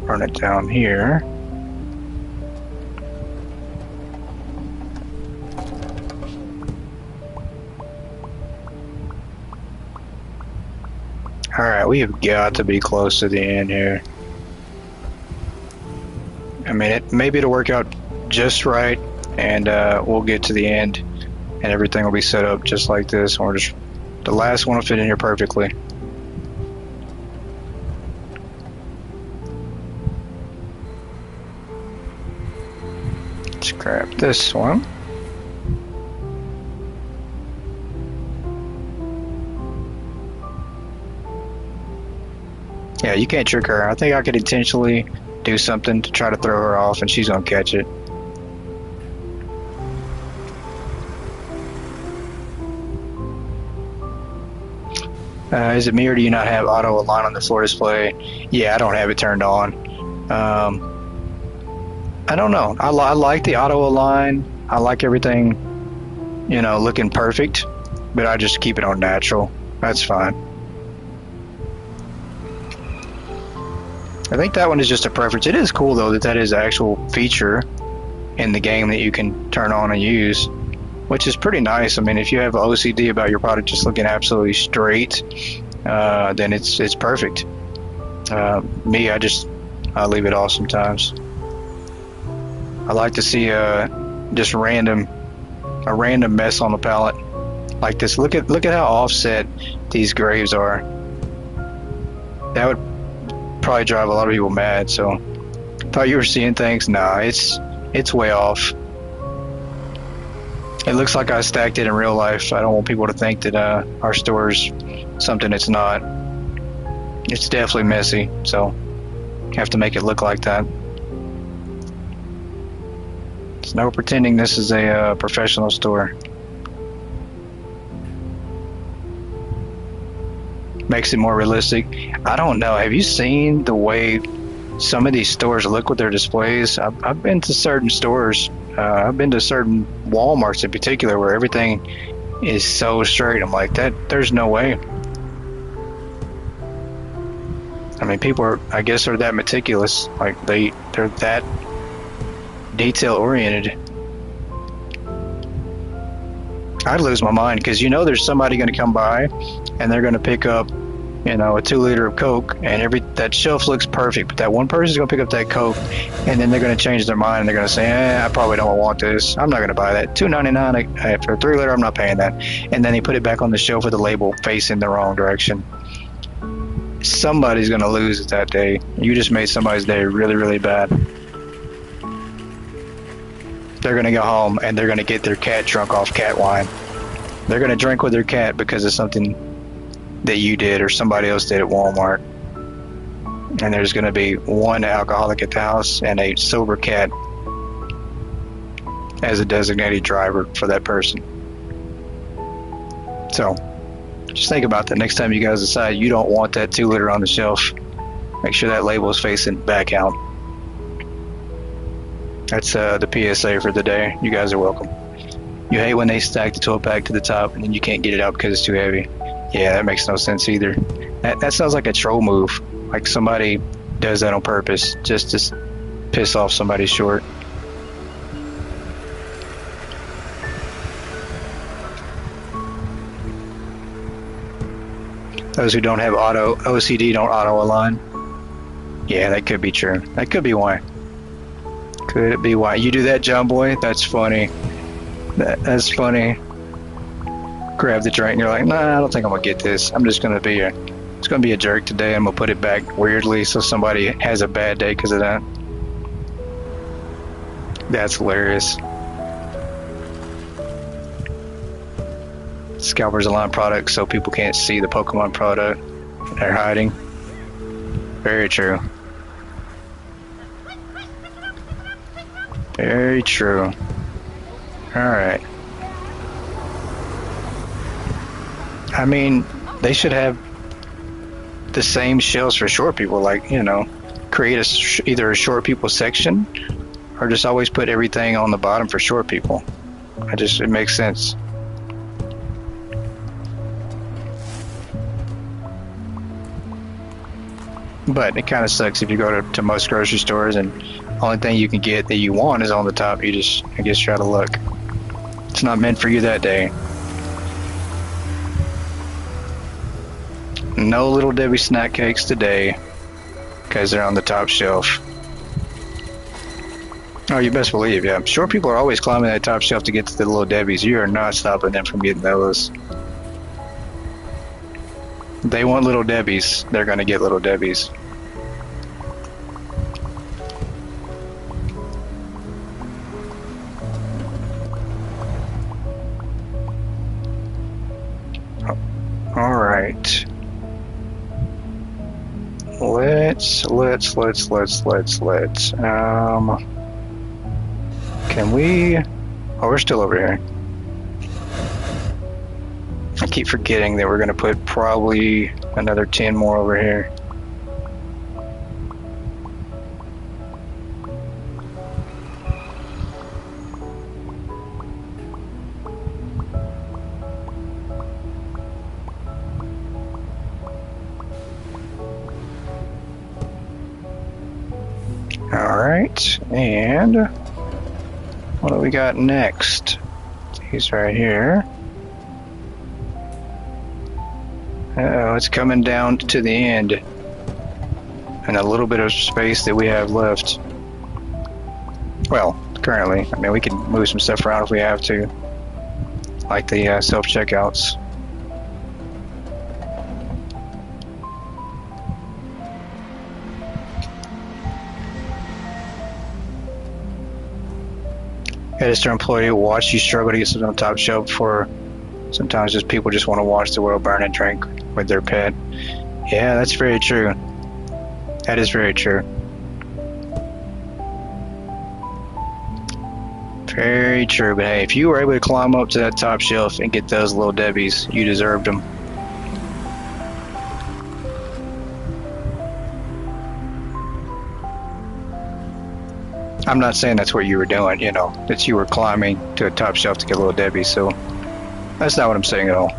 Run it down here. Alright, we have got to be close to the end here. I mean, maybe it'll work out just right, and we'll get to the end, and everything will be set up just like this. Or just the last one will fit in here perfectly. Let's grab this one. Yeah, you can't trick her. I think I could intentionally do something to try to throw her off, and she's gonna catch it. Is it me, or do you not have auto align on the floor display? Yeah, I don't have it turned on. I don't know. I like the auto align. I like everything, you know, looking perfect, but I just keep it on natural. That's fine. I think that one is just a preference. It is cool though that is an actual feature in the game that you can turn on and use, which is pretty nice. I mean, if you have OCD about your product just looking absolutely straight, then it's perfect. Me, I leave it off sometimes. I like to see just a random mess on the palette like this. Look at how offset these graves are. That would probably drive a lot of people mad. So thought you were seeing things. Nah, it's way off. It looks like I stacked it in real life. I don't want people to think that our store's something it's not. It's definitely messy, so have to make it look like that. There's no pretending this is a professional store. Makes it more realistic. I don't know. Have you seen the way some of these stores look with their displays? I've been to certain stores. I've been to certain Walmarts in particular where everything is so straight. I'm like, there's no way. I mean, people are, I guess, are that meticulous. Like they're that detail oriented. I'd lose my mind because, you know, there's somebody going to come by and they're going to pick up, you know, a 2 liter of Coke, and that shelf looks perfect, but that one person's going to pick up that Coke and then they're going to change their mind and they're going to say, I probably don't want this. I'm not going to buy that. $2.99 for a 3 liter, I'm not paying that. And then they put it back on the shelf with the label facing the wrong direction. Somebody's going to lose it that day. You just made somebody's day really, really bad. They're going to go home and they're going to get their cat drunk off cat wine. They're going to drink with their cat because of something that you did or somebody else did at Walmart. And there's going to be one alcoholic at the house and a sober cat as a designated driver for that person. So just think about that next time you guys decide you don't want that 2 liter on the shelf. Make sure that label is facing back out. That's the PSA for the day. You guys are welcome. You hate when they stack the 12-pack to the top and then you can't get it out because it's too heavy. Yeah, that makes no sense either. That sounds like a troll move. Like somebody does that on purpose just to piss off somebody short. Those who don't have auto OCD don't auto align. Yeah, that could be true. That could be why. Could it be why you do that, John Boy? That's funny. That's funny. Grab the drink and you're like, nah, I don't think I'm gonna get this. I'm just gonna be it's gonna be a jerk today. I'm gonna put it back weirdly so somebody has a bad day because of that. That's hilarious. Scalpers align products so people can't see the Pokemon product they're hiding. Very true. Very true. Alright. I mean, they should have the same shelves for short people, like, you know, create either a short people section or just always put everything on the bottom for short people. It makes sense. But it kind of sucks if you go to most grocery stores and only thing you can get that you want is on the top. You just, I guess, try to look. It's not meant for you that day. No Little Debbie snack cakes today because they're on the top shelf. Oh, you best believe, yeah. Short people are always climbing that top shelf to get to the Little Debbies. You are not stopping them from getting those. They want Little Debbies. They're going to get Little Debbies. All right. Let's. Can we? Oh, we're still over here. I keep forgetting that we're going to put probably another 10 more over here. Alright, and what do we got next? He's right here. Uh-oh, it's coming down to the end. And a little bit of space that we have left. Well, currently. I mean, we can move some stuff around if we have to. Like the self-checkouts. Editor employee will watch you struggle to get something on top shelf before. Sometimes just people just want to watch the world burn and drink with their pet. Yeah, that's very true. That is very true. Very true, but hey, if you were able to climb up to that top shelf and get those Little Debbies, you deserved them. I'm not saying that's what you were doing, you know, that you were climbing to a top shelf to get Little Debbie, so that's not what I'm saying at all.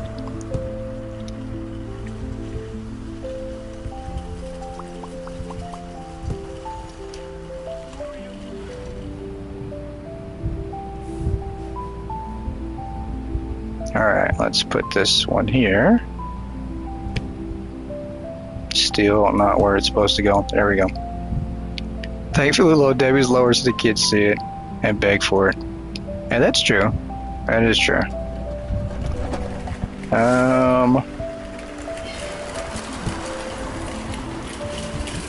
Alright, let's put this one here. Still not where it's supposed to go. There we go. Thankfully, Little Debbie's lower so the kids see it and beg for it. And that's true. That is true.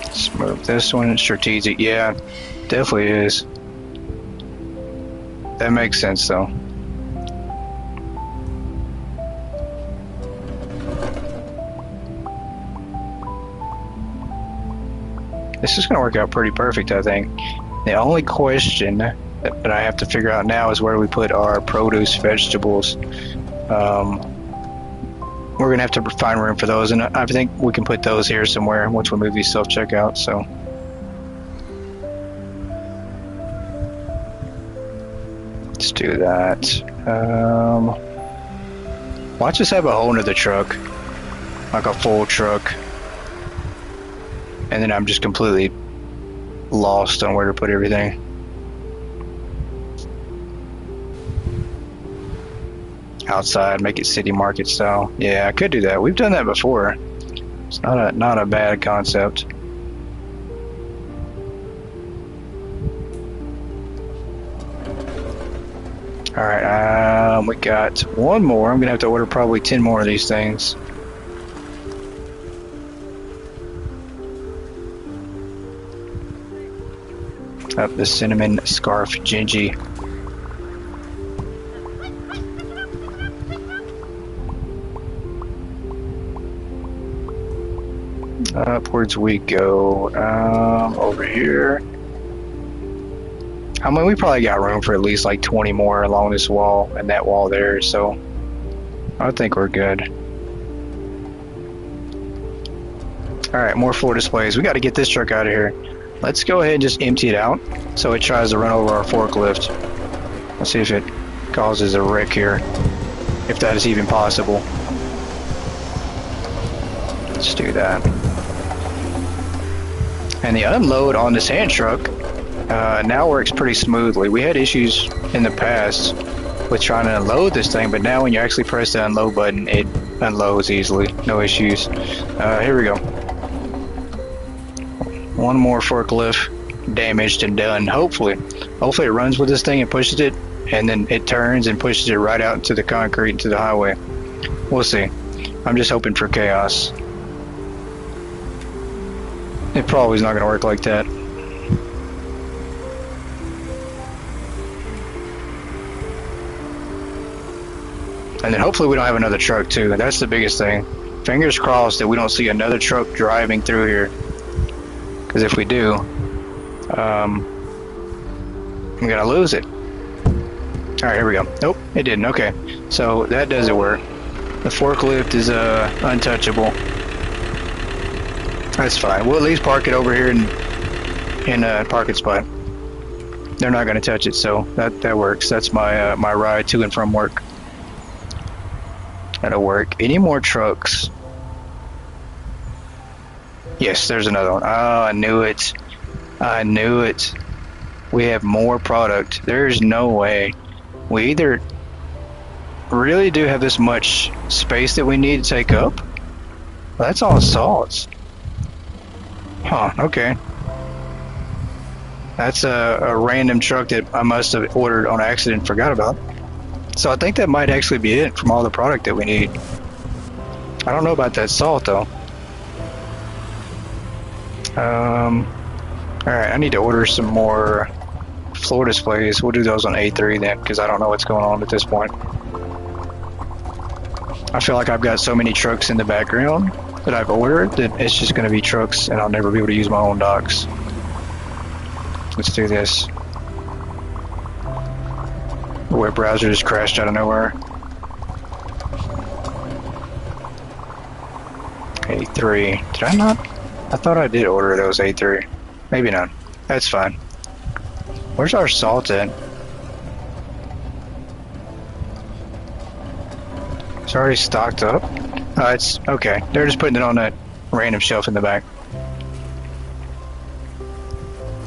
Let's move this one. Strategic. Yeah, definitely is. That makes sense, though. This is going to work out pretty perfect, I think. The only question that I have to figure out now is where we put our produce, vegetables. We're going to have to find room for those, and I think we can put those here somewhere once we move these self-checkouts, so. Let's do that. Watch us have a whole nother truck, like a full truck. And then I'm just completely lost on where to put everything. Outside, make it city market style. Yeah, I could do that. We've done that before. It's not a bad concept. All right, we got one more. I'm gonna have to order probably 10 more of these things. Up the cinnamon scarf Gingy. Upwards we go. Over here. I mean, we probably got room for at least like 20 more along this wall and that wall there, so I think we're good. Alright, more floor displays. We got to get this truck out of here. Let's go ahead and just empty it out so it tries to run over our forklift. Let's see if it causes a wreck here, if that is even possible. Let's do that. And the unload on this hand truck now works pretty smoothly. We had issues in the past with trying to unload this thing, but now when you actually press the unload button, it unloads easily. No issues. Here we go. One more forklift damaged and done. Hopefully it runs with this thing and pushes it, and then it turns and pushes it right out into the concrete, into the highway. We'll see. I'm just hoping for chaos. It probably is not going to work like that. And then hopefully we don't have another truck too. That's the biggest thing. Fingers crossed that we don't see another truck driving through here. Because if we do, I'm going to lose it. Alright, here we go. Nope, it didn't. Okay, so that doesn't work. The forklift is untouchable. That's fine. We'll at least park it over here in a parking spot. They're not going to touch it, so that works. That's my my ride to and from work. That'll work. Any more trucks? Yes, there's another one. Oh, I knew it. I knew it. We have more product. There's no way. We either really do have this much space that we need to take up. Well, that's all salts. Huh, okay. That's a random truck that I must have ordered on accident and forgot about. So I think that might actually be it from all the product that we need. I don't know about that salt though. Alright, I need to order some more floor displays. We'll do those on A3 then, because I don't know what's going on at this point. I feel like I've got so many trucks in the background that I've ordered that it's just going to be trucks and I'll never be able to use my own docks. Let's do this. The web browser just crashed out of nowhere. A3. Did I not? I thought I did order those A3. Maybe not. That's fine. Where's our salt at? It's already stocked up. It's okay. They're just putting it on that random shelf in the back.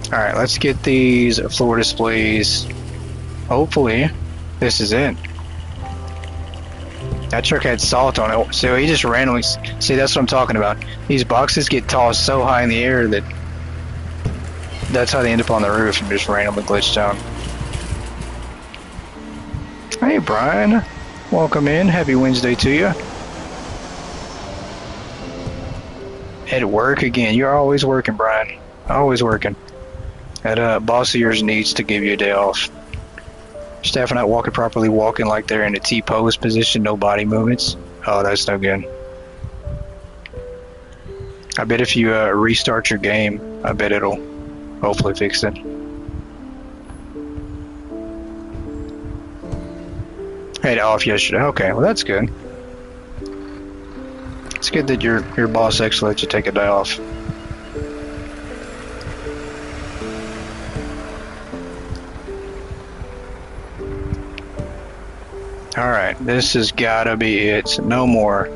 Alright, let's get these floor displays. Hopefully, this is it. That truck had salt on it, so he just randomly... See, that's what I'm talking about. These boxes get tossed so high in the air that... That's how they end up on the roof and just randomly glitch down. Hey, Brian. Welcome in. Happy Wednesday to you. At work again. You're always working, Brian. Always working. That boss of yours needs to give you a day off. Staff are not walking properly, walking like they're in a T-pose position, no body movements. Oh, that's no good. I bet if you restart your game, I bet it'll hopefully fix it. Had off yesterday. Okay, well that's good. It's good that your boss actually lets you take a day off. Alright, this has gotta be it. No more.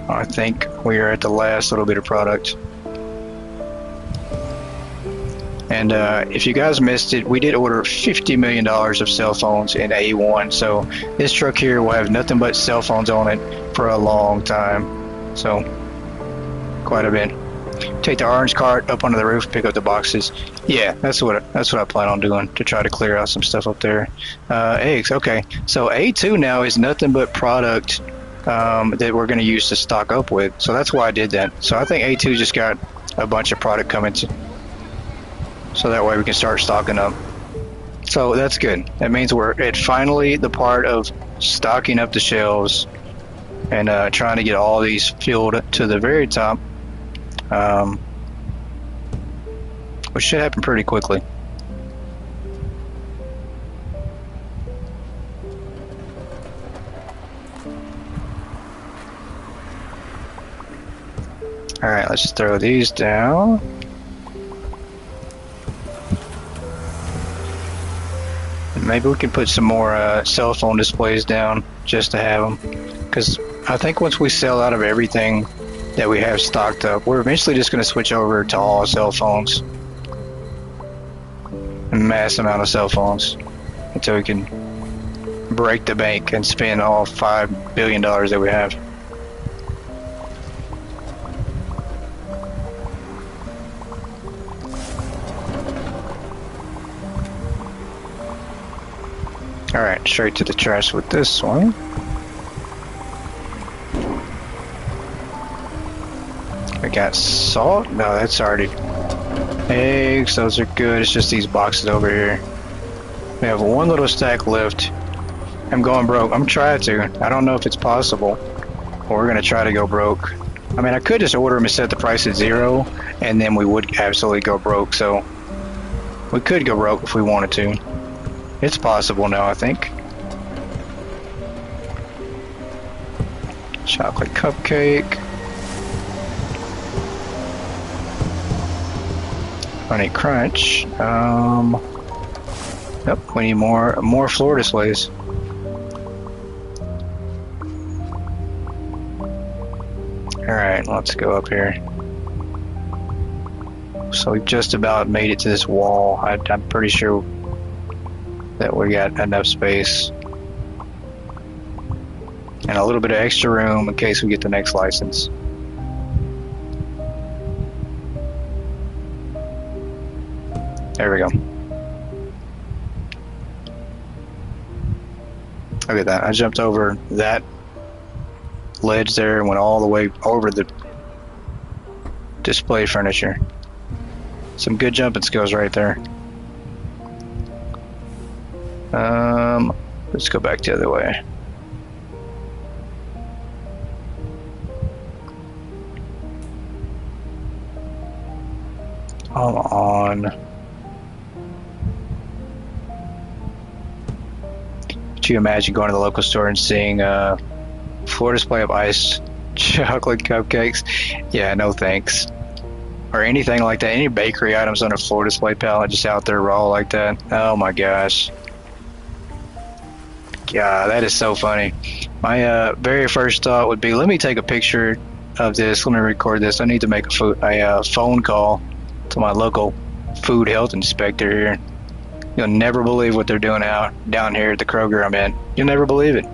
I think we are at the last little bit of product. And if you guys missed it, we did order $50 million of cell phones in A1. So this truck here will have nothing but cell phones on it for a long time. So, quite a bit. take the orange cart up onto the roof, pick up the boxes. Yeah, that's what I plan on doing, to try to clear out some stuff up there. Eggs, okay. So A2 now is nothing but product that we're going to use to stock up with. So that's why I did that. So I think A2 just got a bunch of product coming to, so that way we can start stocking up. So that's good. That means we're at finally the part of stocking up the shelves and trying to get all these filled to the very top, which should happen pretty quickly. All right, let's just throw these down. Maybe we can put some more cell phone displays down just to have them, because I think once we sell out of everything that we have stocked up, we're eventually just going to switch over to all cell phones, a mass amount of cell phones, until we can break the bank and spend all $5 billion that we have. Alright, straight to the trash with this one. We got salt? No, that's already... Eggs, those are good. It's just these boxes over here. We have one little stack left. I'm going broke. I'm trying to. I don't know if it's possible. But we're going to try to go broke. I mean, I could just order them and set the price at 0, and then we would absolutely go broke. So, we could go broke if we wanted to. It's possible now, I think. Chocolate cupcake. Honey crunch. Yep, we need more floor displays. Alright, let's go up here. So we've just about made it to this wall. I'm pretty sure that we got enough space and a little bit of extra room in case we get the next license. There we go. Look at that. I jumped over that ledge there and went all the way over the display furniture. Some good jumping skills right there. Let's go back the other way. Come on. Could you imagine going to the local store and seeing a floor display of iced chocolate cupcakes? Yeah, no thanks. Or anything like that. Any bakery items on a floor display pallet just out there raw like that. Oh my gosh. Yeah, that is so funny. My very first thought would be, let me take a picture of this. Let me record this. I need to make a phone call to my local food health inspector here. You'll never believe what they're doing down here at the Kroger I'm in. You'll never believe it.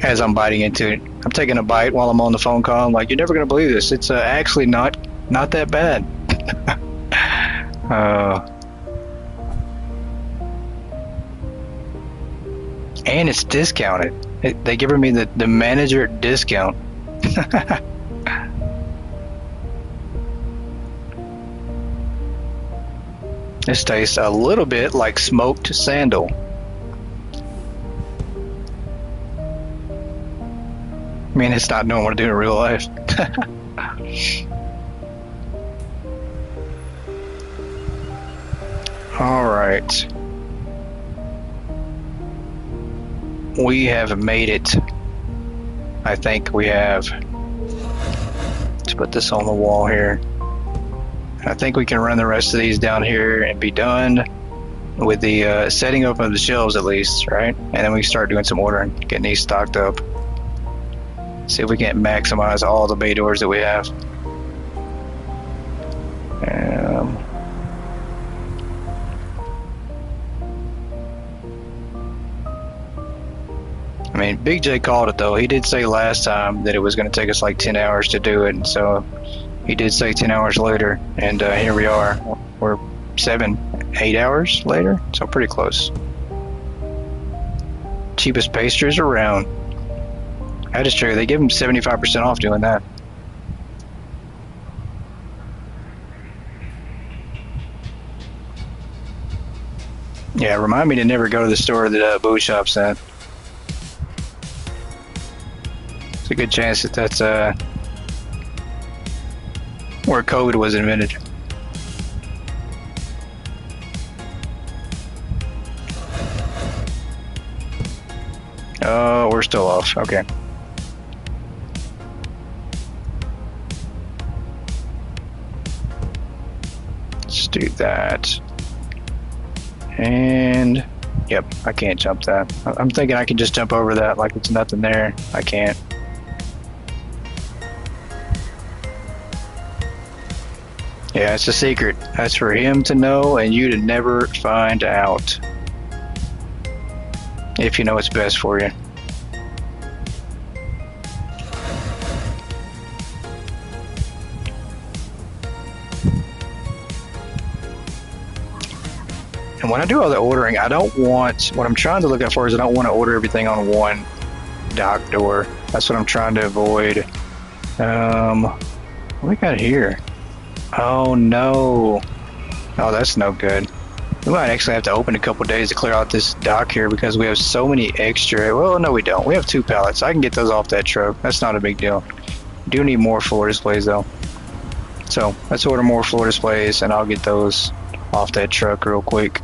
As I'm biting into it, I'm taking a bite while I'm on the phone call. I'm like, you're never gonna believe this. It's actually not that bad. And it's discounted. They giving me the manager discount. This tastes a little bit like smoked sandal. I mean, it's not knowing what to do in real life. All right. We have made it. I think we have. Let's put this on the wall here. I think we can run the rest of these down here and be done with the setting up of the shelves at least, right? And then we can start doing some ordering, getting these stocked up. See if we can maximize all the bay doors that we have. I mean, Big J called it though. He did say last time that it was going to take us like 10 hours to do it, and so he did say 10 hours later, and here we are. We're 8 hours later, so pretty close. Cheapest pastries around. That is true. They give them 75% off doing that. Yeah, remind me to never go to the store that Boo Shop's at. It's a good chance that that's where COVID was invented. Oh, we're still off. Okay. Let's do that. And yep, I can't jump that. I'm thinking I can just jump over that like it's nothing there. I can't. Yeah, it's a secret. That's for him to know and you to never find out. If you know what's best for you. And when I do all the ordering, I don't want, what I'm trying to look out for is I don't want to order everything on one dock door. That's what I'm trying to avoid. What we got here? Oh no. Oh, that's no good. We might actually have to open a couple days to clear out this dock here because we have so many extra. Well, no, we don't. We have 2 pallets. I can get those off that truck. That's not a big deal. Do need more floor displays though. So let's order more floor displays and I'll get those off that truck real quick.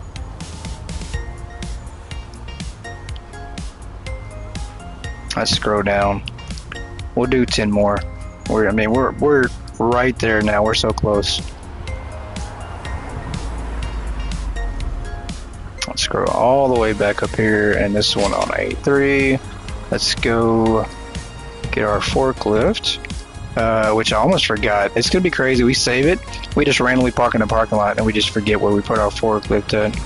Let's scroll down. We'll do 10 more. We're right there now. We're so close. Let's scroll all the way back up here, and this one on A3. Let's go get our forklift, which I almost forgot. It's gonna be crazy. We save it. We just randomly park in the parking lot, and we just forget where we put our forklift at.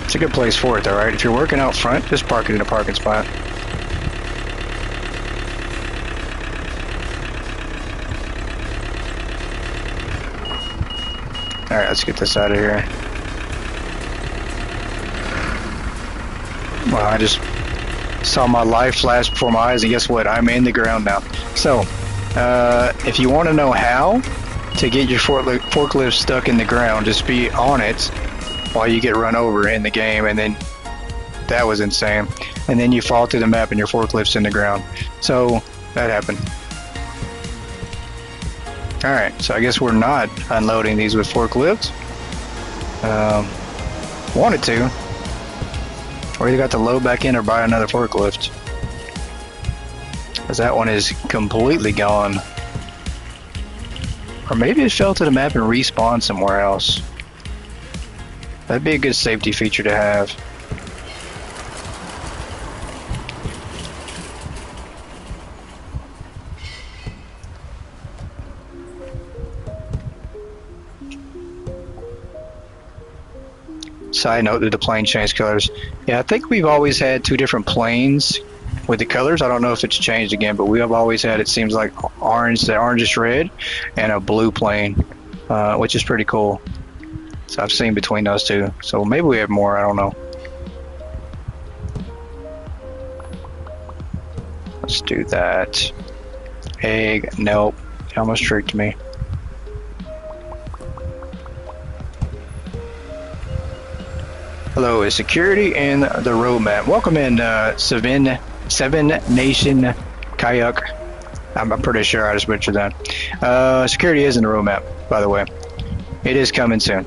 It's a good place for it, though, right? If you're working out front, just park it in a parking spot. Alright, let's get this out of here. Well, I just saw my life flash before my eyes, and guess what? I'm in the ground now. So, if you want to know how to get your forklift stuck in the ground, just be on it while you get run over in the game, and then that was insane. And then you fall through the map and your forklift's in the ground. So, that happened. Alright, so I guess we're not unloading these with forklifts. Wanted to. Or either got to load back in or buy another forklift. Because that one is completely gone. Or maybe it fell to the map and respawned somewhere else. That'd be a good safety feature to have. Side note, did the plane change colors? Yeah, I think we've always had 2 different planes with the colors. I don't know if it's changed again, but we have always had, it seems like, orange, the orangish red, and a blue plane, which is pretty cool. So I've seen between those 2. So maybe we have more, I don't know. Let's do that. Egg, nope. It almost tricked me. Hello, is security in the roadmap? Welcome in, Seven Nation Kayak. I'm pretty sure I just butchered that. Security is in the roadmap, by the way. It is coming soon.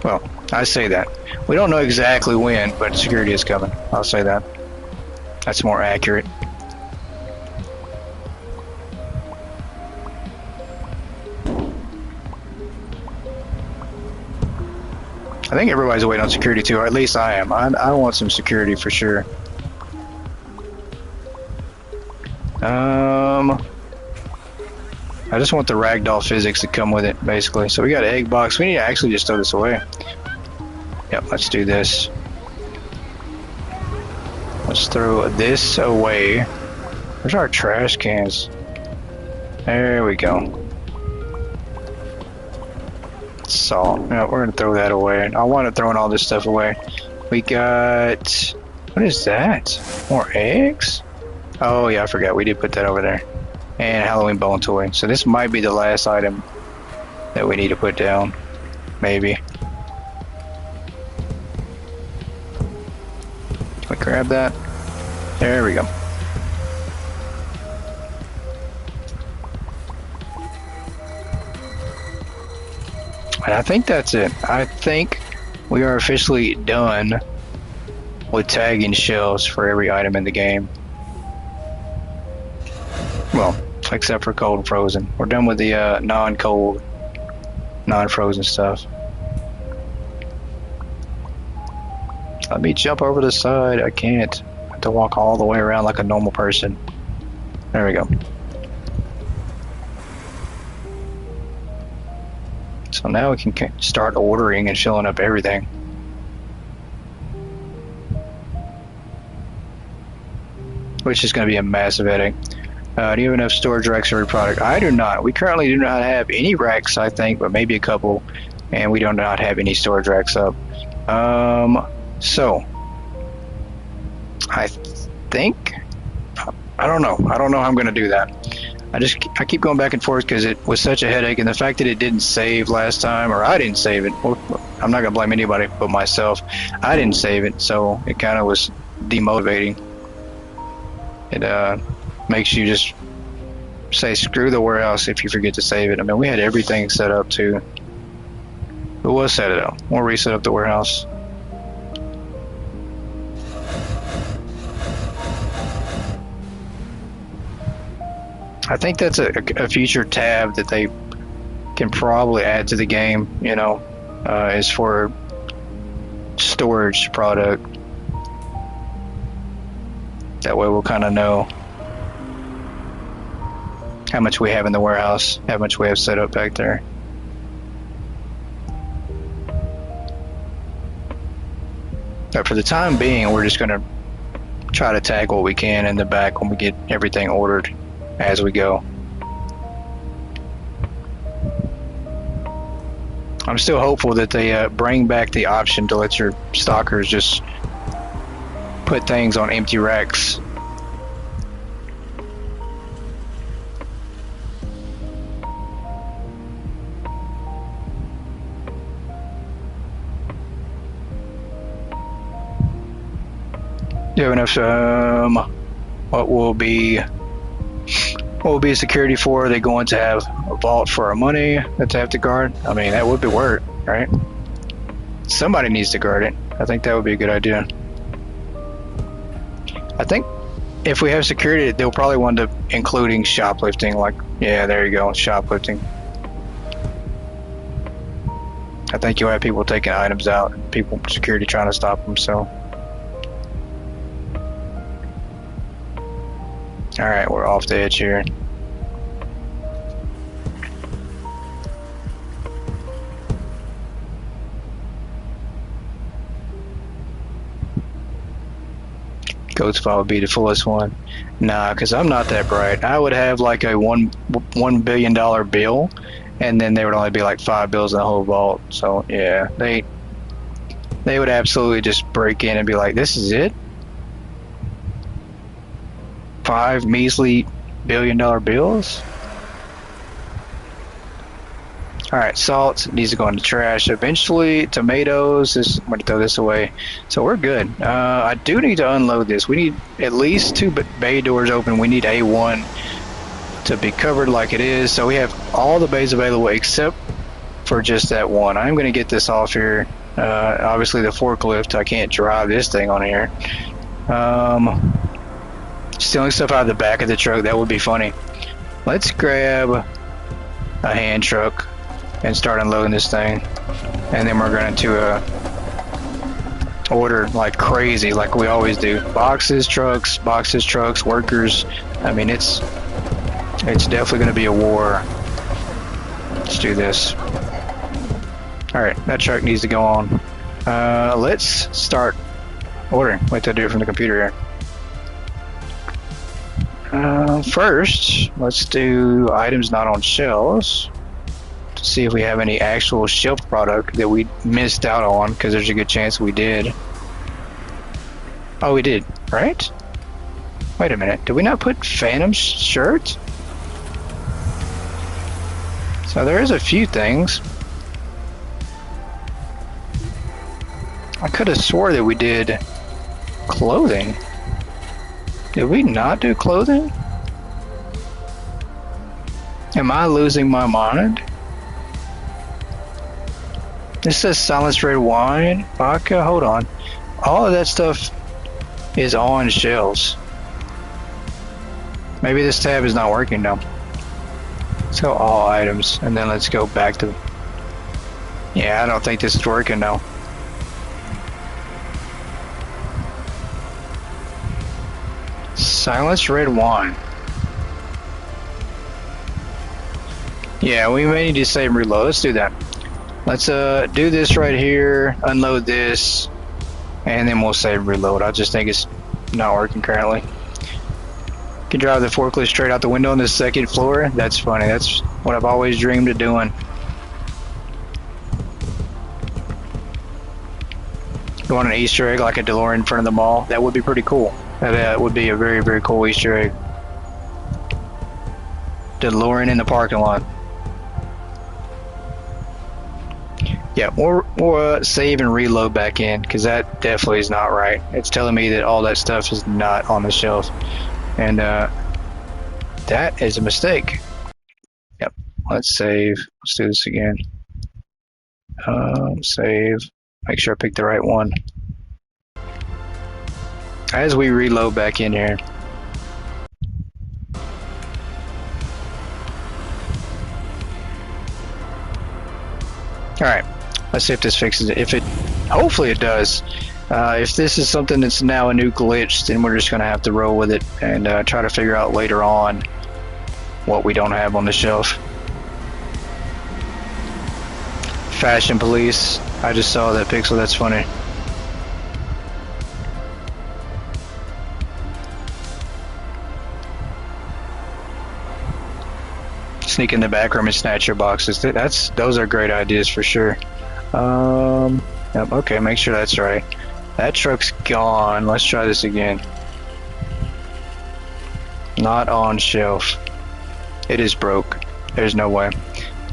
Well, I say that. We don't know exactly when, but security is coming. I'll say that. That's more accurate. I think everybody's waiting on security too, or at least I am. I want some security for sure. I just want the ragdoll physics to come with it, basically. So we got an egg box. We need to actually just throw this away. Yep, let's do this. Let's throw this away. Where's our trash cans? There we go. Salt. No, we're gonna throw that away. I wanted throwing all this stuff away. We got... What is that? More eggs? Oh yeah, I forgot. We did put that over there. And a Halloween bone toy. So this might be the last item that we need to put down. Maybe. Can we grab that? There we go. And I think that's it. I think we are officially done with tagging shells for every item in the game. Well, except for cold and frozen. We're done with the non-cold, non-frozen stuff. Let me jump over the side. I can't. I have to walk all the way around like a normal person. There we go. So now we can start ordering and filling up everything. Which is going to be a massive headache. Do you have enough storage racks for every product? I do not. We currently do not have any racks, I think, but maybe a couple. And we do not have any storage racks up. So, I think, I don't know. I don't know how I'm going to do that. I keep going back and forth because it was such a headache, and the fact that it didn't save last time, or I didn't save it. Well, I'm not going to blame anybody but myself. I didn't save it, so it kind of was demotivating. It makes you just say screw the warehouse if you forget to save it. I mean, we had everything set up too. But we'll set it up. We'll reset up the warehouse. I think that's a future tab that they can probably add to the game, you know, is for storage product. That way we'll kind of know how much we have in the warehouse, how much we have set up back there. But for the time being, we're just going to try to tag what we can in the back when we get everything ordered as we go. I'm still hopeful that they bring back the option to let your stockers just put things on empty racks. Do you have enough? What will be security for? Are they going to have a vault for our money that they have to guard? I mean, that would be work, right? Somebody needs to guard it. I think that would be a good idea. I think if we have security, they'll probably want to including shoplifting. Like, yeah, there you go, shoplifting. I think you'll have people taking items out, and people security trying to stop them. So, all right, we're off the edge here. Goat's Paw would be the fullest one. Nah, because I'm not that bright. I would have like a $1 billion bill, and then there would only be like 5 bills in the whole vault. So yeah, they would absolutely just break in and be like, "This is it? 5 measly $1 billion bills?" Alright, salt needs to go in the trash. Eventually, tomatoes, I'm going to throw this away. So we're good. I do need to unload this. We need at least 2 bay doors open. We need A1 to be covered like it is. So we have all the bays available except for just that one. I'm going to get this off here. Obviously the forklift, I can't drive this thing on here. Stealing stuff out of the back of the truck, that would be funny. Let's grab a hand truck and start unloading this thing, and then we're going to order like crazy, like we always do. Boxes, trucks, workers. I mean, it's definitely going to be a war. Let's do this. All right, that truck needs to go on. Let's start ordering. Wait till I do it from the computer here. First, let's do items not on shelves to see if we have any actual shelf product that we missed out on, because there's a good chance we did. Oh, we did, right? Wait a minute, did we not put Phantom's shirt? So there is a few things. I could have swore that we did clothing. Did we not do clothing? Am I losing my mind? This says silenced red wine, vodka, hold on. All of that stuff is on shelves. Maybe this tab is not working now. Let's go all items, and then let's go back to... Yeah, I don't think this is working now. Silenced red wine. Yeah, we may need to save and reload. Let's do that. Let's do this right here, unload this, and then we'll save and reload. I just think it's not working currently. Can drive the forklift straight out the window on the second floor. That's funny. That's what I've always dreamed of doing. You want an Easter egg like a DeLorean in front of the mall? That would be pretty cool. That would be a very, very cool Easter egg. DeLorean in the parking lot. Yeah, we'll save and reload back in, because that definitely is not right. It's telling me that all that stuff is not on the shelf. And that is a mistake. Yep, let's save. Let's do this again. Save. Make sure I pick the right one. As we reload back in here. Alright, let's see if this fixes it. If it, hopefully it does. If this is something that's now a new glitch, then we're just going to have to roll with it and try to figure out later on what we don't have on the shelf. Fashion police. I just saw that pixel, that's funny. Sneak in the back room and snatch your boxes. Those are great ideas for sure. Yep, okay, make sure that's right. That truck's gone. Let's try this again. Not on shelf. It is broke. There's no way.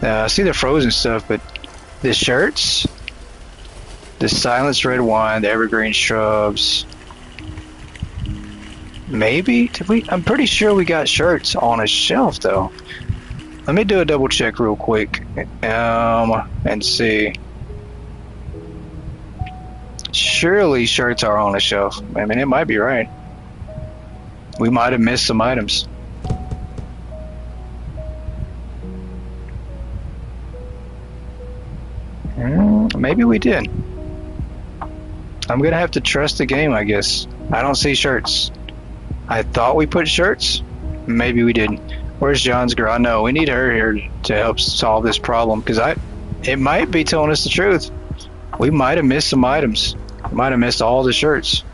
I see the frozen stuff, but the shirts, the silenced red wine, the evergreen shrubs. Maybe? Did we? I'm pretty sure we got shirts on a shelf though. Let me do a double check real quick and see. Surely shirts are on a shelf. I mean, it might be right. We might have missed some items. Maybe we did. I'm gonna have to trust the game, I guess. I don't see shirts. I thought we put shirts. Maybe we didn't. Where's John's girl? I know we need her here to help solve this problem, because it might be telling us the truth. We might have missed some items. Might have missed all the shirts.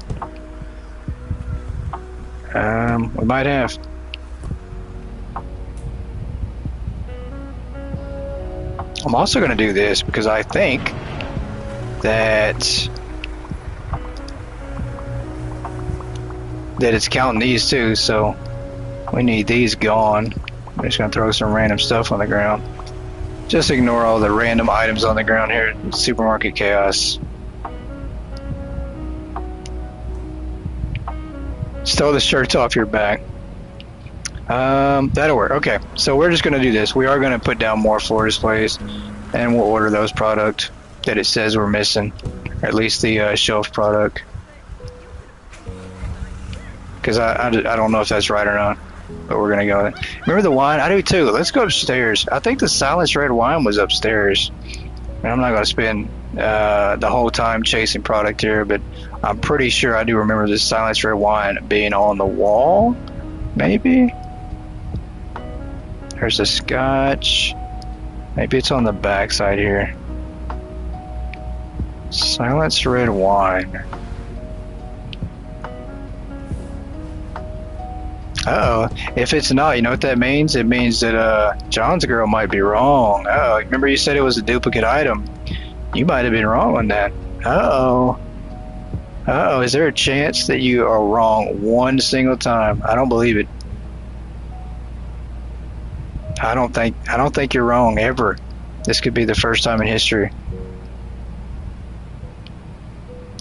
We might have. I'm also going to do this because I think that it's counting these too, so we need these gone. I'm just going to throw some random stuff on the ground. Just ignore all the random items on the ground here at Supermarket Chaos. Just throw the shirts off your back. That'll work. Okay, so we're just going to do this. We are going to put down more floor displays, and we'll order those product that it says we're missing, or at least the shelf product. Because I don't know if that's right or not, but we're going to go with it. Remember the wine? I do too. Let's go upstairs. I think the silenced red wine was upstairs. And I'm not going to spend the whole time chasing product here, but I'm pretty sure I do remember the silenced red wine being on the wall, maybe? There's a scotch. Maybe it's on the back side here. Silenced red wine. Uh-oh. If it's not, you know what that means? It means that John's girl might be wrong. Oh, remember you said it was a duplicate item? You might have been wrong on that. Uh-oh. Uh-oh, is there a chance that you are wrong one single time? I don't believe it. I don't think you're wrong ever. This could be the first time in history.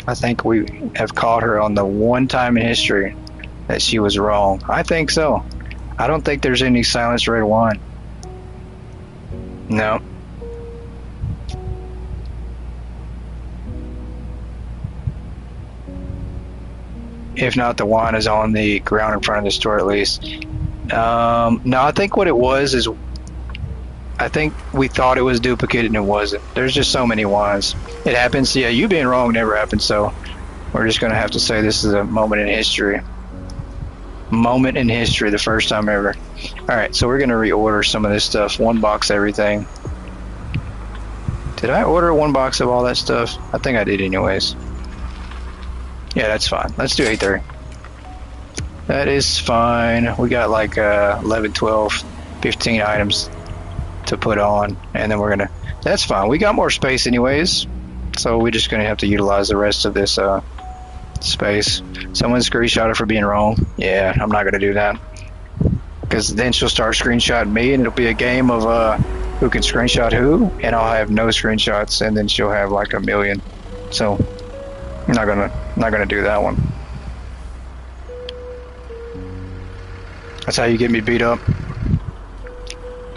I think we have caught her on the one time in history that she was wrong. I think so. I don't think there's any silenced red wine. No. If not, the wine is on the ground in front of the store at least. No, I think what it was is I think we thought it was duplicate and it wasn't. There's just so many wines. It happens. Yeah, you being wrong never happens, so we're just going to have to say this is a moment in history. Moment in history, the first time ever. Alright, so we're going to reorder some of this stuff. One box everything. Did I order one box of all that stuff? I think I did anyways. Yeah, that's fine. Let's do 830. That is fine. We got like 11, 12, 15 items to put on, and then we're gonna, that's fine. We got more space anyways, so we're just gonna have to utilize the rest of this space. Someone screenshot her for being wrong. Yeah, I'm not gonna do that, because then she'll start screenshotting me and it'll be a game of who can screenshot who, and I'll have no screenshots, and then she'll have like a million. So I'm not gonna do that one. That's how you get me beat up.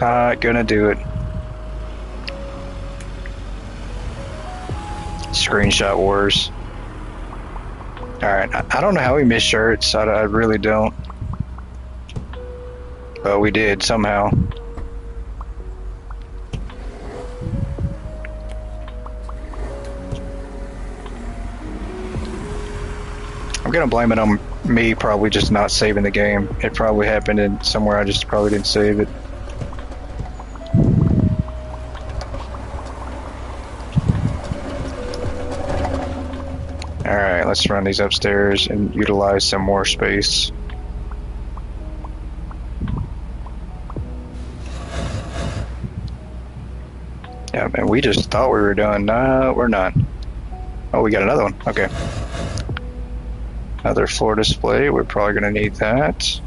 Not gonna do it. Screenshot wars. Alright, I don't know how we missed shirts. I really don't. But we did somehow. I'm gonna blame it on me probably just not saving the game. It probably happened in somewhere I just probably didn't save it. Alright, let's run these upstairs and utilize some more space. Yeah, man, we just thought we were done. No, we're not. Oh, we got another one. Okay. Another floor display. We're probably going to need that.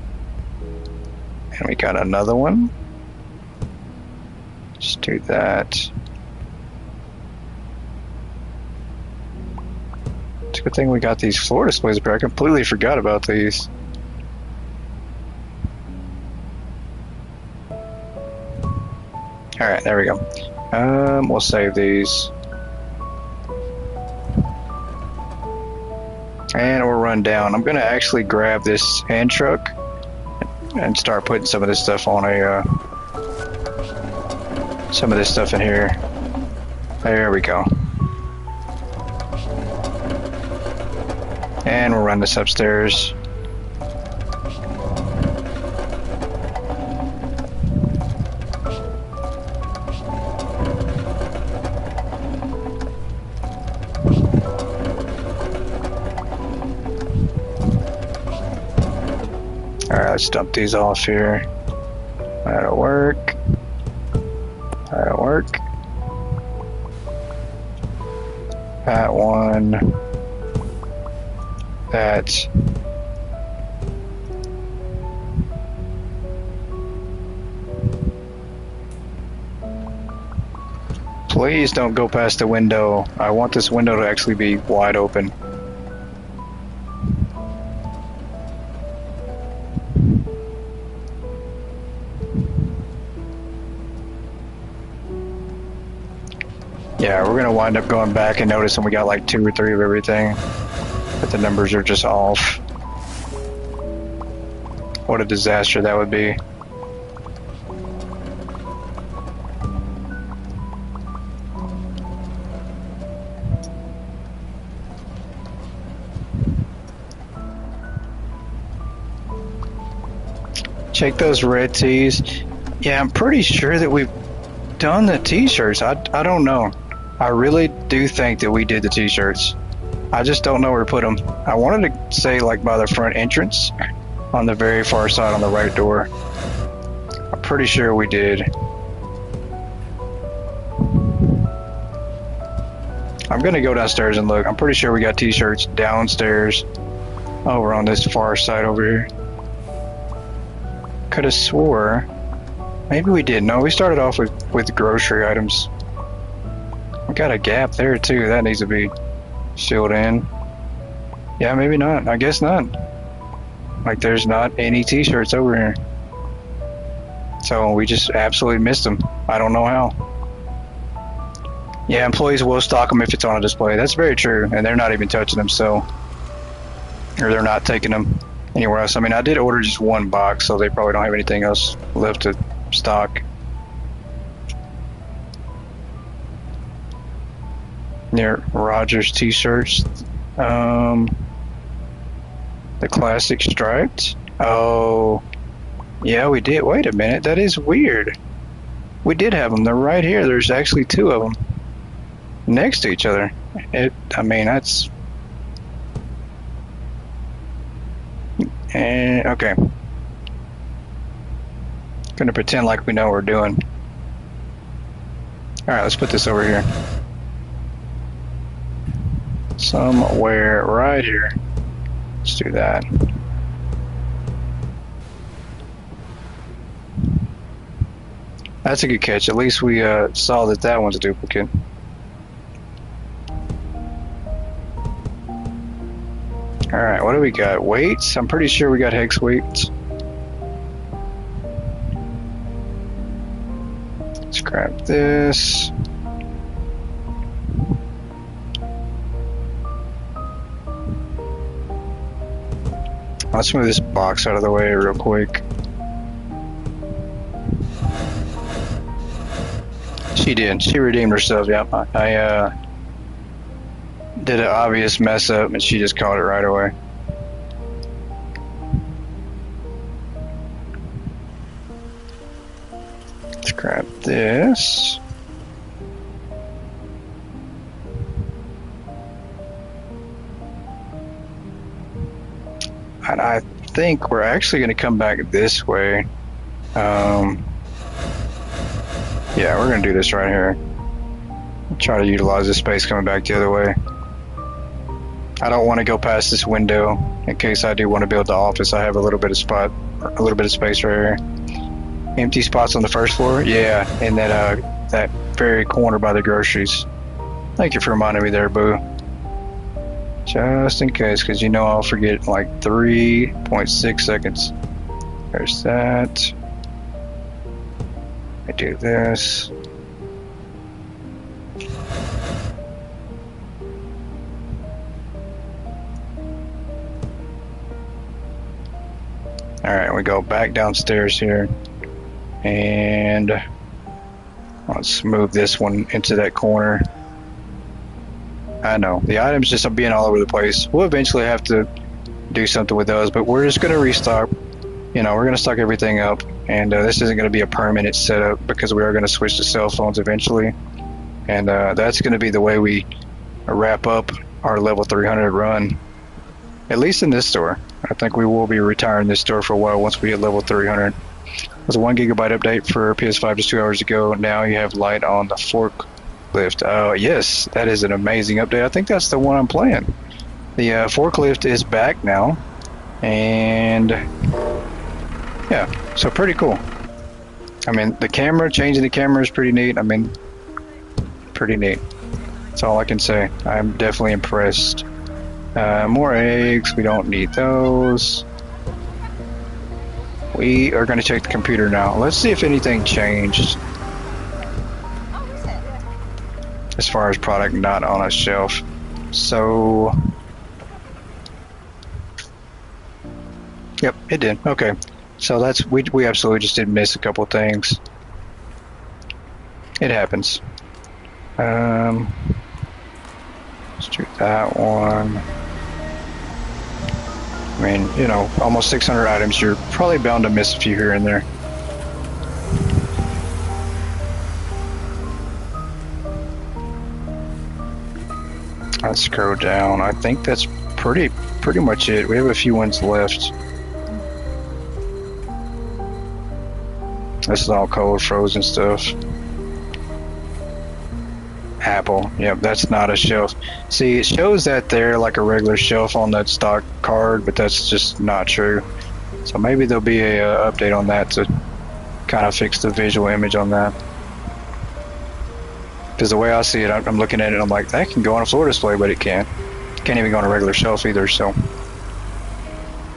And we got another one. Let's do that. It's a good thing we got these floor displays up here. I completely forgot about these. Alright, there we go. We'll save these. And we'll run down. I'm going to actually grab this hand truck and start putting some of this stuff on some of this stuff in here. There we go. And we'll run this upstairs. Alright, let's dump these off here. That'll work. That'll work. That one. That. Please don't go past the window. I want this window to actually be wide open. Yeah, we're gonna wind up going back and noticing we got like 2 or 3 of everything, but the numbers are just off. What a disaster that would be. Check those red tees. Yeah, I'm pretty sure that we've done the t-shirts. I don't know. I really do think that we did the t-shirts. I just don't know where to put them. I wanted to say like by the front entrance, on the very far side on the right door. I'm pretty sure we did. I'm gonna go downstairs and look. I'm pretty sure we got t-shirts downstairs over on this far side over here. Could have swore maybe we did. No, we started off with grocery items. We got a gap there too. That needs to be filled in. Yeah, maybe not. I guess not. Like there's not any t-shirts over here. So we just absolutely missed them. I don't know how. Yeah, employees will stock them if it's on a display. That's very true. And they're not even touching them, so. Or they're not taking them anywhere else. I mean, I did order just one box, so they probably don't have anything else left to stock. Near Rogers t-shirts. The classic striped. Oh, yeah, we did. Wait a minute, that is weird. We did have them. They're right here. There's actually two of them next to each other. I mean, that's. Okay. Gonna pretend like we know what we're doing. Alright, let's put this over here. Somewhere right here. Let's do that. That's a good catch. At least we saw that that one's a duplicate. Alright, what do we got? Weights? I'm pretty sure we got hex weights. Let's grab this. Let's move this box out of the way real quick. She did. She redeemed herself. Yep. I did an obvious mess up and she just caught it right away. Let's grab this. And I think we're actually going to come back this way. Yeah, we're going to do this right here. Try to utilize this space coming back the other way. I don't want to go past this window in case I do want to build the office. I have a little bit of space right here. Empty spots on the first floor? Yeah, and then that very corner by the groceries. Thank you for reminding me there, boo. Just in case, because you know I'll forget in like 3.6 seconds. There's that. I do this. Alright, we go back downstairs here. And let's move this one into that corner. I know, the items just are being all over the place. We'll eventually have to do something with those, but we're just going to restock. You know, we're going to stock everything up. And this isn't going to be a permanent setup because we are going to switch to cell phones eventually. And that's going to be the way we wrap up our level 300 run. At least in this store. I think we will be retiring this store for a while once we hit level 300. There's a 1 gigabyte update for PS5 just 2 hours ago. Now you have light on the forklift. Oh, yes, that is an amazing update. I think that's the one I'm playing. The forklift is back now. And yeah, so pretty cool. I mean, the camera, changing the camera is pretty neat. I mean, pretty neat. That's all I can say. I'm definitely impressed. More eggs, we don't need those. We are going to check the computer now. Let's see if anything changed as far as product not on a shelf. So, yep, it did. Okay, so that's we absolutely just did miss a couple things. It happens. Let's do that one. I mean, you know, almost 600 items. You're probably bound to miss a few here and there. Let's scroll down. I think that's pretty much it. We have a few ones left. This is all cold, frozen stuff. Apple. Yep, that's not a shelf. See, it shows that they're like a regular shelf on that stock card, but that's just not true. So maybe there'll be a update on that to kind of fix the visual image on that. Because the way I see it, I'm looking at it, I'm like, that can go on a floor display, but it can't. Can't even go on a regular shelf either. So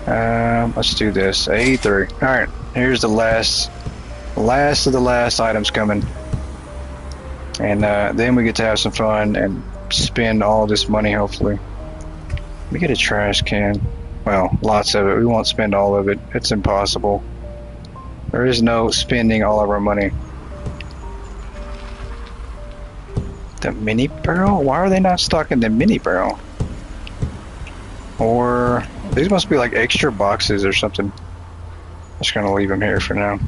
let's do this. A3. All right, here's the last of the last items coming. And then we get to have some fun and spend all this money, hopefully. Let me get a trash can. Well, lots of it. We won't spend all of it. It's impossible. There is no spending all of our money. The mini barrel? Why are they not stocking the mini barrel? Or these must be like extra boxes or something. I'm just gonna leave them here for now.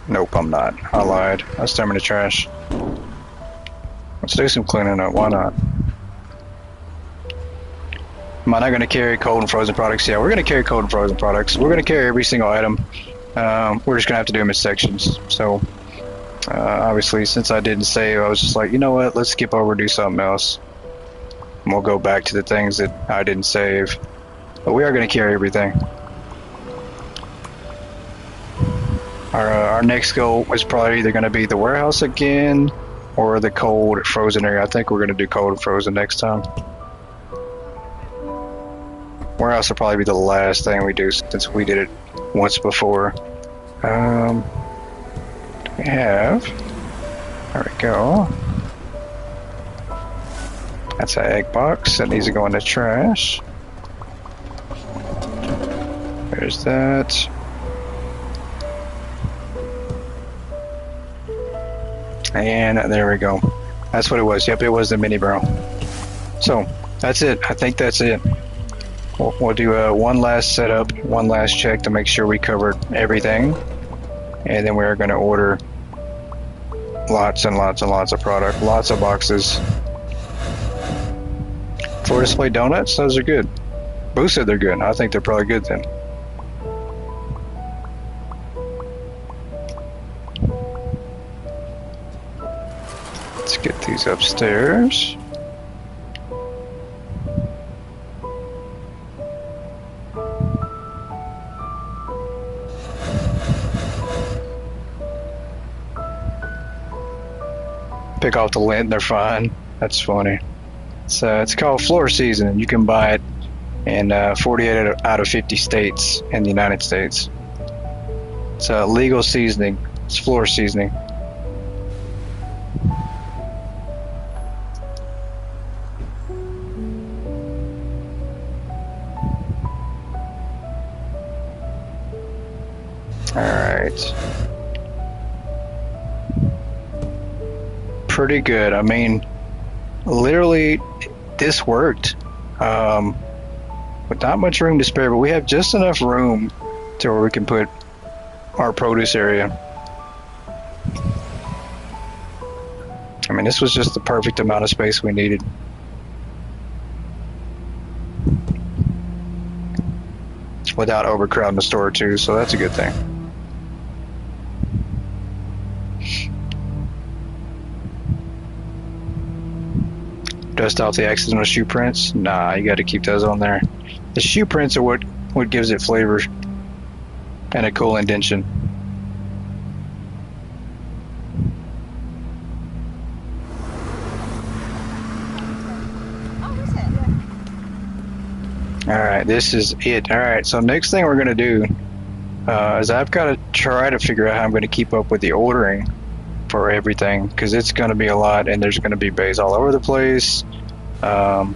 Nope, I'm not. I lied. Let's throw them in the trash. Let's do some cleaning up. Why not? Am I not going to carry cold and frozen products? Yeah, we're going to carry cold and frozen products. We're going to carry every single item. We're just going to have to do them in sections. So, obviously, since I didn't save, I was just like, you know what? Let's skip over and do something else. And we'll go back to the things that I didn't save. But we are going to carry everything. Our next goal is probably either going to be the warehouse again or the cold frozen area. I think we're going to do cold and frozen next time. Warehouse will probably be the last thing we do since we did it once before. We have. There we go. That's an egg box that needs to go in the trash. There's that. And there we go. That's what it was. Yep, it was the mini barrel. So that's it. I think that's it. We'll do one last setup, one last check to make sure we covered everything, and then we're going to order lots and lots and lots of product, lots of boxes. For display donuts, those are good. Boo said they're good. I think they're probably good then. Let's get these upstairs. Pick off the lint, they're fine. That's funny. It's called floor seasoning. You can buy it in 48 out of 50 states in the United States. It's a legal seasoning. It's floor seasoning. Alright. Pretty good. I mean, literally, this worked. With not much room to spare, but we have just enough room to where we can put our produce area. I mean, this was just the perfect amount of space we needed. Without overcrowding the store too, so that's a good thing. Dust off the accidental shoe prints? Nah, you got to keep those on there. The shoe prints are what gives it flavor and a cool indentation. Alright, this is it. Alright, so next thing we're going to do is I've got to try to figure out how I'm going to keep up with the ordering for everything, because it's going to be a lot and there's going to be bays all over the place. So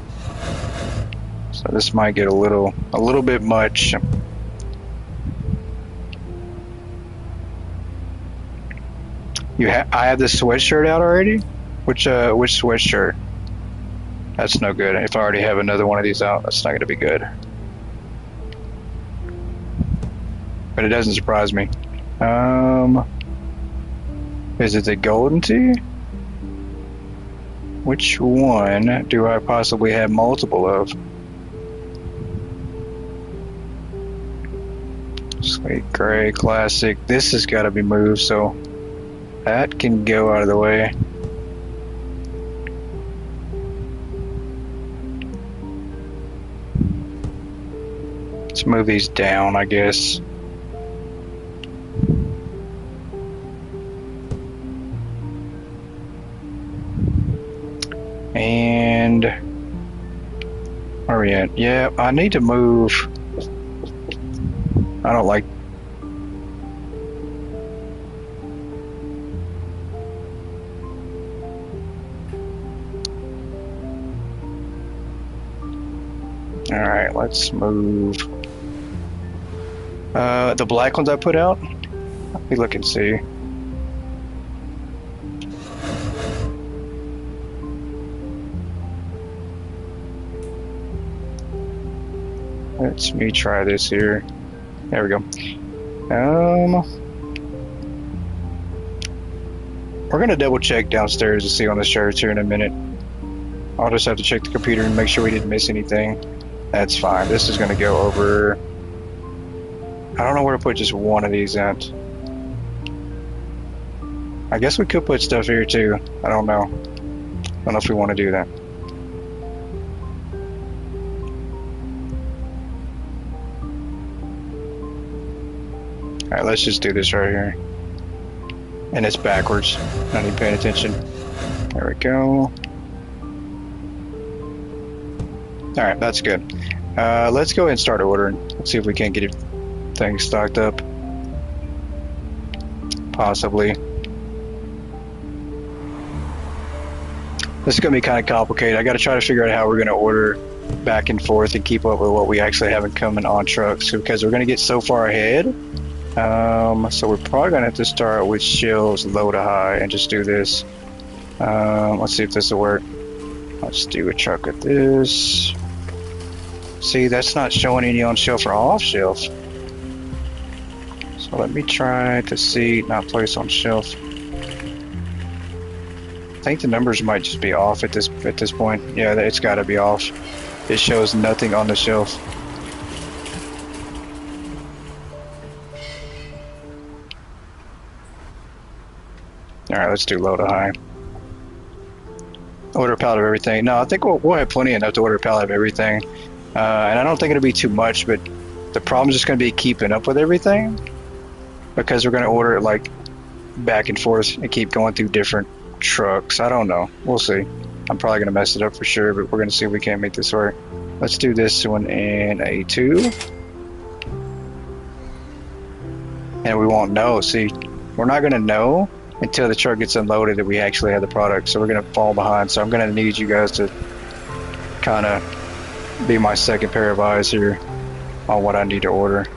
this might get a little bit much. I have this sweatshirt out already. Which sweatshirt? That's no good. If I already have another one of these out, that's not going to be good. But it doesn't surprise me. Is it the golden tee? Which one do I possibly have multiple of? Just Sweet gray classic. This has got to be moved, so that can go out of the way. Let's move these down, I guess. And where are we at? Yeah, I need to move. I don't like. All right, let's move. The black ones I put out. Let me look and see. Let's me try this here. There we go. We're gonna double check downstairs to see on the shirts here in a minute. I'll just have to check the computer and make sure we didn't miss anything. That's fine. This is gonna go over. I don't know where to put just one of these at. I guess we could put stuff here too. I don't know. I don't know if we want to do that. Alright, let's just do this right here. And it's backwards. Not even paying attention. There we go. Alright, that's good. Let's go ahead and start ordering. Let's see if we can't get things stocked up. Possibly. This is going to be kind of complicated. I got to try to figure out how we're going to order back and forth and keep up with what we actually have coming on trucks, because we're going to get so far ahead. So we're probably going to have to start with shelves low to high and just do this. Let's see if this will work. Let's do a truck at this. See, that's not showing any on shelf or off shelf. So let me try to see, not place on shelf. I think the numbers might just be off at this point. Yeah, it's got to be off. It shows nothing on the shelf. All right, let's do low to high. Order a pallet of everything. No, I think we'll have plenty enough to order a pallet of everything. And I don't think it'll be too much, but the problem is just going to be keeping up with everything, because we're going to order it like back and forth and keep going through different trucks. I don't know. We'll see. I'm probably going to mess it up for sure, but we're going to see if we can't make this work. Let's do this one in A2. And we won't know. See, we're not going to know until the truck gets unloaded that we actually have the product. So we're going to fall behind. So I'm going to need you guys to kind of be my second pair of eyes here on what I need to order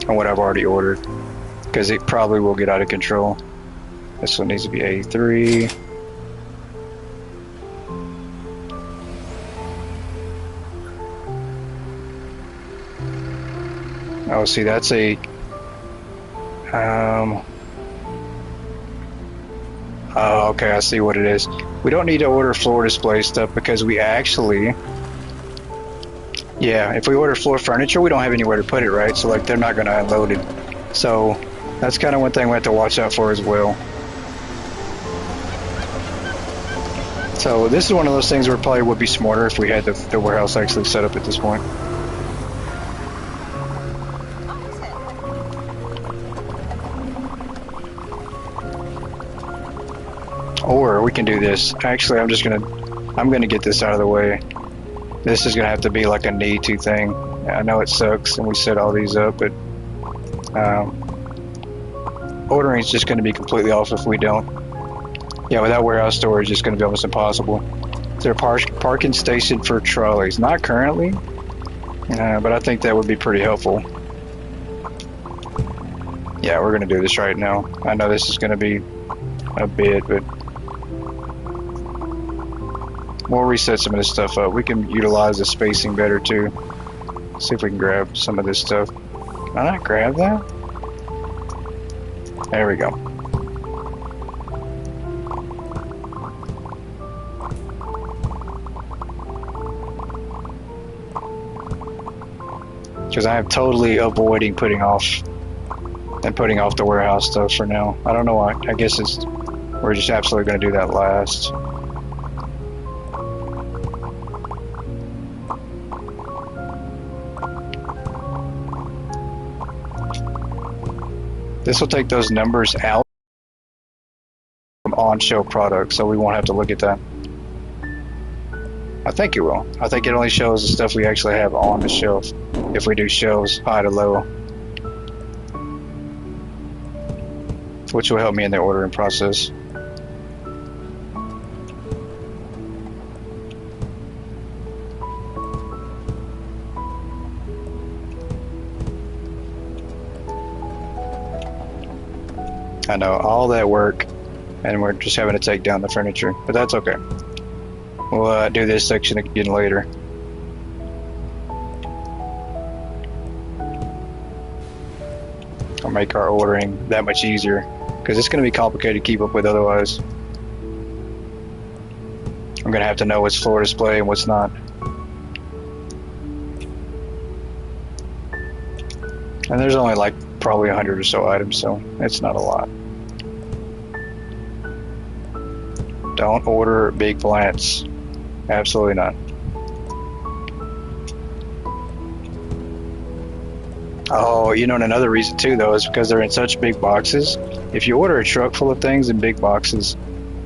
and what I've already ordered, because it probably will get out of control. This one needs to be A3. Oh, see, that's a oh, okay, I see what it is. We don't need to order floor display stuff because we actually, yeah, if we order floor furniture, we don't have anywhere to put it, right? So like, they're not going to unload it. So that's kind of one thing we have to watch out for as well. So this is one of those things where it probably would be smarter if we had the warehouse actually set up at this point. Or we can do this. Actually, I'm gonna get this out of the way. This is gonna have to be like a need to thing. I know it sucks and we set all these up, but ordering is just gonna be completely off if we don't. Yeah, without warehouse storage, it's gonna be almost impossible. Is there a parking station for trolleys? Not currently, but I think that would be pretty helpful. Yeah, we're gonna do this right now. I know this is gonna be a bit, but we'll reset some of this stuff up. We can utilize the spacing better too. See if we can grab some of this stuff. Can I not grab that? There we go. Because I am totally avoiding putting off and putting off the warehouse stuff for now. I don't know why. I guess we're just absolutely going to do that last. This will take those numbers out from on-shelf products, so we won't have to look at that. I think it will. I think it only shows the stuff we actually have on the shelf if we do shelves high to low, which will help me in the ordering process. I know, all that work, and we're just having to take down the furniture, but that's okay. We'll do this section again later. I'll make our ordering that much easier, because it's going to be complicated to keep up with otherwise. I'm going to have to know what's floor display and what's not. And there's only like probably 100 or so items, so it's not a lot. Don't order big plants. Absolutely not. Oh, you know, and another reason too, though, is because they're in such big boxes. If you order a truck full of things in big boxes,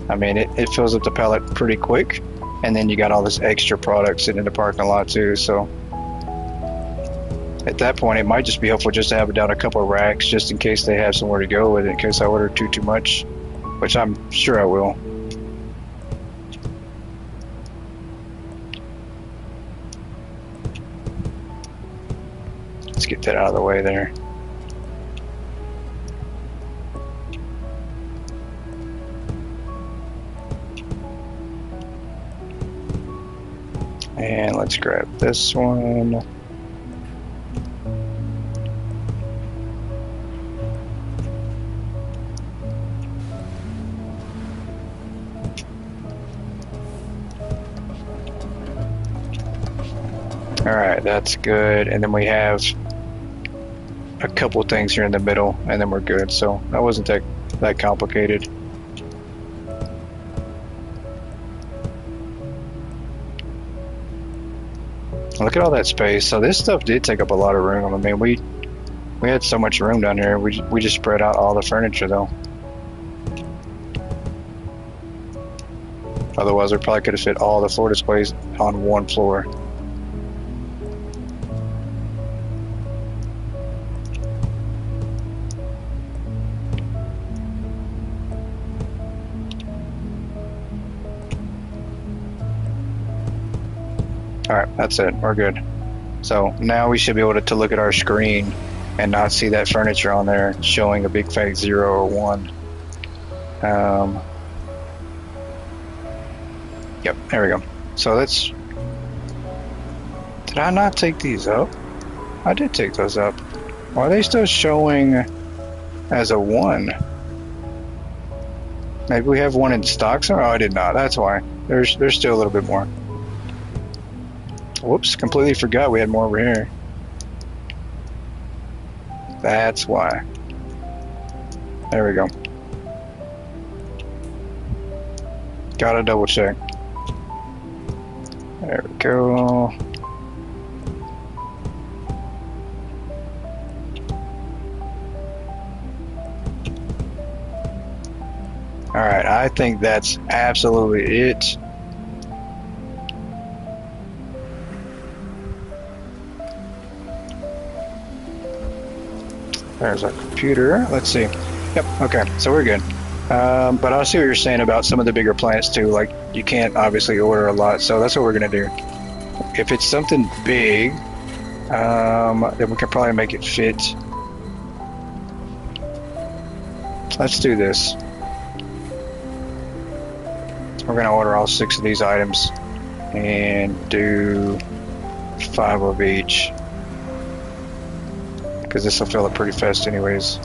I mean, it fills up the pallet pretty quick, and then you got all this extra product sitting in the parking lot too, so at that point, it might just be helpful just to have it down a couple of racks just in case they have somewhere to go with it in case I order too much, which I'm sure I will. Let's get that out of the way there. And let's grab this one. Alright, that's good. And then we have a couple of things here in the middle, and then we're good. So that wasn't that complicated. Look at all that space. So this stuff did take up a lot of room. I mean, we had so much room down here. We just spread out all the furniture though. Otherwise, we probably could have fit all the floor displays on one floor. Alright, that's it. We're good. So now we should be able to look at our screen and not see that furniture on there showing a big fat 0 or 1. Yep, there we go. So let's... Did I not take these up? I did take those up. Why are they still showing as a 1? Maybe we have one in stock somewhere? Oh, I did not. That's why. There's still a little bit more. Whoops, completely forgot we had more over here. That's why. There we go. Gotta double check. There we go. Alright, I think that's absolutely it. There's our computer. Let's see. Yep, okay, so we're good. But I see what you're saying about some of the bigger plants too. Like, you can't obviously order a lot, so that's what we're gonna do. If it's something big, then we can probably make it fit. Let's do this. We're gonna order all 6 of these items and do 5 of each, because this will fill up pretty fast anyways.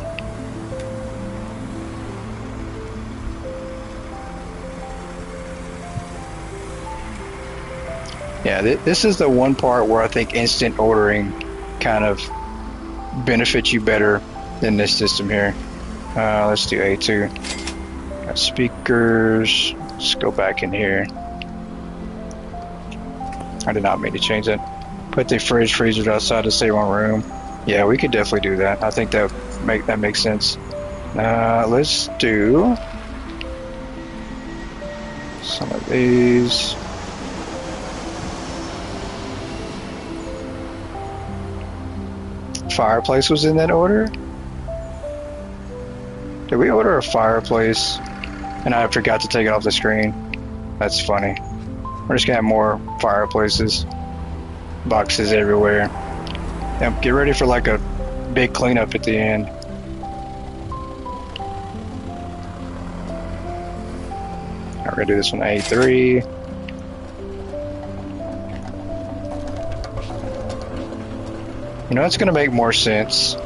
Yeah, this is the one part where I think instant ordering kind of benefits you better in this system here. Let's do A2. Got speakers. Let's go back in here. I did not mean to change that. Put the fridge freezers outside to save on room. Yeah, we could definitely do that. I think that makes sense. Let's do some of these. Fireplace was in that order? Did we order a fireplace and I forgot to take it off the screen? That's funny. We're just gonna have more fireplaces. Boxes everywhere. Yeah, get ready for like a big cleanup at the end. We're gonna do this one A3. You know what's gonna make more sense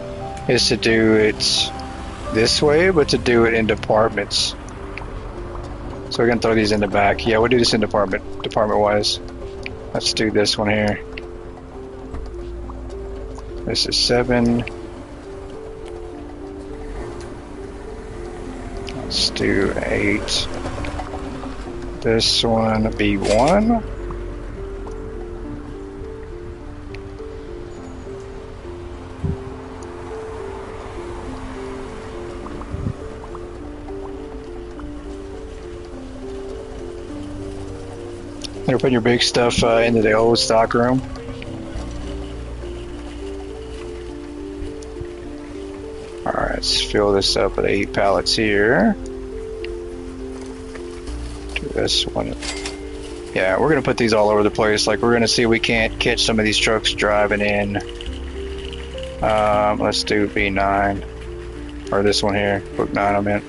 is to do it this way, but to do it in departments. So we're gonna throw these in the back. Yeah, we'll do this in department wise. Let's do this one here. This is 7. Let's do 8. This one B1. You're putting your big stuff into the old stock room. Alright, let's fill this up with 8 pallets here. Do this one. Yeah, we're going to put these all over the place. Like, we're going to see if we can't catch some of these trucks driving in. Let's do B9. Or this one here. Book 9, I meant.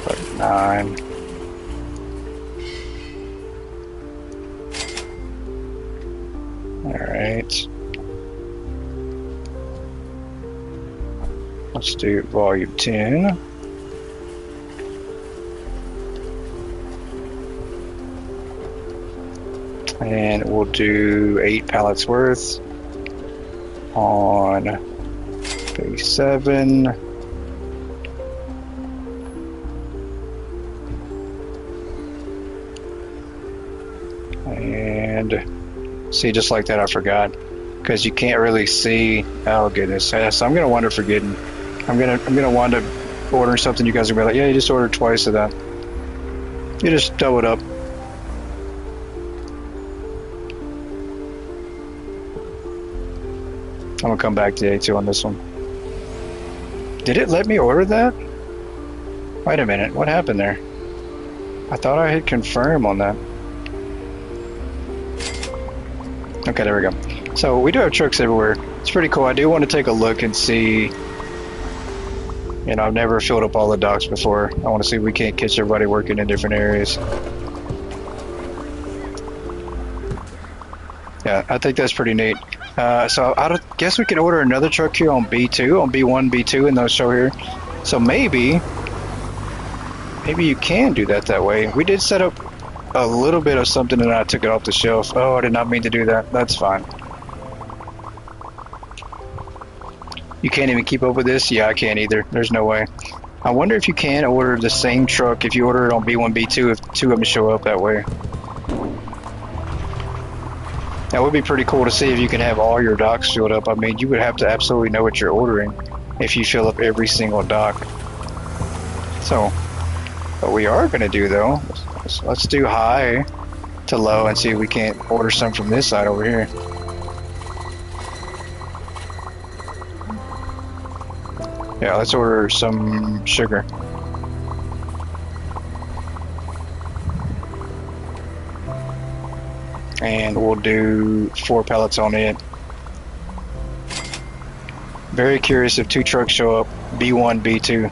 Book 9. Alright. Let's do volume 10. And we'll do 8 pallets worth on B7. And see, just like that, I forgot. Because you can't really see. Oh goodness. Yeah, so I'm gonna wind up forgetting. I'm gonna wind up ordering something. You guys are gonna be like, yeah, you just ordered twice of that. You just double it up. I'm gonna come back to A2 on this one. Did it let me order that? Wait a minute, what happened there? I thought I hit confirm on that. Okay, there we go. So we do have trucks everywhere. It's pretty cool. I do want to take a look and see. You know, I've never filled up all the docks before. I want to see if we can't catch everybody working in different areas. Yeah, I think that's pretty neat. So I guess we can order another truck here on B2, on B1, B2, and they'll show here. So maybe you can do that way. We did set up a little bit of something and I took it off the shelf. Oh, I did not mean to do that. That's fine. You can't even keep up with this? Yeah, I can't either. There's no way. I wonder if you can order the same truck if you order it on B1, B2, if 2 of them show up that way. That would be pretty cool to see if you can have all your docks filled up. I mean, you would have to absolutely know what you're ordering if you fill up every single dock. So, what we are going to do though, let's do high to low and see if we can't order some from this side over here. Yeah, let's order some sugar. And we'll do 4 pallets on it. Very curious if 2 trucks show up, B1, B2.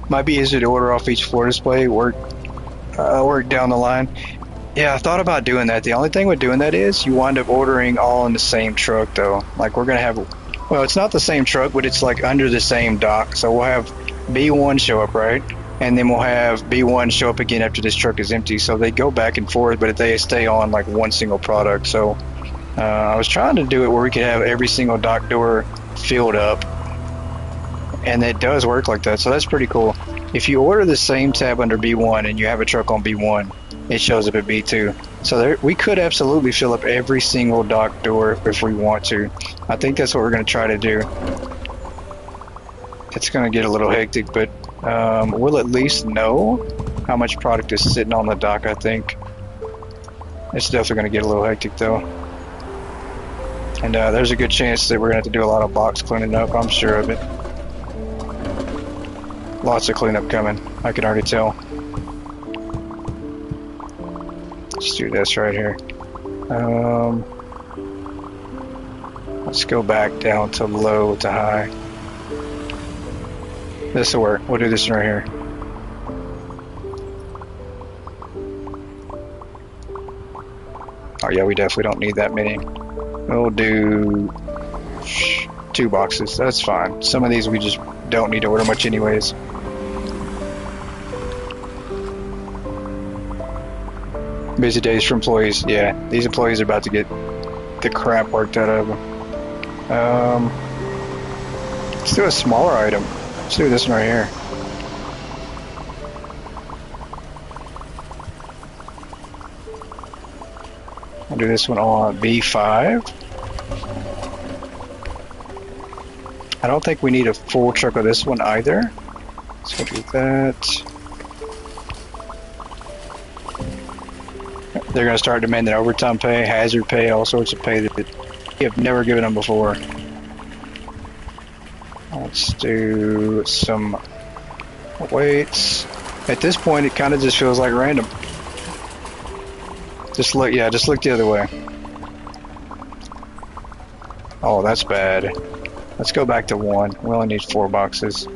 Might be easier to order off each floor display, work down the line. Yeah, I thought about doing that. The only thing with doing that is you wind up ordering all in the same truck though. Like we're gonna have, well, it's not the same truck, but it's like under the same dock. So we'll have B1 show up, right? and then we'll have B1 show up again after this truck is empty. So they go back and forth, but they stay on like one single product. So I was trying to do it where we could have every single dock door filled up, and it does work like that. So that's pretty cool. If you order the same tab under B1 and you have a truck on B1, it shows up at B2. So there, we could absolutely fill up every single dock door if we want to. I think that's what we're going to try to do. It's going to get a little hectic, but we'll at least know how much product is sitting on the dock, I think. It's definitely going to get a little hectic, though. And there's a good chance that we're going to have to do a lot of box cleaning up, I'm sure of it. Lots of cleanup coming, I can already tell. Let's do this right here. Let's go back down to low to high. This will work. We'll do this right here. Oh yeah, we definitely don't need that many. We'll do 2 boxes. That's fine. Some of these we just don't need to order much anyways. Busy days for employees. Yeah, these employees are about to get the crap worked out of them. Let's do a smaller item. Let's do this one right here. I'll do this one on B5. I don't think we need a full truck of this one either. So do that. They're going to start demanding overtime pay, hazard pay, all sorts of pay that we have never given them before. Let's do some weights. At this point, it kind of just feels like random. Just look, yeah, just look the other way. Oh, that's bad. Let's go back to 1. We only need 4 boxes.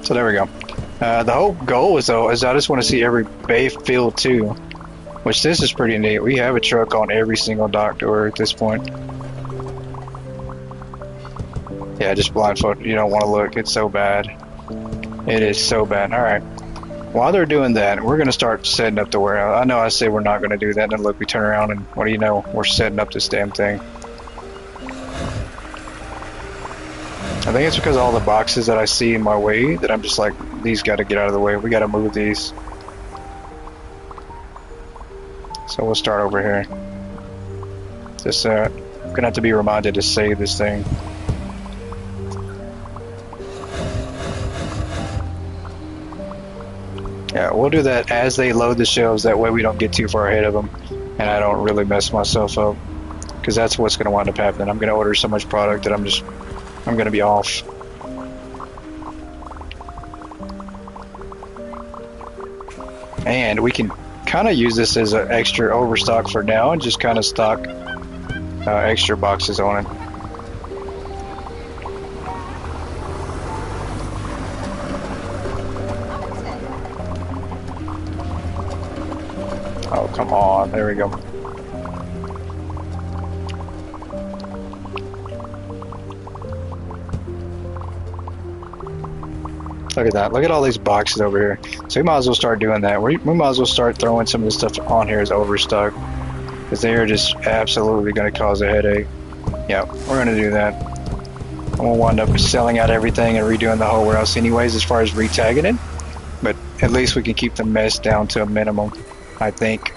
So there we go. The whole goal is, though, is I just want to see every bay filled too, which this is pretty neat. We have a truck on every single dock door at this point. Yeah, just blindfold. You don't want to look. It's so bad. It is so bad. All right. While they're doing that, we're going to start setting up the warehouse. I know I say we're not going to do that, and then look, we turn around and what do you know? We're setting up this damn thing. I think it's because of all the boxes that I see in my way that I'm just like, these got to get out of the way. We got to move these. So we'll start over here. Just I'm gonna have to be reminded to save this thing. Yeah, we'll do that as they load the shelves. That way we don't get too far ahead of them, and I don't really mess myself up. Because that's what's gonna wind up happening. I'm gonna order so much product that I'm gonna be off. And we can kind of use this as an extra overstock for now and just kind of stock extra boxes on it. Oh, come on. There we go. Look at that. Look at all these boxes over here. So we might as well start doing that. We might as well start throwing some of this stuff on here as overstock, because they are just absolutely going to cause a headache. Yeah, we're going to do that. And we'll wind up selling out everything and redoing the whole warehouse anyways as far as retagging it. But at least we can keep the mess down to a minimum, I think.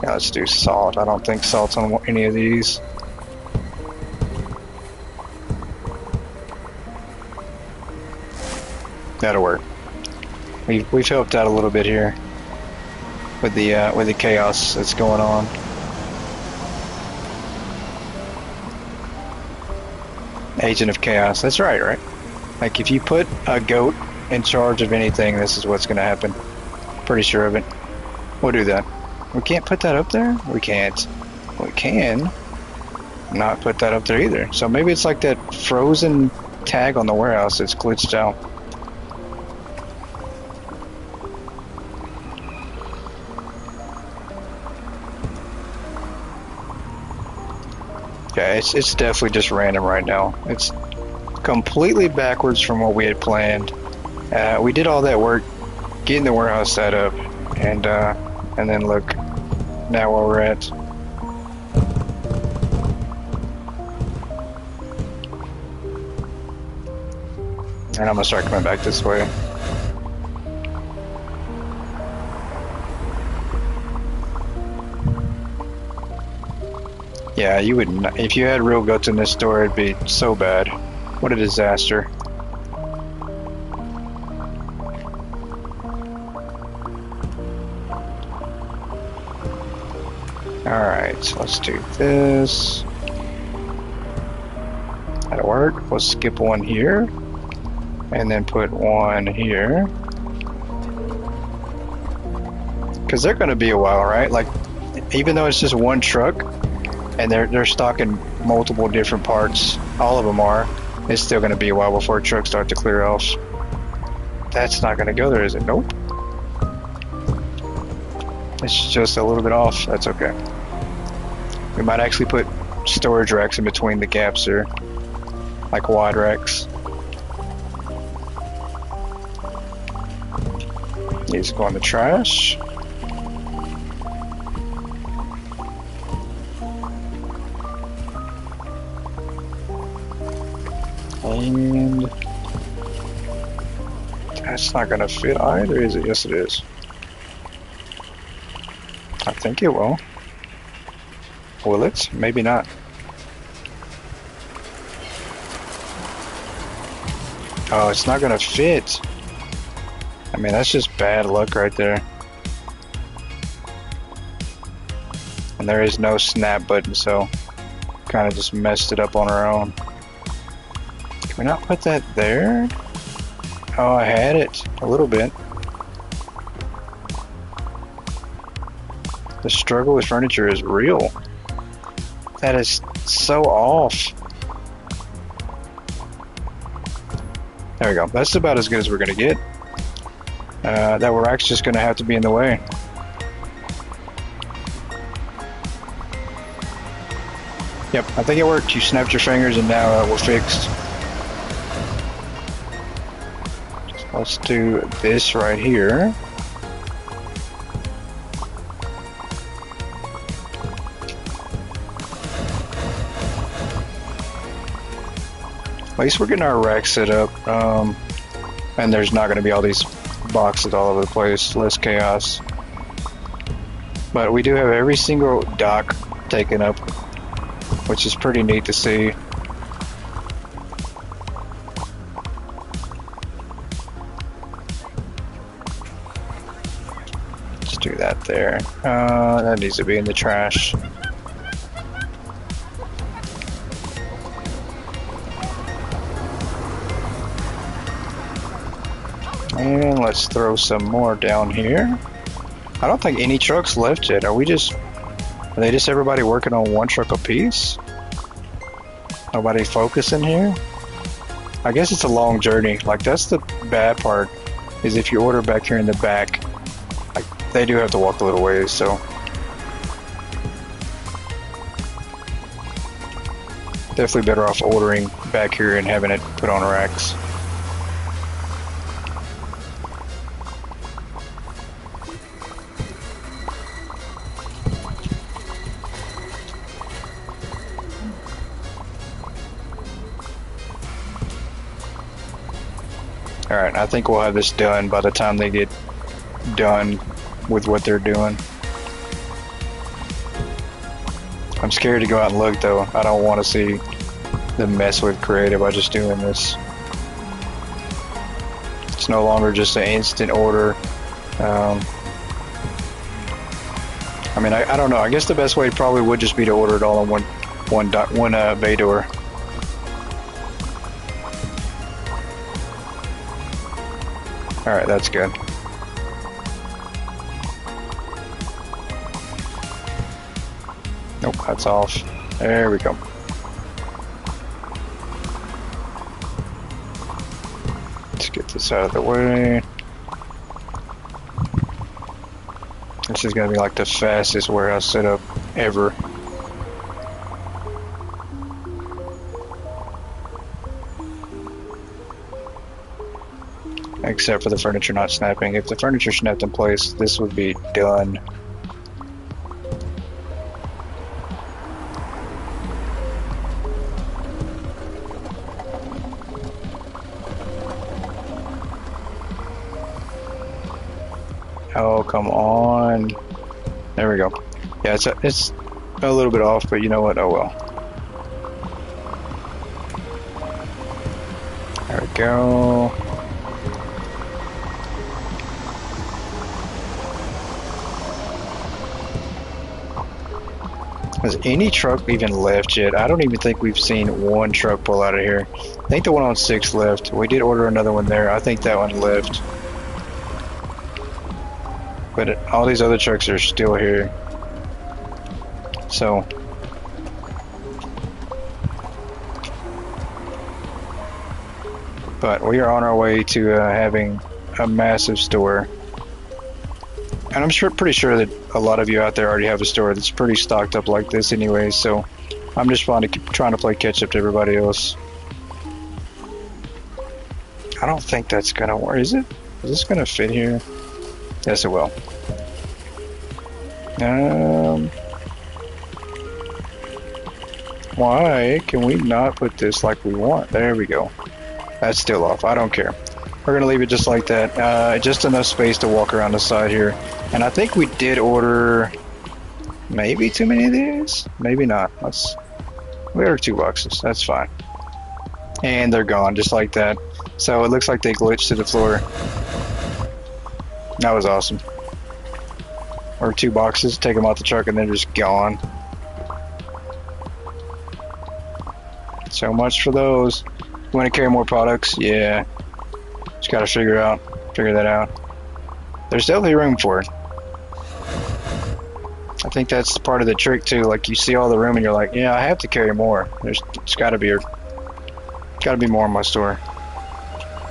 Yeah, let's do salt. I don't think salt's on any of these. That'll work. We've helped out a little bit here with the chaos that's going on. Agent of chaos. That's right, right? Like if you put a goat in charge of anything, this is what's going to happen. Pretty sure of it. We'll do that. We can't put that up there? We can't. We can not put that up there either. So maybe it's like that frozen tag on the warehouse that's glitched out. Yeah, it's definitely just random right now. It's completely backwards from what we had planned. We did all that work getting the warehouse set up, and then look now where we're at. And I'm gonna start coming back this way. Yeah, you wouldn't. If you had real guts in this store, it'd be so bad. What a disaster. Alright, let's do this. That'll work. We'll skip one here. And then put one here. Because they're going to be a while, right? Like, even though it's just one truck, and they're stocking multiple different parts, all of them are, it's still going to be a while before trucks start to clear off. That's not going to go there, is it? Nope. It's just a little bit off. That's okay. We might actually put storage racks in between the gaps here, like wide racks. These go in the trash. And that's not gonna fit either, is it? Yes, it is. I think it will. Will it? Maybe not. Oh, it's not gonna fit. I mean, that's just bad luck right there. And there is no snap button, so kind of just messed it up on our own. Can we not put that there? Oh, I had it a little bit. The struggle with furniture is real. That is so off. There we go. That's about as good as we're gonna get. That rack's just gonna have to be in the way. Yep, I think it worked. You snapped your fingers and now we're fixed. Let's do this right here. At least we're getting our rack set up. And there's not going to be all these boxes all over the place. Less chaos. But we do have every single dock taken up, which is pretty neat to see. Let's do that there. That needs to be in the trash. And let's throw some more down here. I don't think any trucks left yet. Are they just everybody working on one truck a piece? Nobody focusing here? I guess it's a long journey. Like, that's the bad part, is if you order back here in the back, like, they do have to walk a little ways, so. Definitely better off ordering back here and having it put on racks. Alright, I think we'll have this done by the time they get done with what they're doing. I'm scared to go out and look though. I don't want to see them mess with creative by just doing this. It's no longer just an instant order. I mean, I don't know. I guess the best way probably would just be to order it all in one bay door. Alright, that's good. Nope, that's off. There we go. Let's get this out of the way. This is going to be like the fastest warehouse setup ever. except for the furniture not snapping. If the furniture snapped in place, this would be done. Oh, come on. There we go. Yeah, it's a little bit off, but you know what? Oh well. There we go. Has any truck even left yet? I don't even think we've seen one truck pull out of here. I think the one on 6 left. We did order another one there. I think that one left. But all these other trucks are still here. So but we are on our way to having a massive store. And I'm pretty sure that a lot of you out there already have a store that's pretty stocked up like this anyway, so I'm just trying to play catch up to everybody else. I don't think that's gonna work, is it? Is this gonna fit here? Yes, it will. Why can we not put this like we want? There we go. That's still off. I don't care. We're gonna leave it just like that. Just enough space to walk around the side here. And I think we did order maybe too many of these. Maybe not. We ordered 2 boxes. That's fine. And they're gone just like that. So it looks like they glitched to the floor. That was awesome. Or 2 boxes, take them out the truck and they're just gone. So much for those. You want to carry more products? Yeah. Just gotta figure that out. There's definitely room for it. I think that's part of the trick too. Like you see all the room and you're like, yeah, I have to carry more. It's gotta be more in my store.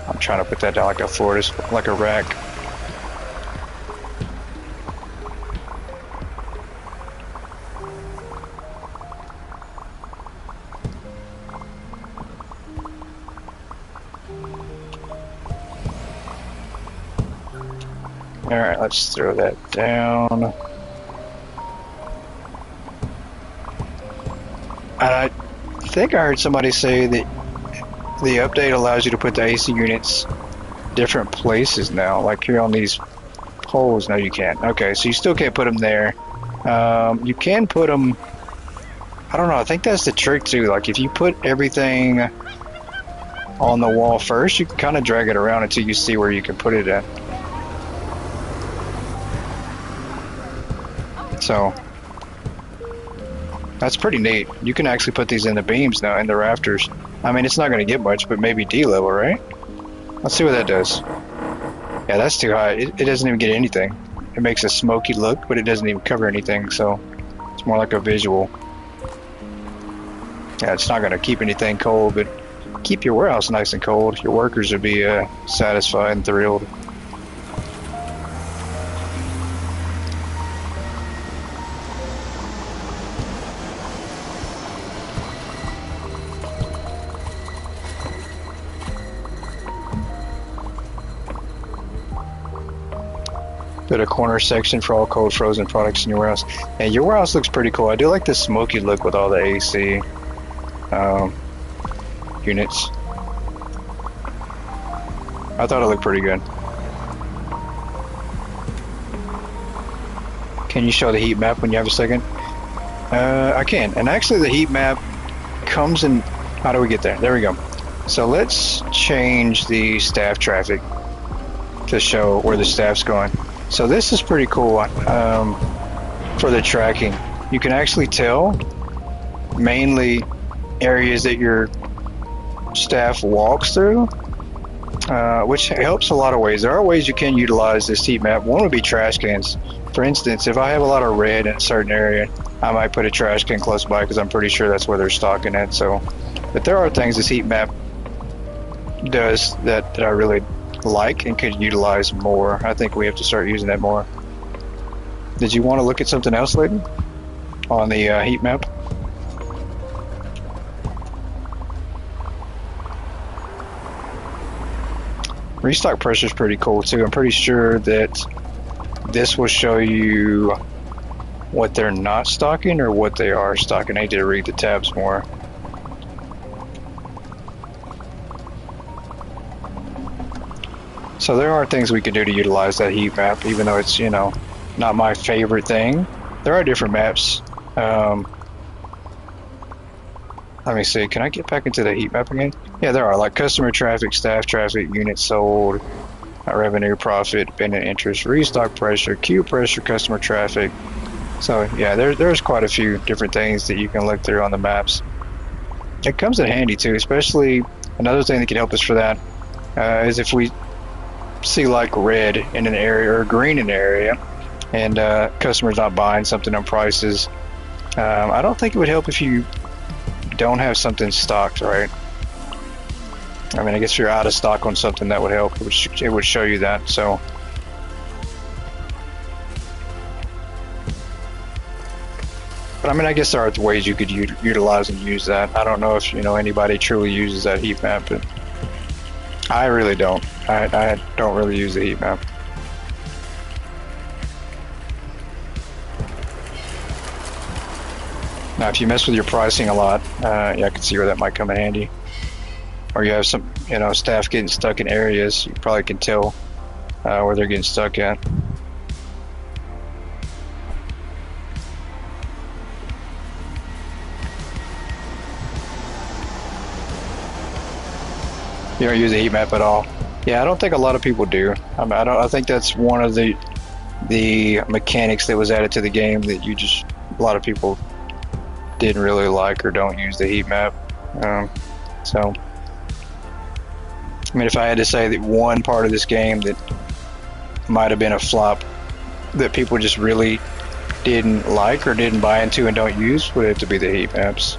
I'm trying to put that down like a floor, just like a rack. Alright, let's throw that down. I think I heard somebody say that the update allows you to put the AC units different places now, like here on these poles. No, you can't. Okay, so you still can't put them there. You can put them, I don't know, I think that's the trick too. Like if you put everything on the wall first, you can kind of drag it around until you see where you can put it at. So that's pretty neat. You can actually put these in the beams now, in the rafters. I mean, it's not going to get much, but maybe D-level, right? Let's see what that does. Yeah, that's too high. It doesn't even get anything. It makes a smoky look, but it doesn't even cover anything, so it's more like a visual. Yeah, it's not going to keep anything cold, but keep your warehouse nice and cold. Your workers will be satisfied and thrilled. Put a corner section for all cold frozen products in your warehouse. And your warehouse looks pretty cool. I do like the smoky look with all the AC units. I thought it looked pretty good. Can you show the heat map when you have a second? I can. And actually the heat map comes in... How do we get there? There we go. So let's change the staff traffic to show where the staff's going. So this is pretty cool for the tracking. You can actually tell mainly areas that your staff walks through, which helps a lot of ways. There are ways you can utilize this heat map. One would be trash cans. For instance, if I have a lot of red in a certain area, I might put a trash can close by because I'm pretty sure that's where they're stocking it. So, but there are things this heat map does that I really like and could utilize more. I think we have to start using that more. Did you want to look at something else, Layton, on the heat map? Restock pressure is pretty cool too. I'm pretty sure that this will show you what they're not stocking or what they are stocking. I need to read the tabs more. So there are things we can do to utilize that heat map, even though it's, you know, not my favorite thing. There are different maps. Let me see, can I get back into the heat map again? Yeah, there are, like customer traffic, staff traffic, units sold, revenue, profit, dependent interest, restock pressure, queue pressure, customer traffic. So yeah, there's quite a few different things that you can look through on the maps. It comes in handy too, especially another thing that can help us for that is if we see like red in an area or green in an area and customers not buying something on prices. I don't think it would help if you don't have something stocked, right? I mean, I guess if you're out of stock on something, that would help. It would show you that. So but I mean, I guess there are ways you could utilize and use that. I don't know if, you know, anybody truly uses that heat map, but I really don't. I don't really use the heat map. Now, if you mess with your pricing a lot, yeah, I can see where that might come in handy. Or you have some, you know, staff getting stuck in areas, you probably can tell where they're getting stuck at. You don't use the heat map at all. Yeah, I don't think a lot of people do. I think that's one of the mechanics that was added to the game that a lot of people didn't really like or don't use the heat map. So, I mean, if I had to say that one part of this game that might have been a flop that people just really didn't like or didn't buy into and don't use, would have to be the heat maps.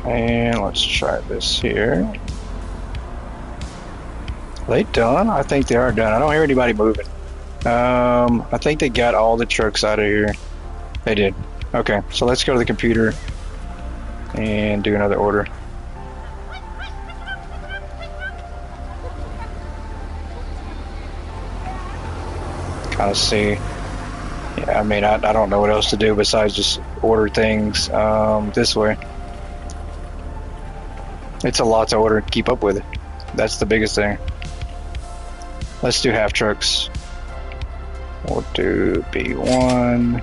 And let's try this here. Are they done? I think they are done. I don't hear anybody moving. I think they got all the trucks out of here. They did. Okay, so let's go to the computer and do another order. Kind of see. Yeah, I mean, I don't know what else to do besides just order things this way. It's a lot to order and keep up with it. That's the biggest thing. Let's do half trucks. We'll do B1.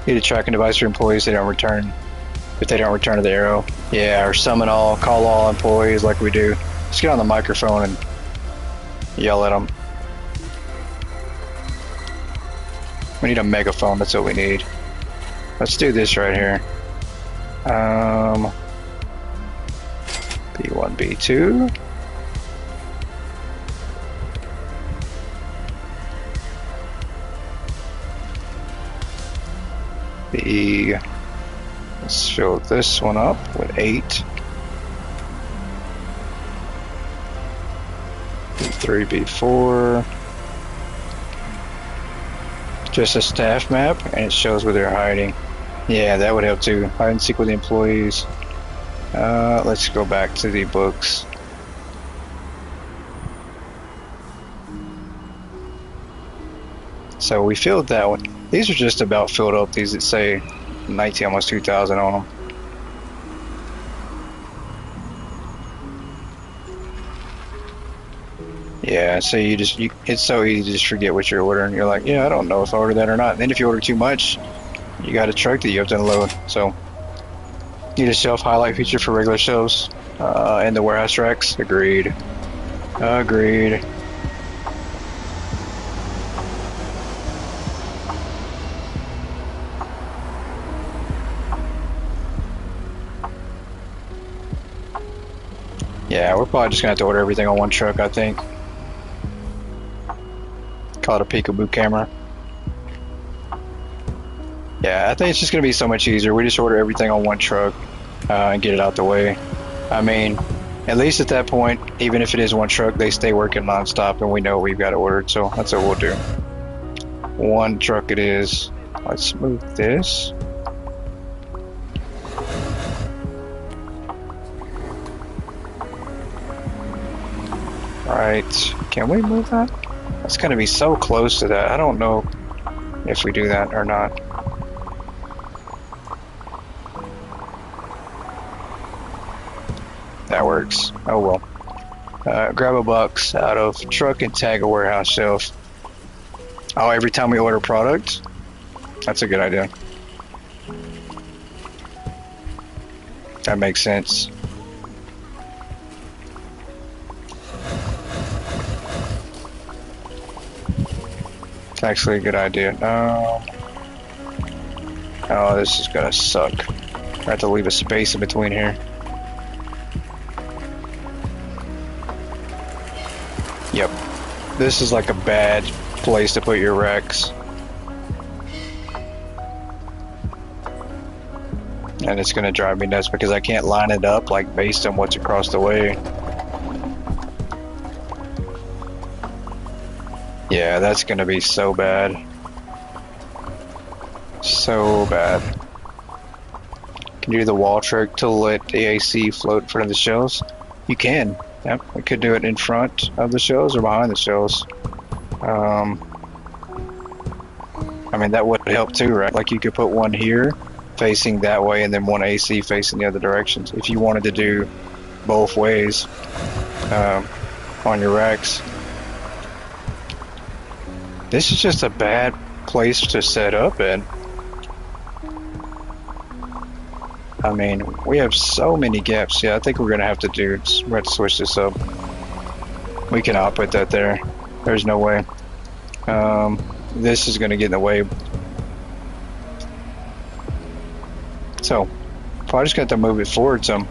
Need a tracking device for employees they don't return. If they don't return to the arrow. Yeah, or summon all, call all employees like we do. Just get on the microphone and yell at them. We need a megaphone, that's what we need. Let's do this right here. B1, B2. Let's fill this one up with 8. B3, B4. Just a staff map, and it shows where they're hiding. Yeah, that would help too. Hide and seek with the employees. Let's go back to the books. So we filled that one. These are just about filled up. These that say 19, almost 2,000 on them. Yeah, so it's so easy to just forget what you're ordering. You're like, yeah, I don't know if I ordered that or not. And then if you order too much, you got a truck that you have to unload. So, need a shelf highlight feature for regular shelves and the warehouse racks. Agreed. Agreed. Yeah, we're probably just gonna have to order everything on one truck, I think. Call it a peekaboo camera. Yeah, I think it's just gonna be so much easier. We just order everything on one truck and get it out the way. I mean, at least at that point, even if it is one truck, they stay working nonstop, and we know we've got it ordered. So that's what we'll do. One truck it is. Let's move this. Right. Can we move that? That's gonna be so close to that. I don't know if we do that or not. That works. Oh well. Grab a box out of truck and tag a warehouse shelf. Oh, every time we order product? That's a good idea. That makes sense. It's actually a good idea. Oh, this is gonna suck. I have to leave a space in between here. Yep. This is like a bad place to put your racks. And it's gonna drive me nuts because I can't line it up like based on what's across the way. Yeah, that's gonna be so bad. So bad. Can you do the wall trick to let the AC float in front of the shelves? You can. Yep, we could do it in front of the shelves or behind the shelves. I mean, that would help too, right? Like you could put one here facing that way and then one AC facing the other directions. If you wanted to do both ways on your racks. This is just a bad place to set up in. I mean, we have so many gaps. Yeah, I think we're gonna have to switch this up. We cannot put that there. There's no way. This is gonna get in the way. So, if I just got to move it forward some.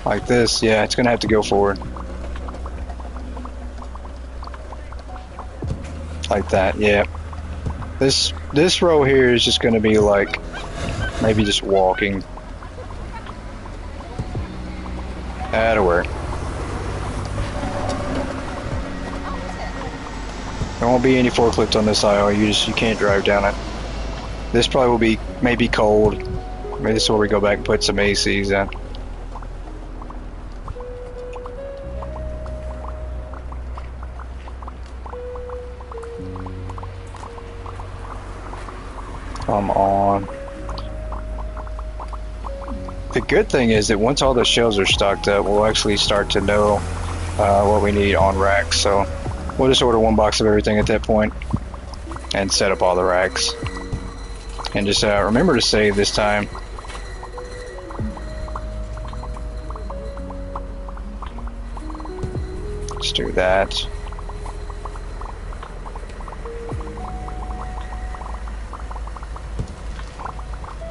Like this, yeah, it's gonna have to go forward. Like that, yeah. This row here is just gonna be like maybe just walking. That'll work. There won't be any forklift on this aisle. You can't drive down it. This probably will be maybe cold. Maybe this is where we go back and put some ACs in. Come on. The good thing is that once all the shelves are stocked up, we'll actually start to know what we need on racks. So we'll just order one box of everything at that point and set up all the racks. And just remember to save this time. Let's do that.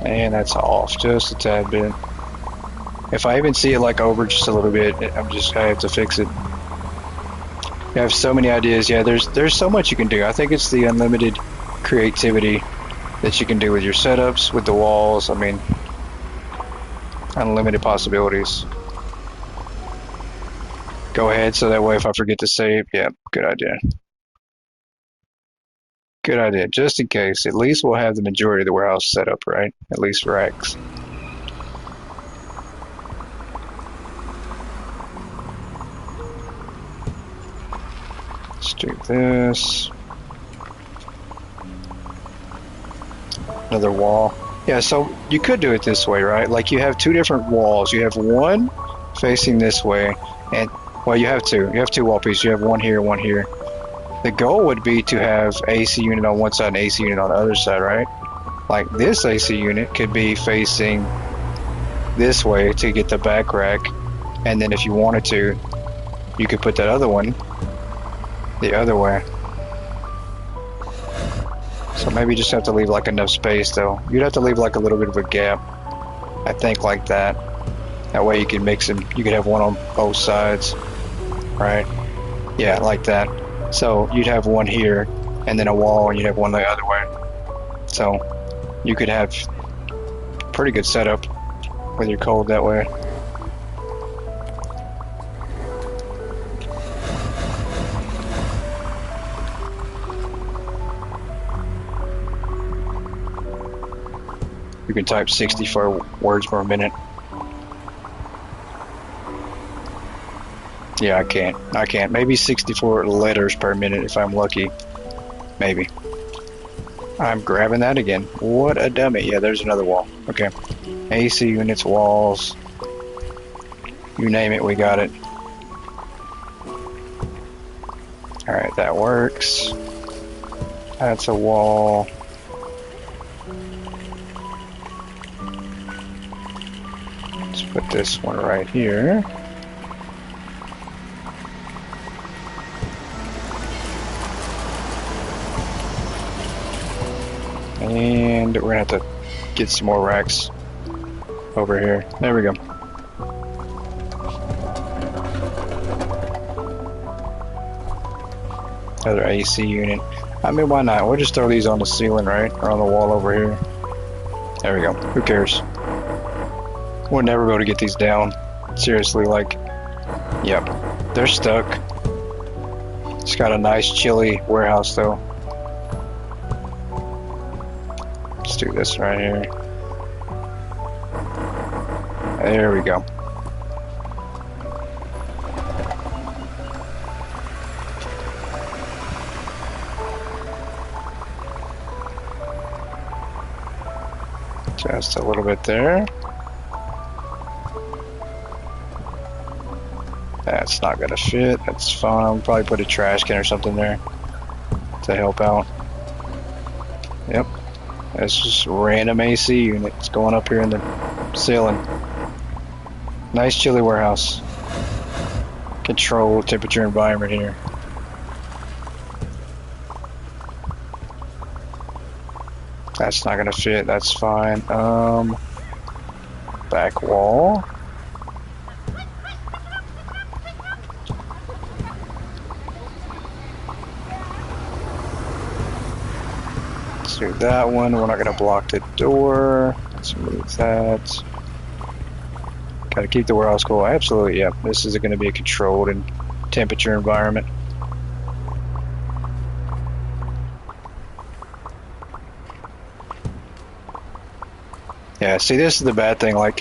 And that's off just a tad bit. If I even see it like over just a little bit, I have to fix it. You have so many ideas. Yeah, there's so much you can do. I think it's the unlimited creativity that you can do with your setups, with the walls. I mean, unlimited possibilities. Go ahead, so that way if I forget to save, yeah, good idea. Good idea, just in case. At least we'll have the majority of the warehouse set up, right? At least racks. Let's do this. Another wall. Yeah, so you could do it this way, right? Like you have two different walls. You have one facing this way, and well, you have two. You have two wall pieces. You have one here, one here. The goal would be to have AC unit on one side and AC unit on the other side, right? Like this AC unit could be facing this way to get the back rack, and then if you wanted to, you could put that other one the other way. So maybe you just have to leave like enough space though. You'd have to leave like a little bit of a gap, I think, like that. That way you can mix them. You could have one on both sides, right? Yeah, like that. So you'd have one here, and then a wall, and you'd have one the other way. So you could have pretty good setup with your cold that way. You can type 64 words per minute. Yeah, I can't. Maybe 64 letters per minute if I'm lucky. Maybe. I'm grabbing that again. What a dummy. Yeah, there's another wall. Okay. AC units, walls. You name it, we got it. Alright, that works. That's a wall. Let's put this one right here. And we're gonna have to get some more racks over here. There we go. Another AC unit. I mean, why not? We'll just throw these on the ceiling, right? Or on the wall over here. There we go. Who cares? We'll never be able to get these down. Seriously, like, yep. They're stuck. It's got a nice chilly warehouse though. Let's do this right here. There we go. Just a little bit there. That's not gonna fit. That's fine. I'll probably put a trash can or something there to help out. Yep. That's just random AC units going up here in the ceiling. Nice chilly warehouse. Controlled temperature environment here. That's not gonna fit. That's fine. Back wall. Let's do that one. We're not gonna block the door. Let's move that. Gotta keep the warehouse cool. Absolutely, yeah. This is gonna be a controlled and temperature environment. Yeah, see, this is the bad thing. Like,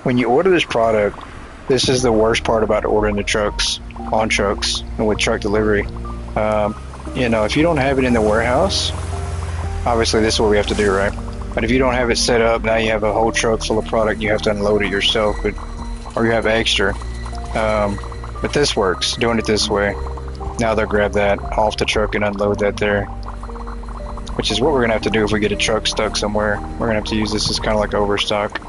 when you order this product, this is the worst part about ordering the trucks, on trucks, and with truck delivery. You know, if you don't have it in the warehouse, obviously this is what we have to do, right? But if you don't have it set up, now you have a whole truck full of product, you have to unload it yourself, or you have extra. But this works, doing it this way. Now they'll grab that off the truck and unload that there. Which is what we're going to have to do if we get a truck stuck somewhere. We're going to have to use this as kind of like overstock.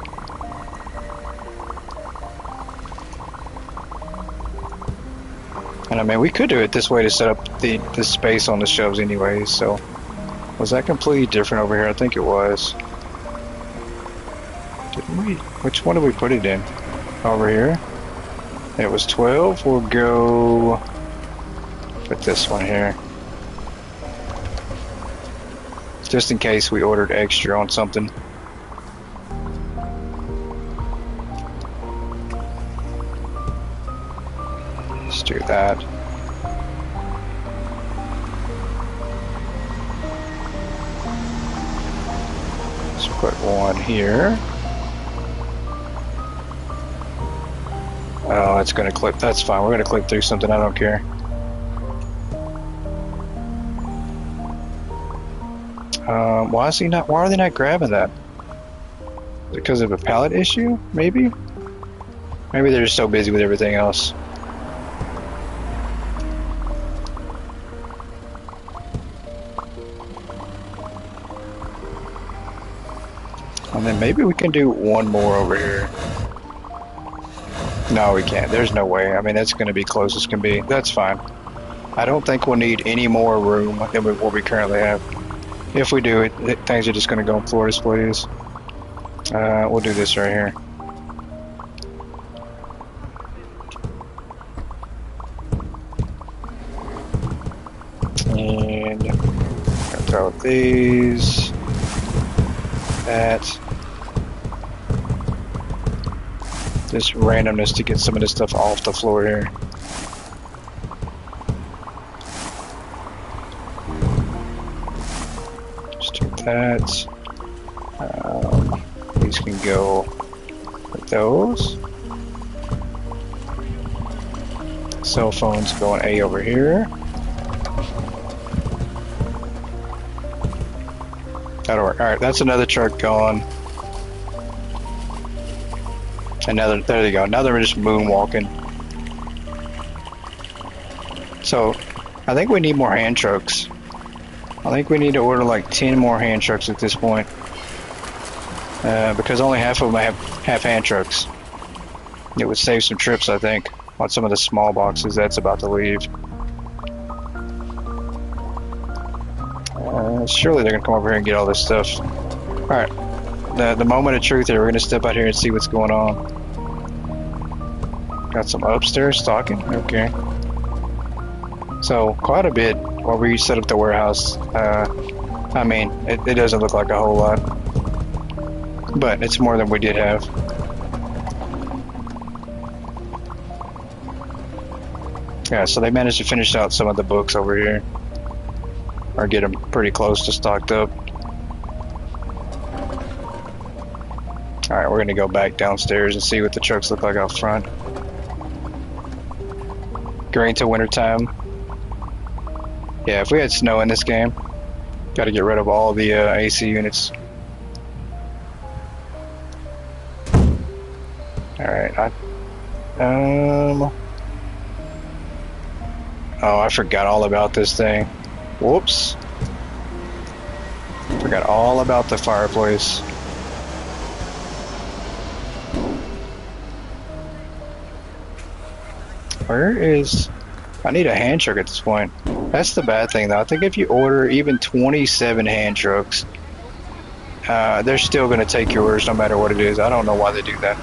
And I mean, we could do it this way to set up the space on the shelves anyways, so. Was that completely different over here? I think it was. Didn't we? Which one did we put it in? Over here? It was 12. We'll go put this one here. Just in case we ordered extra on something. Let's do that. Let's put one here. Oh, it's gonna clip. That's fine. We're gonna clip through something. I don't care. Why is he not? Why are they not grabbing that? Is it because of a pallet issue? Maybe. Maybe they're just so busy with everything else. And then maybe we can do one more over here. No, we can't. There's no way. I mean, that's going to be close as can be. That's fine. I don't think we'll need any more room than what we currently have. If we do it, things are just going to go on floor displays. We'll do this right here. And throw these. That. Just randomness to get some of this stuff off the floor here. Just take that. These can go with those. Cell phones going A over here. That'll work. Alright, that's another truck gone. Another, there they go. Now they're just moonwalking. So, I think we need more hand trucks. I think we need to order like 10 more hand trucks at this point. Because only half of them have hand trucks. It would save some trips, I think, on some of the small boxes that's about to leave. Surely they're going to come over here and get all this stuff. Alright. The moment of truth here, we're going to step out here and see what's going on. Got some upstairs stocking? Okay. So, quite a bit while we set up the warehouse. I mean, it doesn't look like a whole lot. But it's more than we did have. Yeah, so they managed to finish out some of the books over here. Or get them pretty close to stocked up. Alright, we're going to go back downstairs and see what the trucks look like out front. Going into winter time. Yeah, if we had snow in this game, got to get rid of all the AC units. Alright, oh, I forgot all about this thing. Whoops. Forgot all about the fireplace. Where is... I need a hand truck at this point. That's the bad thing though. I think if you order even 27 hand trucks, they're still going to take yours no matter what it is. I don't know why they do that.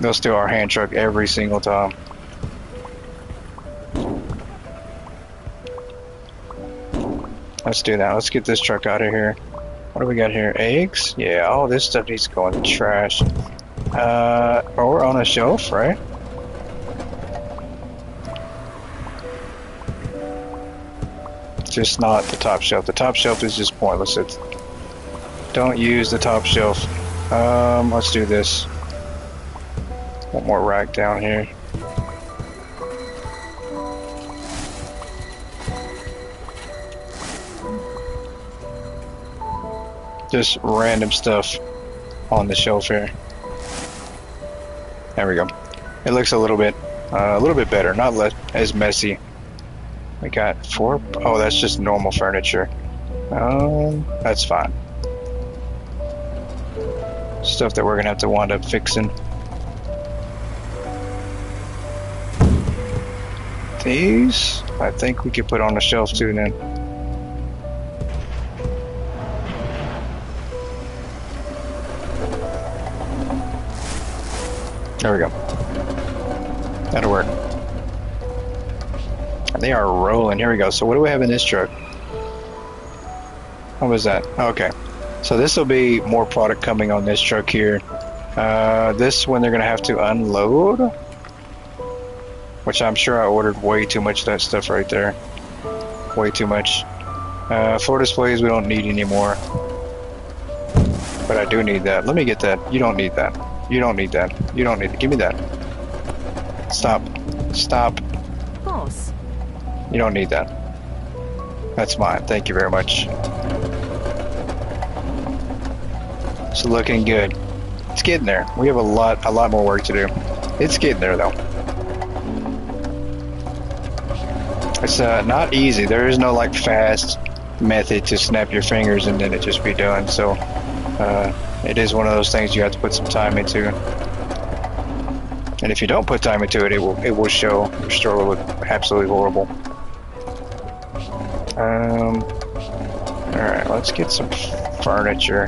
They'll steal our hand truck every single time. Let's do that. Let's get this truck out of here. What do we got here? Eggs? Yeah, all this stuff needs to go in the trash. Or on a shelf, right? Just not the top shelf. The top shelf is just pointless. Don't use the top shelf. Let's do this. One more rack down here. Just random stuff on the shelf here. There we go. It looks a little bit better, not as messy. We got 4. Oh, that's just normal furniture. That's fine. Stuff that we're gonna have to wind up fixing. These, I think we could put on the shelf too then. There we go. That'll work. They are rolling. Here we go. So what do we have in this truck? What was that? Okay. So this will be more product coming on this truck here. This one they're going to have to unload. Which I'm sure I ordered way too much of that stuff right there. Way too much. Floor displays we don't need anymore. But I do need that. Let me get that. You don't need that. You don't need that. You don't need it. Give me that. Stop. Stop. Boss. You don't need that. That's mine. Thank you very much. It's looking good. It's getting there. We have a lot more work to do. It's getting there though. It's not easy. There is no like fast method to snap your fingers and then it just be done. So it is one of those things you have to put some time into. And if you don't put time into it, it will show. Your store will look absolutely horrible. Alright, let's get some furniture.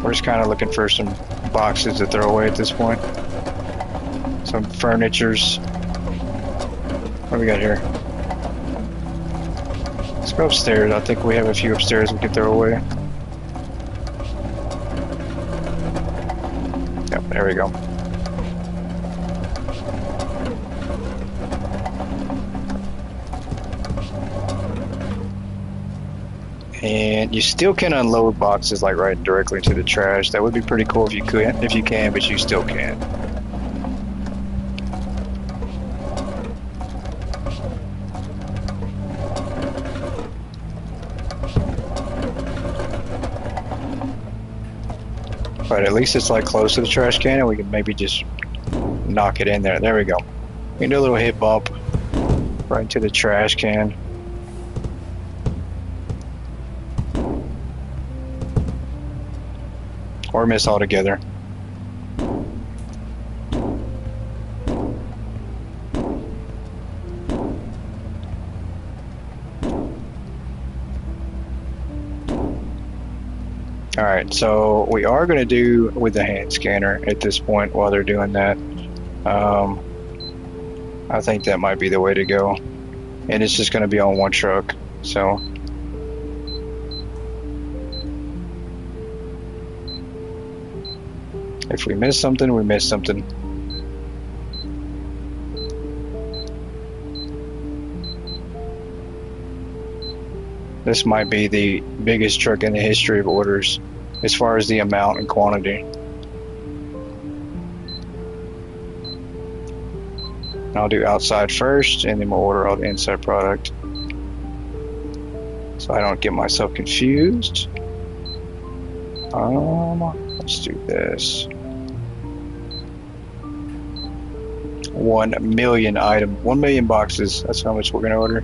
We're just kind of looking for some boxes to throw away at this point. Some furnitures. What do we got here? Let's go upstairs. I think we have a few upstairs we can throw away. Yep, there we go. And you still can unload boxes like right directly into the trash. That would be pretty cool if you could, if you can, but you still can't. But at least it's like close to the trash can, and we can maybe just knock it in there. There we go. We can do a little hip bump right into the trash can. Or miss altogether. Alright, so we are going to do with the hand scanner at this point while they're doing that. I think that might be the way to go. And it's just going to be on one truck. So if we miss something, we miss something. This might be the biggest truck in the history of orders as far as the amount and quantity. I'll do outside first, and then we'll order all the inside product, so I don't get myself confused. Let's do this. 1 million item, 1 million boxes. That's how much we're gonna order.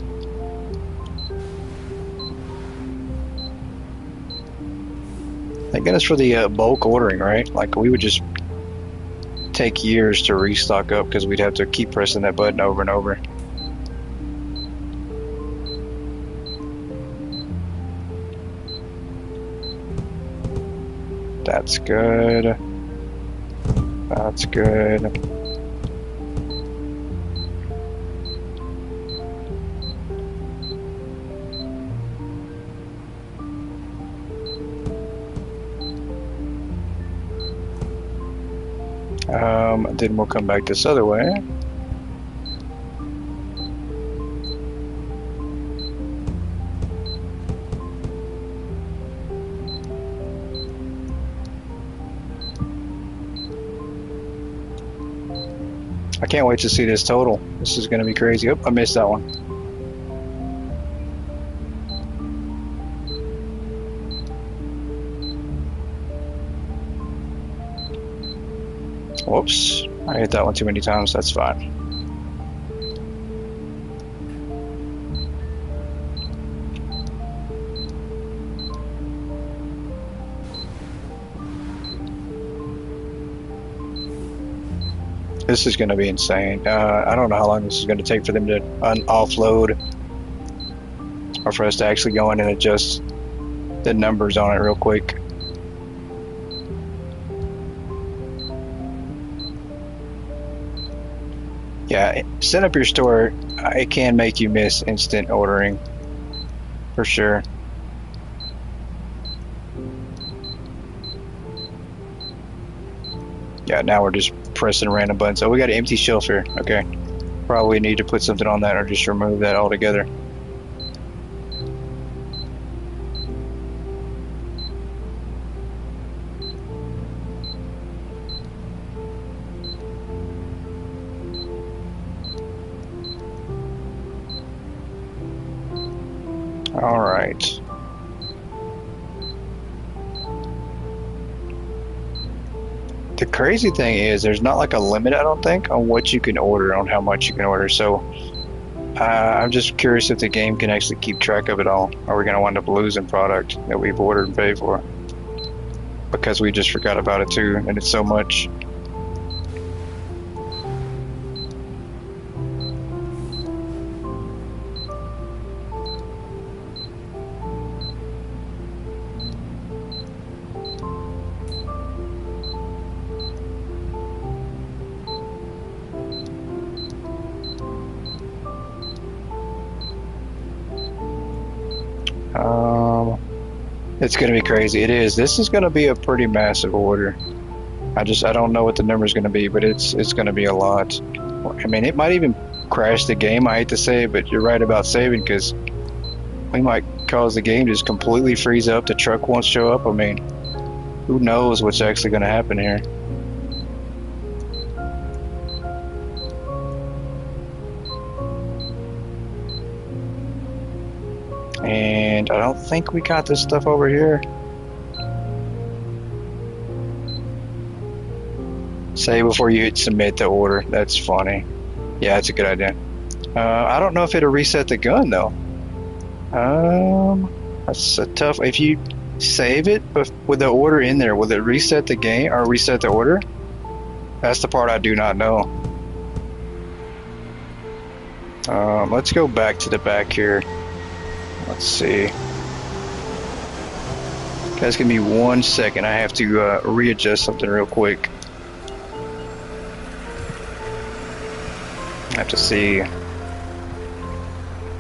Thank goodness for the bulk ordering, right? Like we would just take years to restock up because we'd have to keep pressing that button over and over. That's good. That's good. Then we'll come back this other way. I can't wait to see this total. This is going to be crazy. Oh, I missed that one. Whoops, I hit that one too many times. That's fine. This is going to be insane. I don't know how long this is going to take for them to offload, or for us to actually go in and adjust the numbers on it real quick. Yeah, set up your store. It can make you miss instant ordering, for sure. Yeah, now we're just pressing random buttons. Oh, we got an empty shelf here. Okay, probably need to put something on that or just remove that altogether. All right. The crazy thing is there's not like a limit, I don't think, on what you can order, on how much you can order. So I'm just curious if the game can actually keep track of it all. Are we going to wind up losing product that we've ordered and paid for because we just forgot about it too, and it's so much? It's gonna be crazy. It is. This is gonna be a pretty massive order. I don't know what the number is gonna be, but it's gonna be a lot. I mean, it might even crash the game. I hate to say it, but you're right about saving because we might cause the game to just completely freeze up. The truck won't show up. I mean, who knows what's actually gonna happen here? And I don't think we got this stuff over here. Say before you hit submit the order. That's funny. Yeah, that's a good idea. I don't know if it'll reset the gun though. That's a tough. If you save it with the order in there, will it reset the game or reset the order? That's the part I do not know. Let's go back to the back here. Let's see. Guys, give me 1 second. I have to readjust something real quick. I have to see.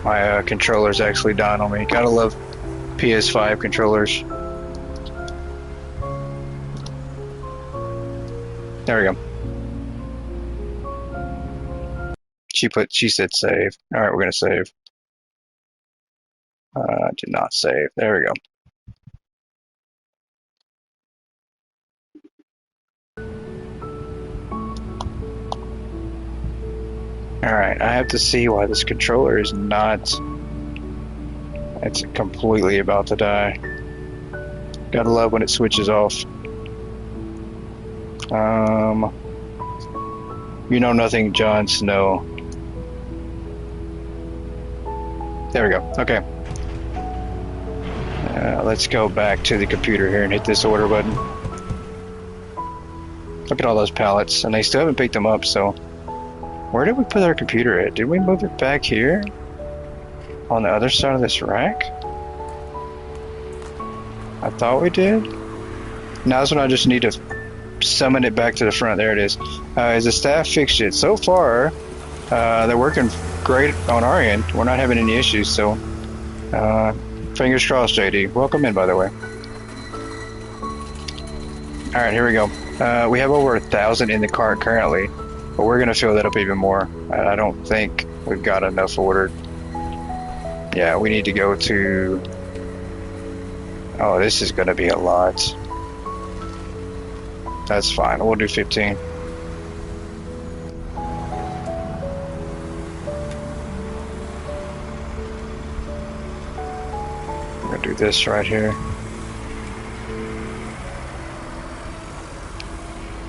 My controller's actually dying on me. Gotta love PS5 controllers. There we go. She said save. All right, we're gonna save. Did not save. There we go. Alright, I have to see why this controller is not... It's completely about to die. Gotta love when it switches off. You know nothing, Jon Snow. There we go. Okay. Let's go back to the computer here and hit this order button. Look at all those pallets, and they still haven't picked them up, so... Where did we put our computer at? Did we move it back here? On the other side of this rack? I thought we did. Now that's when I just need to summon it back to the front. There it is. Is the staff fixed it? So far, they're working great on our end. We're not having any issues, so fingers crossed, JD. Welcome in, by the way. Alright, here we go. We have over 1,000 in the cart currently. But we're going to fill that up even more. I don't think we've got enough ordered. Yeah, we need to go to... Oh, this is going to be a lot. That's fine. We'll do 15. I'm going to do this right here.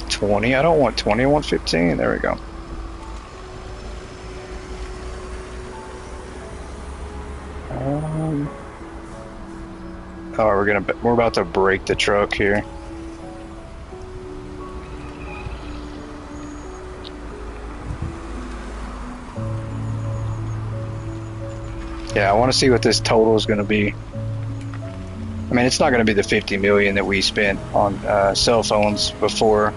20. I don't want 20, I want 15. There we go. Oh, we're about to break the truck here. Yeah, I want to see what this total is going to be. I mean, it's not going to be the 50 million that we spent on cell phones before.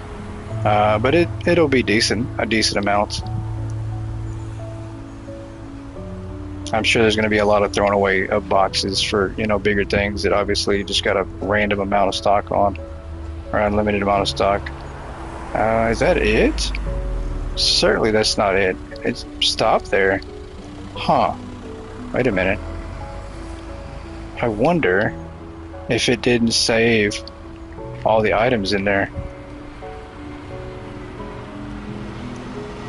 But it'll be decent, a decent amount. I'm sure there's going to be a lot of throwing away of boxes for, you know, bigger things that obviously you just got a random amount of stock on, or unlimited amount of stock. Is that it? Certainly that's not it. It's stopped there. Huh. Wait a minute. I wonder if it didn't save all the items in there.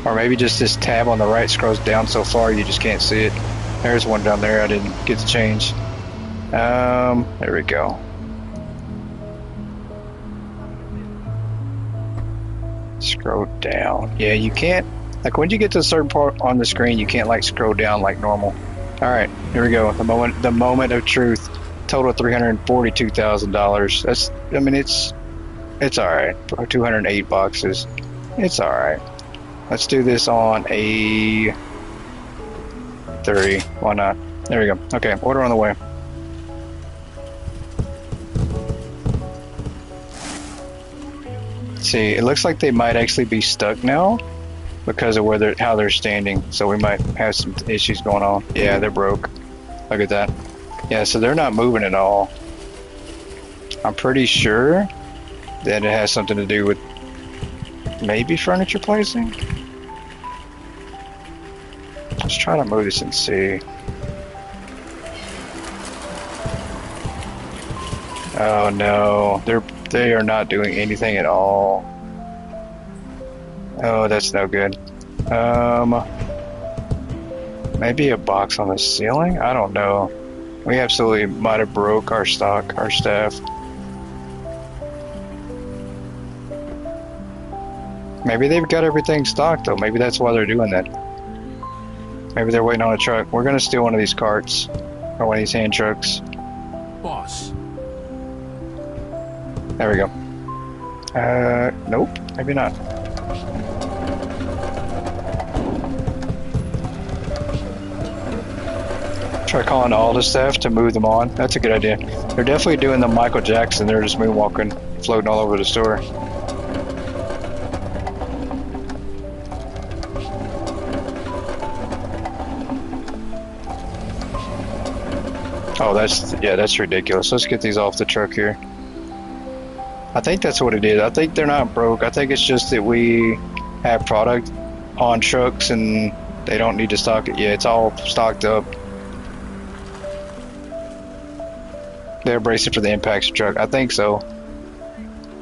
Or maybe just this tab on the right scrolls down so far you just can't see it. There's one down there I didn't get to change. There we go. Scroll down. Yeah, you can't, like when you get to a certain part on the screen, you can't like scroll down like normal. Alright, here we go. The moment of truth. Total $342,000. That's, I mean, it's alright. 208 boxes. It's alright. Let's do this on a 30. Why not? There we go. Okay, order on the way. See, it looks like they might actually be stuck now because of how they're standing. So we might have some issues going on. Yeah, they're broke. Look at that. Yeah, so they're not moving at all. I'm pretty sure that it has something to do with maybe furniture placing. Let's try to move this and see. Oh no, they are not doing anything at all. Oh, that's no good. Maybe a box on the ceiling? I don't know. We absolutely might have broke our stock, our staff. Maybe they've got everything stocked though. Maybe that's why they're doing that. Maybe they're waiting on a truck. We're gonna steal one of these carts or one of these hand trucks. Boss. There we go. Nope, maybe not. Try calling all the staff to move them on. That's a good idea. They're definitely doing the Michael Jackson. They're just moonwalking, floating all over the store. Oh, that's ridiculous. Let's get these off the truck here. I think that's what it is. I think they're not broke. I think it's just that we have product on trucks and they don't need to stock it. Yeah, it's all stocked up. They're bracing for the impact truck. I think so.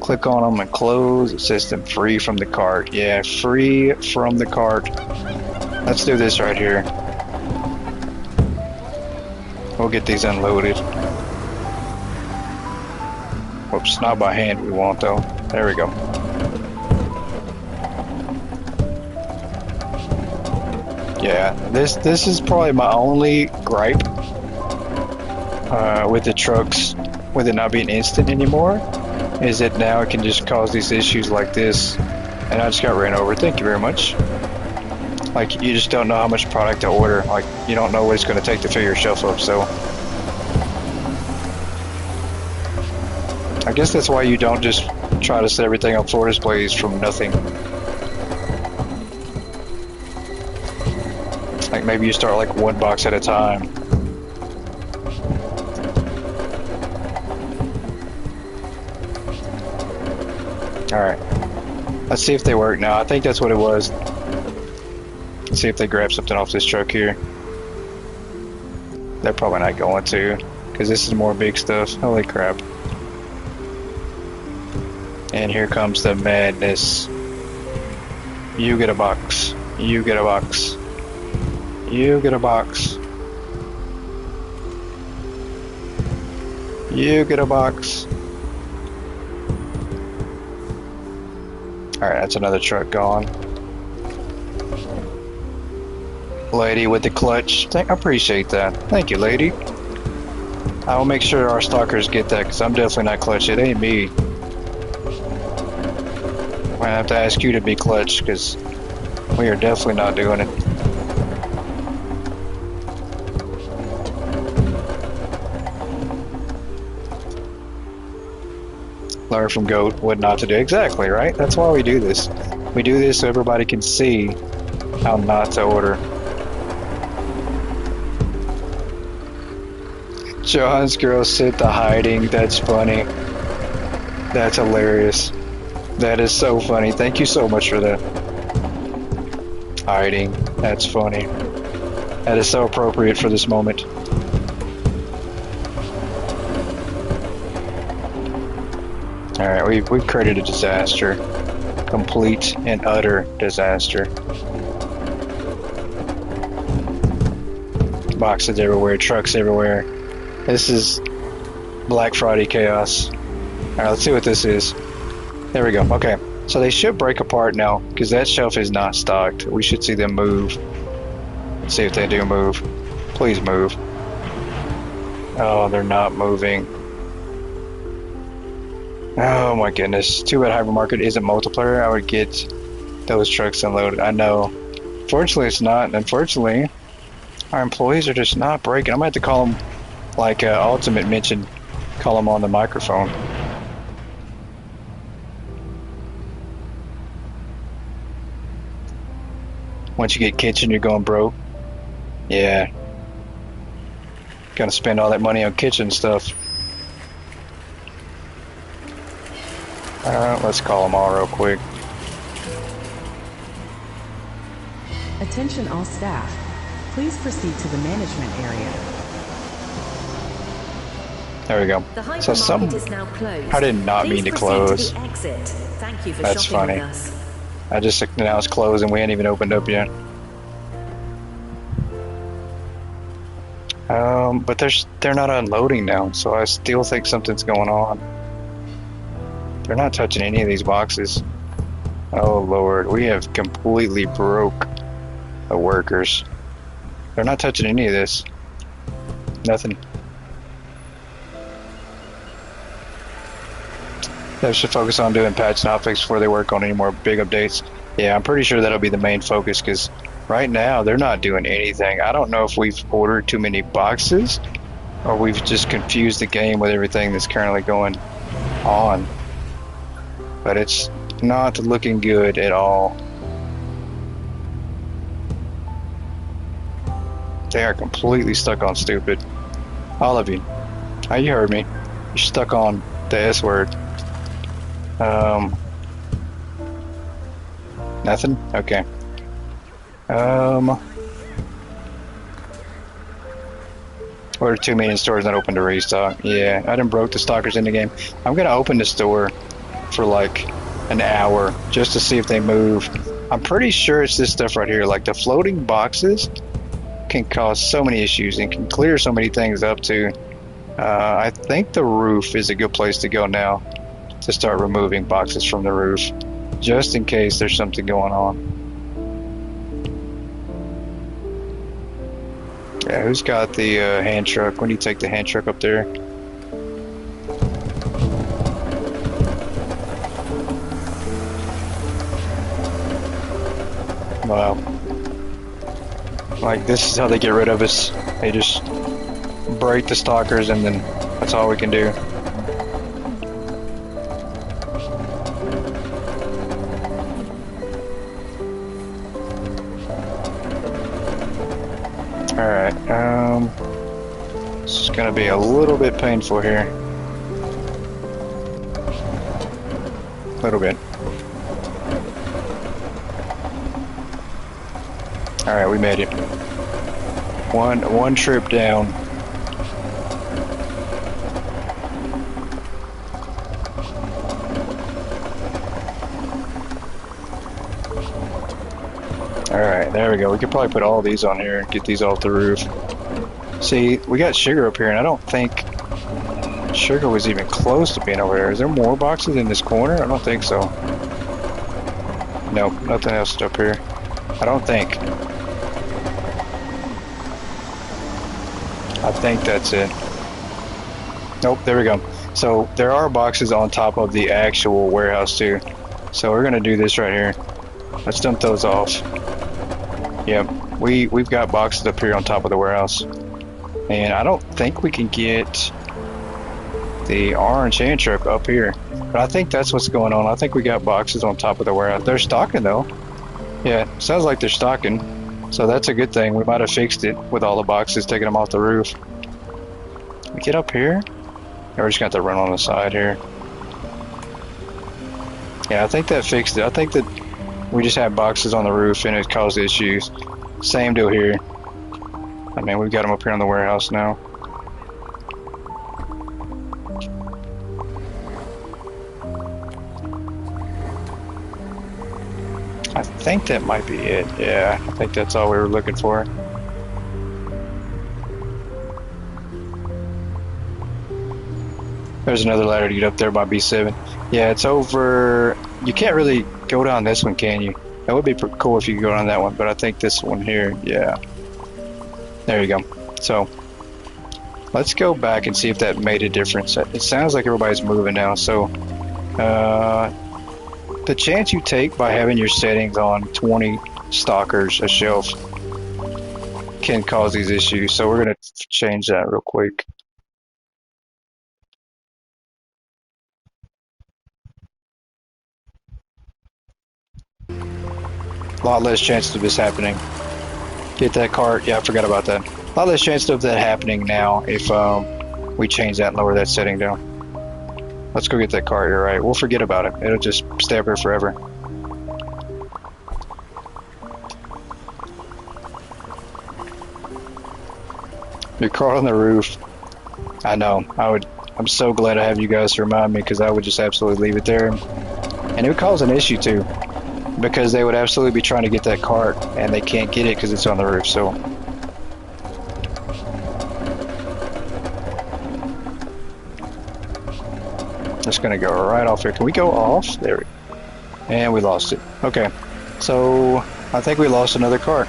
Click on them and close. It says them free from the cart. Yeah, free from the cart. Let's do this right here. We'll get these unloaded. Whoops, not by hand we want though. There we go. Yeah, this is probably my only gripe with the trucks, with it not being instant anymore, is that now it can just cause these issues like this. And I just got ran over. Thank you very much. Like, you just don't know how much product to order. Like, you don't know what it's going to take to fill your shelf up, so I guess that's why you don't just try to set everything on floor displays from nothing. Like, maybe you start like one box at a time. Alright. Let's see if they work now. I think that's what it was. Let's see if they grab something off this truck here. They're probably not going to, because this is more big stuff. Holy crap. And here comes the madness. You get a box. You get a box. You get a box. You get a box. Alright, that's another truck gone. Lady with the clutch. I appreciate that. Thank you, lady. I will make sure our stalkers get that, because I'm definitely not clutch. It ain't me. I have to ask you to be clutch, because we are definitely not doing it. Learn from GOAT what not to do. Exactly, right? That's why we do this. We do this so everybody can see how not to order. John's girl sent the hiding. That's funny. That's hilarious. That is so funny. Thank you so much for that. Hiding. That's funny. That is so appropriate for this moment. Alright, we've created a disaster. Complete and utter disaster. Boxes everywhere, trucks everywhere. This is Black Friday chaos. Alright, let's see what this is. There we go. Okay, so they should break apart now, because that shelf is not stocked. We should see them move. Let's see if they do move. Please move. Oh, they're not moving. Oh my goodness. Too bad Hypermarket isn't multiplayer. I would get those trucks unloaded. I know. Fortunately, it's not. And unfortunately, our employees are just not breaking. I might have to call them, like Ultimate mentioned, call them on the microphone. Once you get kitchen, you're going broke. Yeah. Gonna spend all that money on kitchen stuff. Let's call them all real quick. Attention all staff. Please proceed to the management area. There we go. The So hypermarket is now closed. I did not mean to close. To the exit. Thank you for That's shopping funny. with us. I just announced it's closed and we ain't even opened up yet. But they're not unloading now, so I still think something's going on. They're not touching any of these boxes. Oh Lord, we have completely broke the workers. They're not touching any of this. Nothing. They should focus on doing patch and hotfix before they work on any more big updates. Yeah, I'm pretty sure that'll be the main focus, because right now they're not doing anything. I don't know if we've ordered too many boxes or we've just confused the game with everything that's currently going on. But it's not looking good at all. They are completely stuck on stupid. All of you. Oh, you heard me. You're stuck on the S word. Nothing? Okay. Ordered 2 million stores not open to restock. Yeah, I done broke the stalkers in the game. I'm gonna open the store for like an hour just to see if they move. I'm pretty sure it's this stuff right here. Like the floating boxes can cause so many issues and can clear so many things up too. I think the roof is a good place to go now to start removing boxes from the roof, just in case there's something going on. Yeah, who's got the hand truck? When do you take the hand truck up there? Wow. Like, this is how they get rid of us. They just break the stalkers and then that's all we can do. Alright, this is gonna be a little bit painful here. A little bit. Alright, we made it. One troop down. Alright, there we go. We could probably put all these on here and get these off the roof. See, we got Sugar up here, and I don't think Sugar was even close to being over there. Is there more boxes in this corner? I don't think so. Nope, nothing else up here. I don't think. I think that's it. Nope, there we go. So there are boxes on top of the actual warehouse too. So we're gonna do this right here. Let's dump those off. Yep, we've got boxes up here on top of the warehouse. And I don't think we can get the orange hand truck up here. But I think that's what's going on. I think we got boxes on top of the warehouse. They're stocking though. Yeah, sounds like they're stocking. So that's a good thing. We might have fixed it with all the boxes, taking them off the roof. Can we get up here? Or we're just gonna have to run on the side here. Yeah, I think that fixed it. I think that we just had boxes on the roof and it caused issues. Same deal here. I mean, we've got them up here in the warehouse now. I think that might be it. Yeah, I think that's all we were looking for. There's another ladder to get up there by B7. Yeah, it's over. You can't really go down this one, can you? That would be pretty cool if you could go down that one, but I think this one here, yeah. There you go. So, let's go back and see if that made a difference. It sounds like everybody's moving now, so the chance you take by having your settings on 20 stalkers a shelf can cause these issues, so we're going to change that real quick. A lot less chances of this happening. Get that cart. Yeah, I forgot about that. A lot less chance of that happening now if we change that and lower that setting down. Let's go get that car. You're right. We'll forget about it. It'll just stay up here forever. Your car on the roof. I know. I'm so glad I have you guys to remind me, because I would just absolutely leave it there. And it would cause an issue too, because they would absolutely be trying to get that cart and they can't get it because it's on the roof. So just gonna go right off here. Can we go off? There we go. And we lost it. Okay. So I think we lost another cart.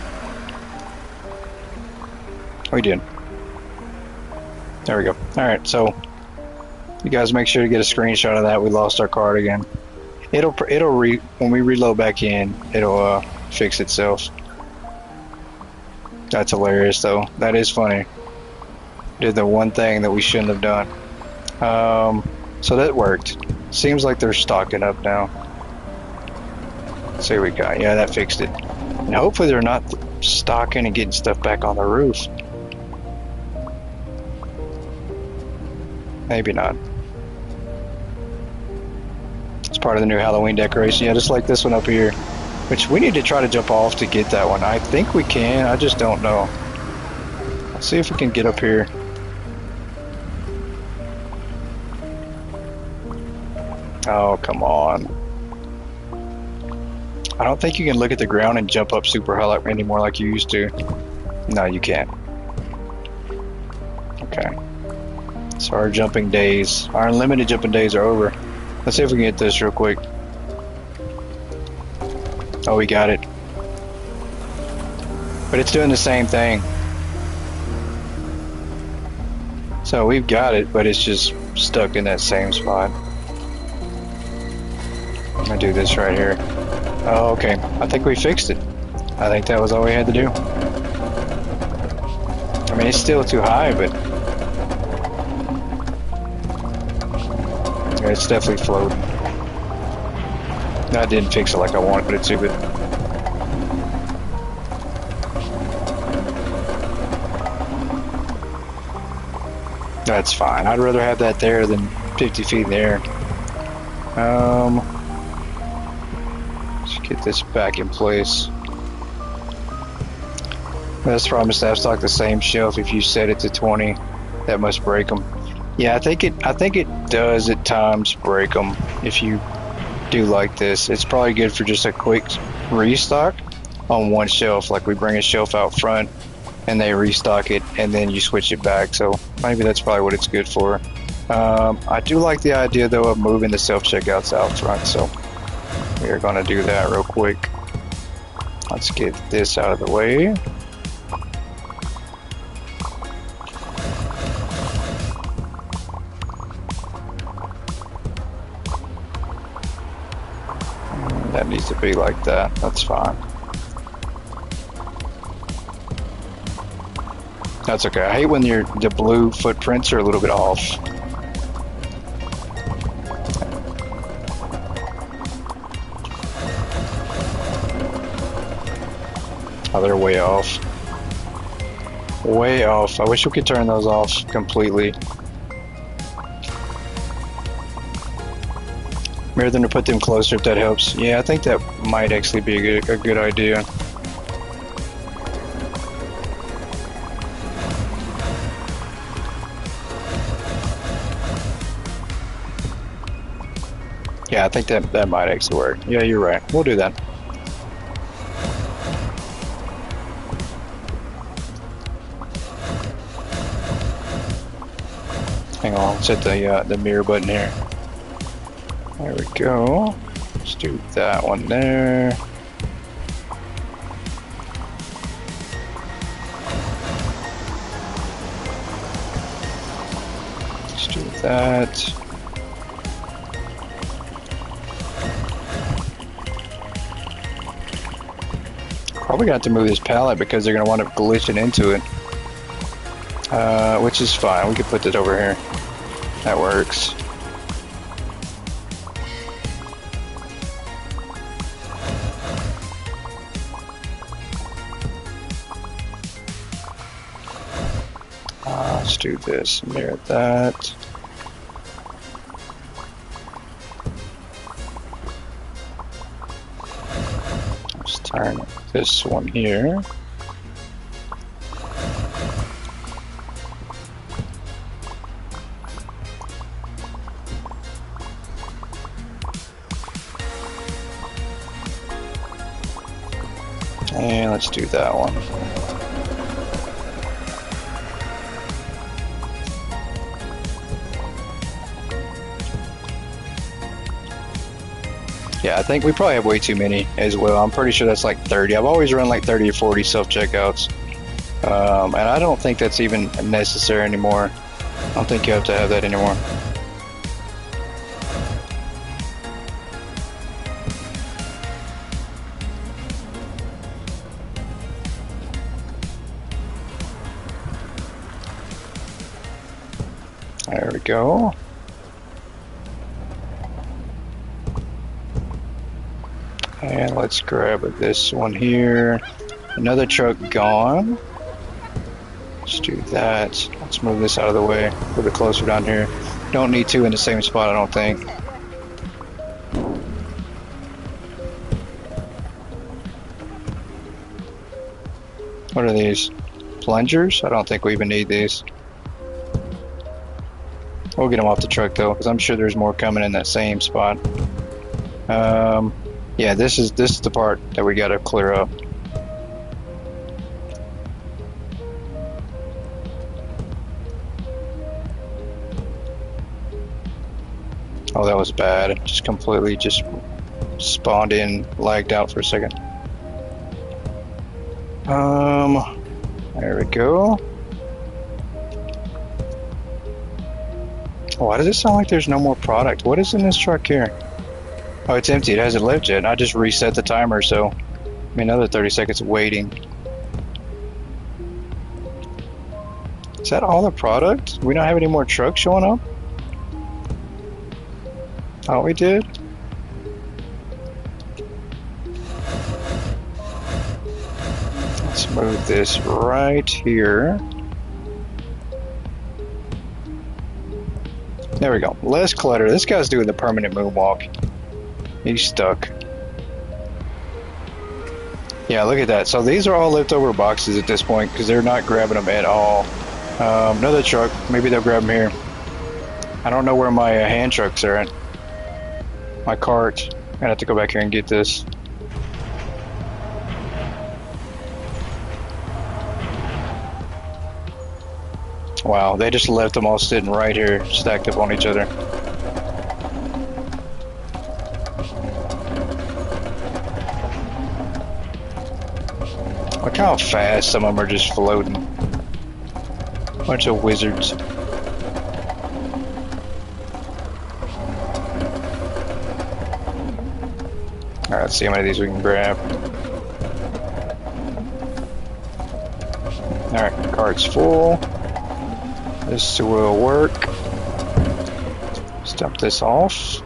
We did. There we go. Alright, so you guys make sure to get a screenshot of that. We lost our card again. It'll when we reload back in, it'll fix itself. That's hilarious though. That is funny. Did the one thing that we shouldn't have done. So that worked. Seems like they're stocking up now. Let's see what we got. Yeah, that fixed it. And hopefully they're not stocking and getting stuff back on the roof. Maybe not. It's part of the new Halloween decoration. Yeah, just like this one up here. Which we need to try to jump off to get that one. I think we can. I just don't know. Let's see if we can get up here. Oh, come on. I don't think you can look at the ground and jump up super high anymore like you used to. No, you can't. Okay. So our jumping days, our unlimited jumping days are over. Let's see if we can get this real quick. Oh, we got it. But it's doing the same thing. So we've got it, but it's just stuck in that same spot. I'm gonna do this right here. Oh, okay. I think we fixed it. I think that was all we had to do. I mean, it's still too high, but yeah, it's definitely floating. I didn't fix it like I wanted it to, but that's fine. I'd rather have that there than 50 feet in the air. Let's get this back in place. That's probably must have stock the same shelf. If you set it to 20, that must break them. Yeah, I think it does at times break them if you do like this. It's probably good for just a quick restock on one shelf. Like we bring a shelf out front and they restock it and then you switch it back. So maybe that's probably what it's good for. I do like the idea though of moving the self-checkouts out front. So we are going to do that real quick. Let's get this out of the way. That needs to be like that. That's fine. That's okay. I hate when the blue footprints are a little bit off. Oh, they're way off. Way off. I wish we could turn those off completely. Better than to put them closer if that helps. Yeah, I think that might actually be a good idea. Yeah, I think that might actually work. Yeah, you're right. We'll do that. Hang on, let's hit the mirror button here. There we go. Let's do that one there. Let's do that. Probably gonna have to move this pallet because they're gonna wind up glitching into it. Which is fine. We can put it over here. That works. Let's do this. Mirror that. Let's turn this one here. And let's do that one. Yeah, I think we probably have way too many as well. I'm pretty sure that's like 30. I've always run like 30 or 40 self-checkouts. And I don't think that's even necessary anymore. I don't think you have to have that anymore. There we go. And let's grab this one here. Another truck gone. Let's do that. Let's move this out of the way. A little bit closer down here. Don't need two in the same spot, I don't think. What are these? Plungers? I don't think we even need these. We'll get them off the truck though, because I'm sure there's more coming in that same spot. Yeah, this is the part that we gotta clear up. Oh, that was bad. It just completely just spawned in, lagged out for a second. There we go. Why does it sound like there's no more product? What is in this truck here? Oh, it's empty. It hasn't lived yet. I just reset the timer, so I mean, another 30 seconds of waiting. Is that all the product? We don't have any more trucks showing up? Oh, we did? Let's move this right here. There we go. Less clutter. This guy's doing the permanent moonwalk. He's stuck. Yeah, look at that. So these are all leftover boxes at this point because they're not grabbing them at all. Another truck. Maybe they'll grab them here. I don't know where my hand trucks are at. My cart. I'm gonna have to go back here and get this. Wow, they just left them all sitting right here, stacked up on each other. Look how fast some of them are just floating. Bunch of wizards. Alright, let's see how many of these we can grab. Alright, cart's full. This will work. Let's dump this off.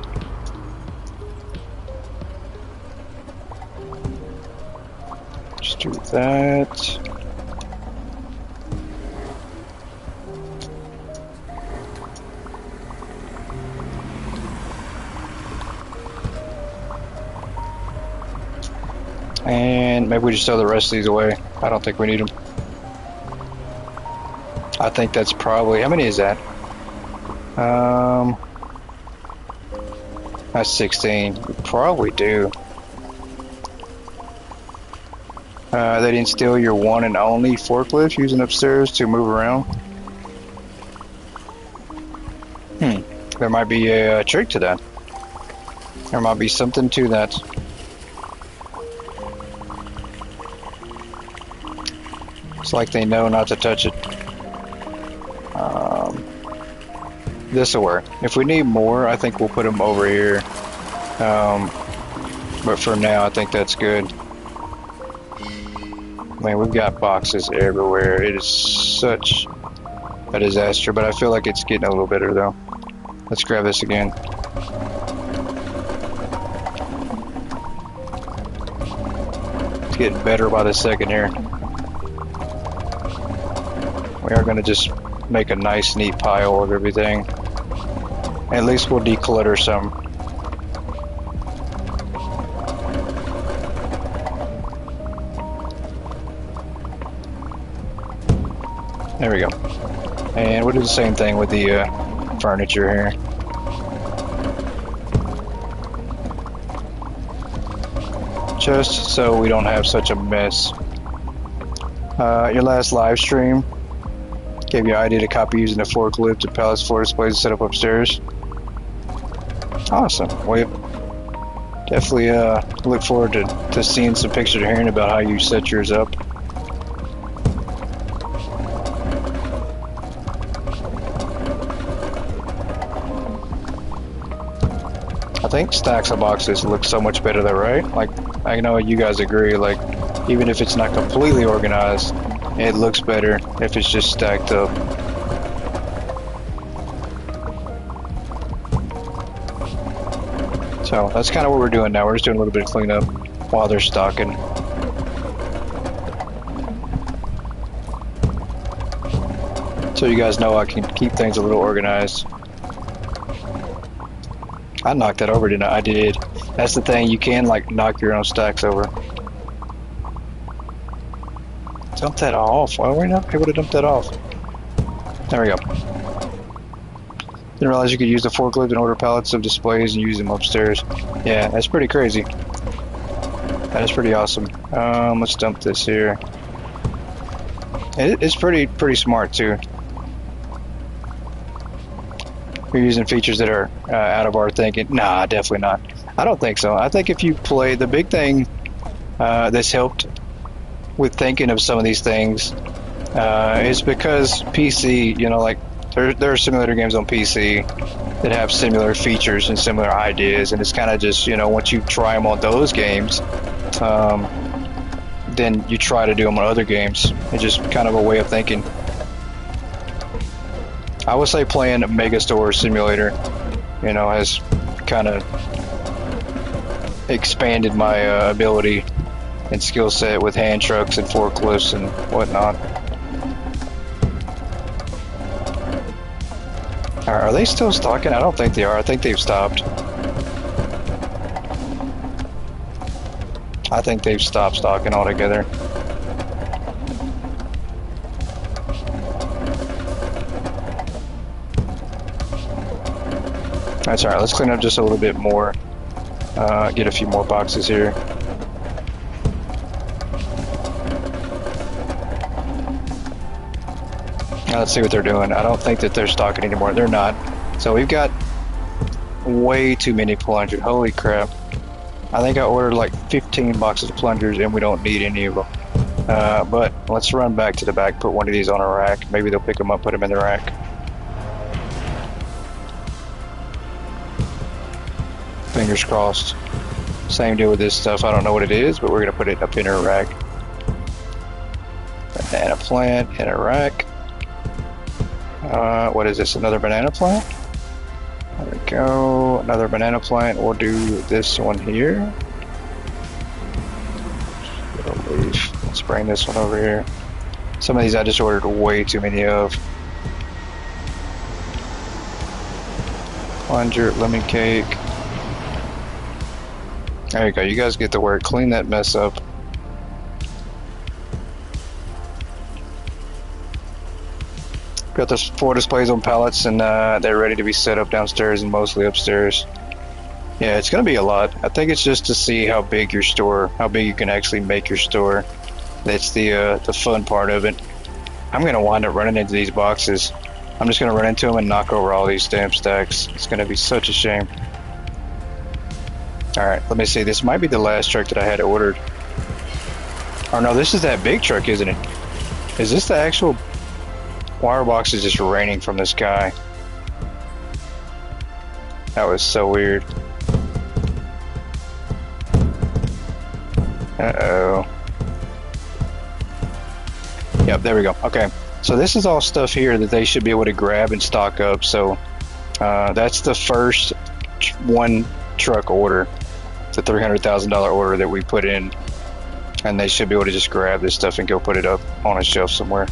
Just do that. And maybe we just throw the rest of these away. I don't think we need them. I think that's probably, how many is that? That's 16. We probably do. They didn't steal your one and only forklift using upstairs to move around. There might be a trick to that. There might be something to that. It's like they know not to touch it. This will work. If we need more, I think we'll put them over here. But for now, I think that's good. Man, we've got boxes everywhere. It is such a disaster, but I feel like it's getting a little better though. Let's grab this again. It's getting better by the second here. We are going to just make a nice, neat pile of everything. At least we'll declutter some. There we go. And we'll do the same thing with the furniture here. Just so we don't have such a mess. Your last live stream gave you an idea to copy using a forklift to pallets, floor displays set up upstairs. Awesome. We definitely look forward to seeing some pictures and hearing about how you set yours up. I think stacks of boxes look so much better though, right? Like, I know you guys agree, like, even if it's not completely organized, it looks better if it's just stacked up. So that's kind of what we're doing now. We're just doing a little bit of cleanup while they're stocking. So you guys know I can keep things a little organized. I knocked that over, didn't I? I did. That's the thing, you can like knock your own stacks over. Dump that off. Why were we not able to dump that off? There we go. Didn't realize you could use the forklift and order pallets of displays and use them upstairs. Yeah, that's pretty crazy. That is pretty awesome. Let's dump this here. It's pretty smart too. We're using features that are out of our thinking. Nah, definitely not. I don't think so. I think if you play, the big thing that's helped with thinking of some of these things is because PC, you know, like there are simulator games on PC that have similar features and similar ideas, and it's kind of just, you know, once you try them on those games, then you try to do them on other games. It's just kind of a way of thinking. I would say playing Megastore Simulator, you know, has kind of expanded my ability and skill set with hand trucks and forklifts and whatnot. Are they still stocking? I don't think they are. I think they've stopped. I think they've stopped stocking altogether. That's alright, let's clean up just a little bit more. Get a few more boxes here. Now let's see what they're doing. I don't think that they're stocking anymore. They're not. So we've got way too many plungers. Holy crap. I think I ordered like 15 boxes of plungers and we don't need any of them. But let's run back to the back, put one of these on a rack. Maybe they'll pick them up, put them in the rack. Fingers crossed. Same deal with this stuff. I don't know what it is, but we're going to put it up in a rack. Banana plant in a rack. What is this? Another banana plant? There we go. Another banana plant. We'll do this one here. Let's bring this one over here. Some of these I just ordered way too many of. Plunger, lemon cake. There you go. You guys get to work. Clean that mess up. Got the 4 displays on pallets, and they're ready to be set up downstairs and mostly upstairs. Yeah, it's going to be a lot. I think it's just to see how big your store, how big you can actually make your store. That's the fun part of it. I'm going to wind up running into these boxes. I'm just going to run into them and knock over all these stamp stacks. It's going to be such a shame. Alright, let me see. This might be the last truck that I had ordered. Oh no, this is that big truck, isn't it? Is this the actual... Wire box is just raining from the sky. That was so weird. Uh-oh. Yep, there we go. Okay, so this is all stuff here that they should be able to grab and stock up. So that's the first one truck order, the $300,000 order that we put in, and they should be able to just grab this stuff and go put it up on a shelf somewhere.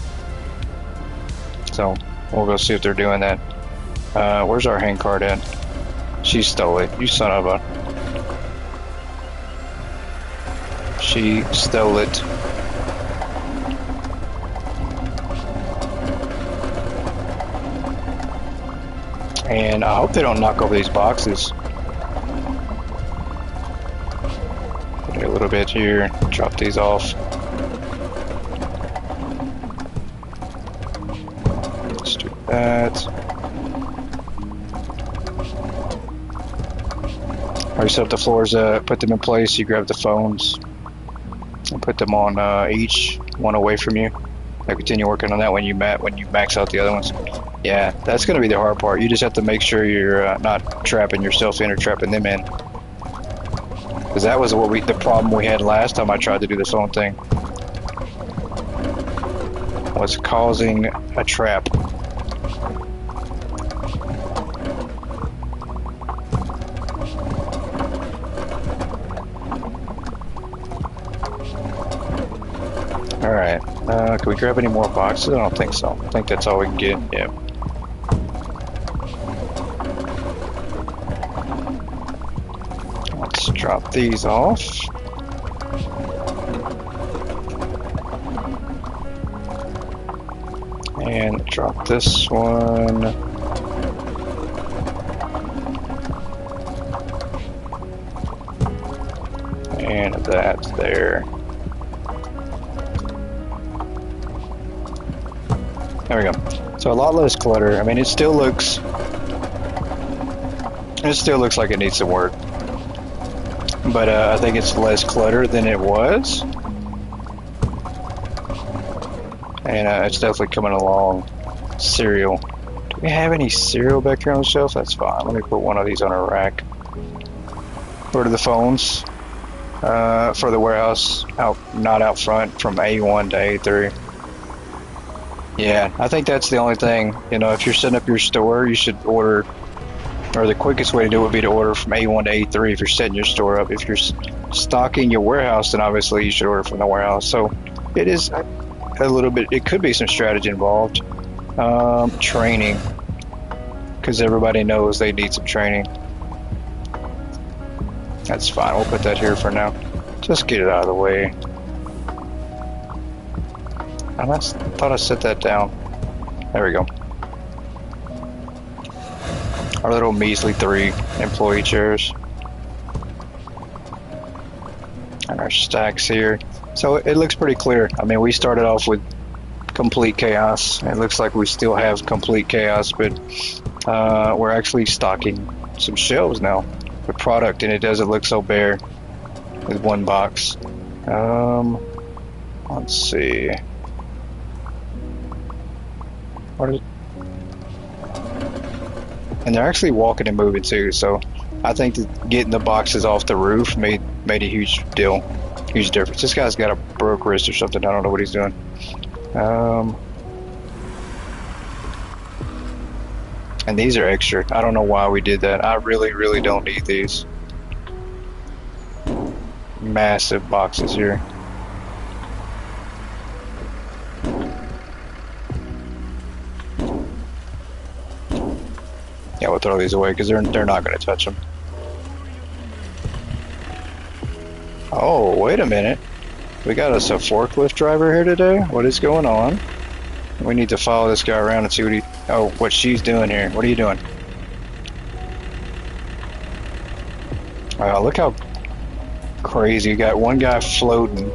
So We'll go see if they're doing that. Where's our hand card at? She stole it. You son of a... She stole it. And I hope they don't knock over these boxes. Put it a little bit here. Drop these off. Let's do that. Or you set up the floors, put them in place. You grab the phones and put them on each one away from you. I continue working on that when you max out the other ones. Yeah, that's going to be the hard part. You just have to make sure you're not trapping yourself in or trapping them in. Because that was the problem we had last time I tried to do the phone thing. Was causing a trap. Alright, can we grab any more boxes? I don't think so. I think that's all we can get, yeah. Let's drop these off. And drop this one. And that there. There we go. So a lot less clutter. I mean, it still looks like it needs some work. But I think it's less clutter than it was. And it's definitely coming along. Cereal. Do we have any cereal back here on the shelf? That's fine. Let me put one of these on a rack. Go to the phones. For the warehouse, not out front, from A1 to A3. Yeah, I think that's the only thing. You know, if you're setting up your store, you should order, or the quickest way to do it would be to order from A1 to A3 if you're setting your store up. If you're stocking your warehouse, then obviously you should order from the warehouse. So it is a little bit, it could be some strategy involved. Training, because everybody knows they need some training. That's fine, we'll put that here for now. Just get it out of the way. I thought I set that down. There we go. Our little measly 3 employee chairs. And our stacks here. So it looks pretty clear. I mean, we started off with complete chaos. It looks like we still have complete chaos, but we're actually stocking some shelves now with product, and it doesn't look so bare with one box. Let's see. And they're actually walking and moving too, so I think that getting the boxes off the roof made a huge difference. This guy's got a broke wrist or something. I don't know what he's doing. And these are extra. I don't know why we did that. I really don't need these. Massive boxes here. Yeah, we'll throw these away because they're not going to touch them. Oh, wait a minute. We got us a forklift driver here today? What is going on? We need to follow this guy around and see what she's doing here. What are you doing? Look how crazy. You got one guy floating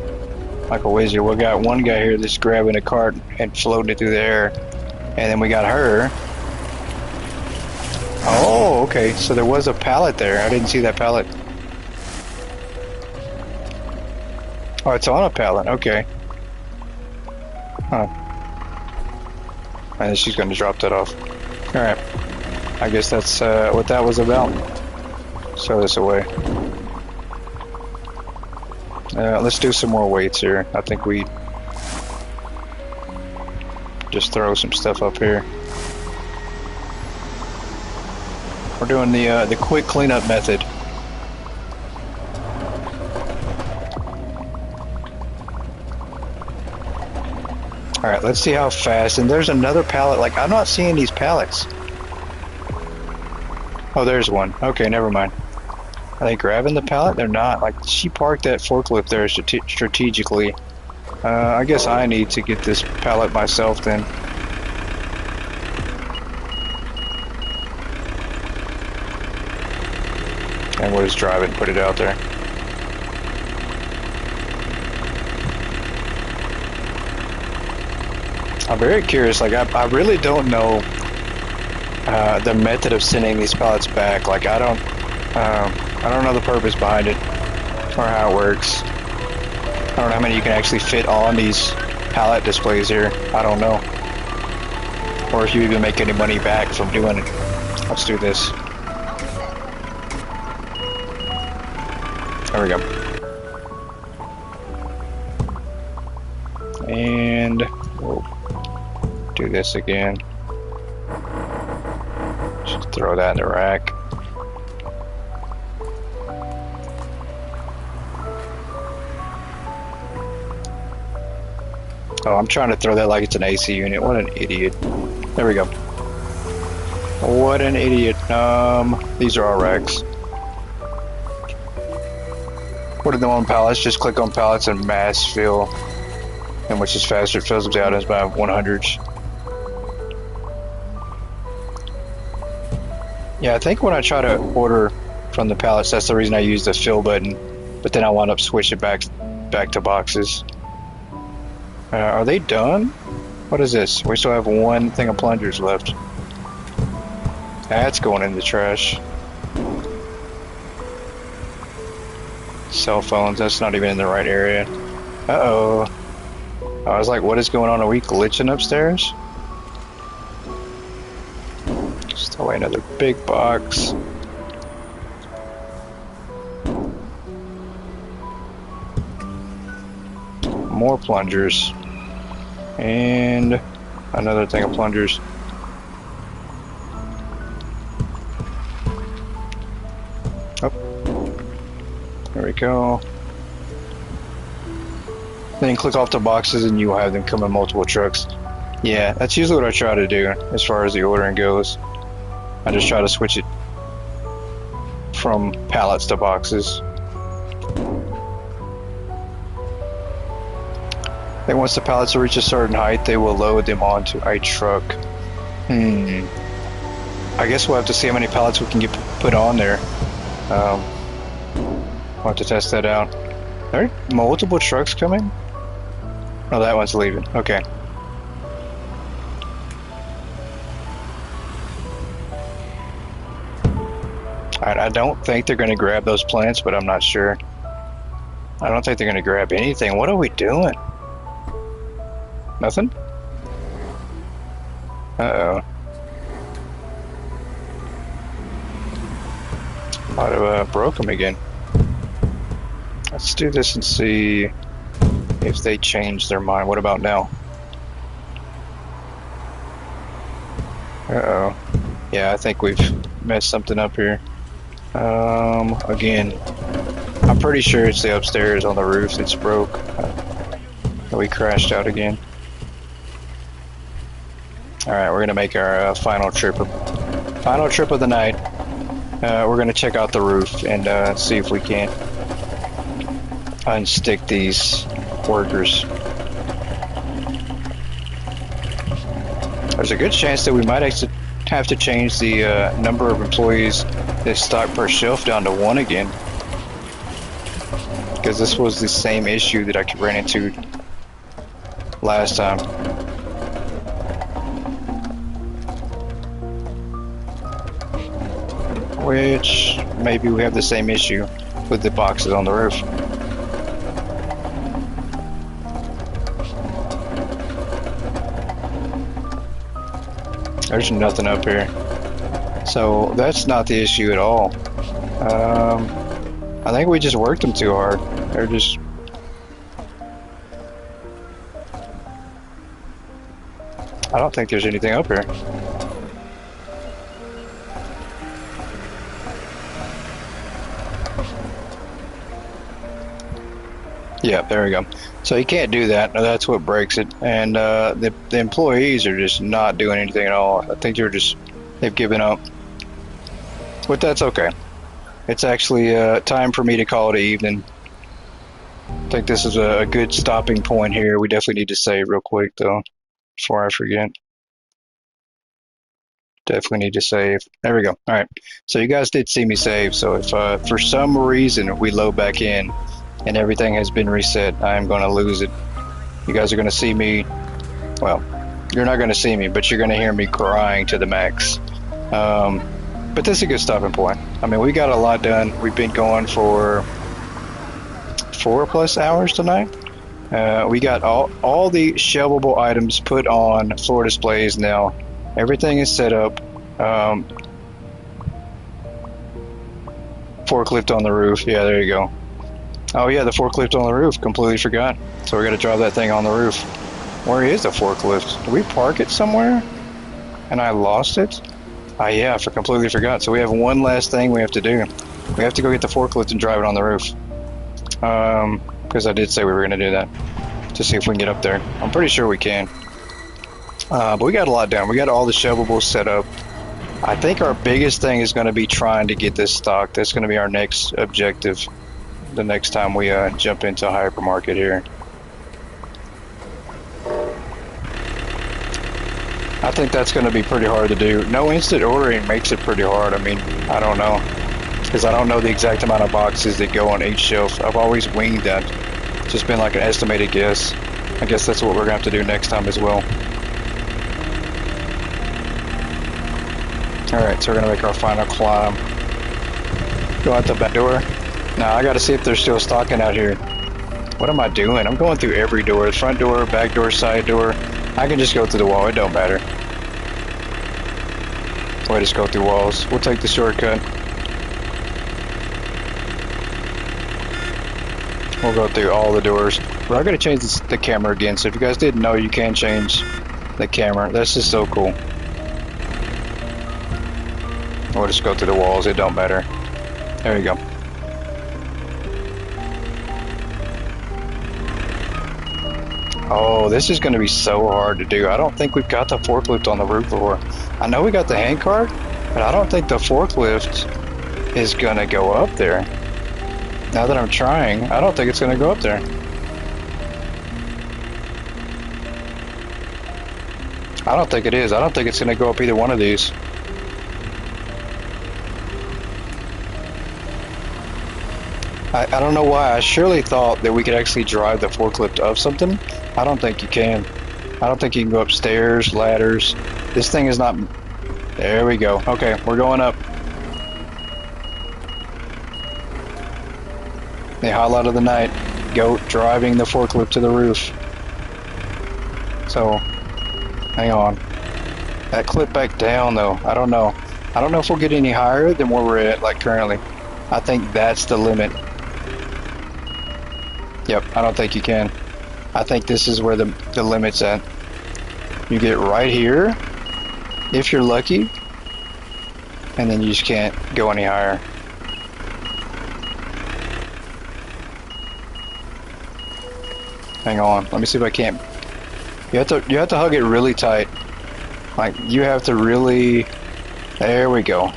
like a wizard. We got one guy here that's grabbing a cart and floating it through the air. And then we got her. Oh, okay. So there was a pallet there. I didn't see that pallet. Oh, it's on a pallet. Okay. Huh. And then she's going to drop that off. Alright. I guess that's what that was about. Throw this away. Let's do some more weights here. I think we just throw some stuff up here. We're doing the quick cleanup method. Alright, let's see how fast. And there's another pallet. Like, I'm not seeing these pallets. Oh, there's one. Okay, never mind. Are they grabbing the pallet? They're not. Like, she parked that forklift there strategically. I guess I need to get this pallet myself then. And we'll just drive it and put it out there. I'm very curious. Like, I really don't know the method of sending these pallets back. Like, I don't know the purpose behind it or how it works. I don't know how many you can actually fit on these pallet displays here. I don't know. Or if you even make any money back from doing it. Let's do this. There we go. And we'll do this again. Just throw that in the rack. Oh, I'm trying to throw that like it's an AC unit. What an idiot. There we go. What an idiot. These are our racks. What are the on pallets? Just click on pallets and mass fill. And which is faster, it fills them out as by 100s. Yeah, I think when I try to order from the pallets, that's the reason I use the fill button. But then I wind up switching back to boxes. Are they done? What is this? We still have one thing of plungers left. That's going in the trash. Cell phones, that's not even in the right area. Uh-oh. I was like, what is going on? Are we glitching upstairs? Just throw away another big box. More plungers. And another thing of plungers. Oh. There we go. Then click off the boxes and you will have them come in multiple trucks. Yeah, that's usually what I try to do as far as the ordering goes. I just try to switch it from pallets to boxes. Then once the pallets reach a certain height, they will load them onto a truck. I guess we'll have to see how many pallets we can get put on there. We'll have to test that out. Are there multiple trucks coming? Oh, that one's leaving. Okay. Alright, I don't think they're going to grab those plants, but I'm not sure. I don't think they're going to grab anything. What are we doing? Nothing? Uh-oh. Might have broke them again. Let's do this and see if they change their mind. What about now? Uh-oh. Yeah, I think we've messed something up here. Again, I'm pretty sure it's the upstairs on the roof that's broke. We crashed out again. Alright, we're gonna make our final trip of the night. We're gonna check out the roof and see if we can't unstick these workers. There's a good chance that we might actually have to change the number of employees that stock per shelf down to 1 again, because this was the same issue that I ran into last time. Which maybe we have the same issue with the boxes on the roof. There's nothing up here. So that's not the issue at all. I think we just worked them too hard. They're just... I don't think there's anything up here. Yeah, there we go. So you can't do that. That's what breaks it. And the employees are just not doing anything at all. I think they've given up. But that's okay. It's actually time for me to call it an evening. I think this is a good stopping point here. We definitely need to save real quick though, before I forget. Definitely need to save. There we go. All right. So you guys did see me save. So if for some reason we load back in and everything has been reset, I am going to lose it. You guys are going to see me. Well, you're not going to see me, but you're going to hear me crying to the max. But this is a good stopping point. I mean, we got a lot done. We've been going for 4+ hours tonight. We got all the shelvable items put on floor displays now. Everything is set up. Forklift on the roof. Yeah, there you go. Oh yeah, the forklift on the roof. Completely forgot. So we got to drive that thing on the roof. Where is the forklift? Did we park it somewhere? And I lost it? Ah yeah, I completely forgot. So we have one last thing we have to do. We have to go get the forklift and drive it on the roof. Because I did say we were going to do that. To see if we can get up there. I'm pretty sure we can. But we got a lot done. We got all the shovables set up. I think our biggest thing is going to be trying to get this stock. That's going to be our next objective the next time we jump into a hypermarket here. I think that's going to be pretty hard to do. No instant ordering makes it pretty hard. I mean, I don't know. Because I don't know the exact amount of boxes that go on each shelf. I've always winged that. It's just been like an estimated guess. I guess that's what we're going to have to do next time as well. Alright, so we're going to make our final climb. Go out the back door. Now, I got to see if they're still stocking out here. What am I doing? I'm going through every door. Front door, back door, side door. I can just go through the wall. It don't matter. We'll just go through walls. We'll take the shortcut. We'll go through all the doors. We're going to change the camera again. So if you guys didn't know, you can change the camera. That's just so cool. We'll just go through the walls. It don't matter. There you go. Oh, this is going to be so hard to do. I don't think we've got the forklift on the roof before. I know we got the hand cart, but I don't think the forklift is going to go up there. Now that I'm trying, I don't think it's going to go up there. I don't think it is. I don't think it's going to go up either one of these. I don't know why. I surely thought that we could actually drive the forklift up something. I don't think you can. I don't think you can go upstairs, ladders. This thing is not... There we go. Okay, we're going up. The highlight of the night. Go driving the forklift to the roof. So, hang on. That clip back down though. I don't know. I don't know if we'll get any higher than where we're at like currently. I think that's the limit. Yep, I don't think you can. I think this is where the limit's at. You get right here, if you're lucky, and then you just can't go any higher. Hang on, let me see if I can't. You have to hug it really tight. Like you have to really. There we go.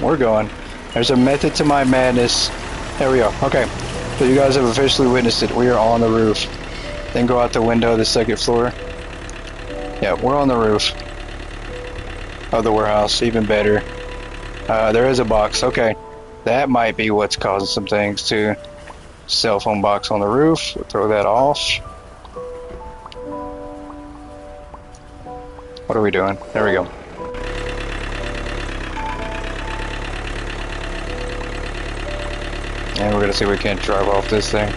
We're going. There's a method to my madness. There we go. Okay. So you guys have officially witnessed it. We are on the roof. Then go out the window of the second floor. Yeah, we're on the roof of the warehouse. Even better. There is a box. Okay. That might be what's causing some things too. Cell phone box on the roof. We'll throw that off. What are we doing? There we go. And we're gonna see if we can't drive off this thing.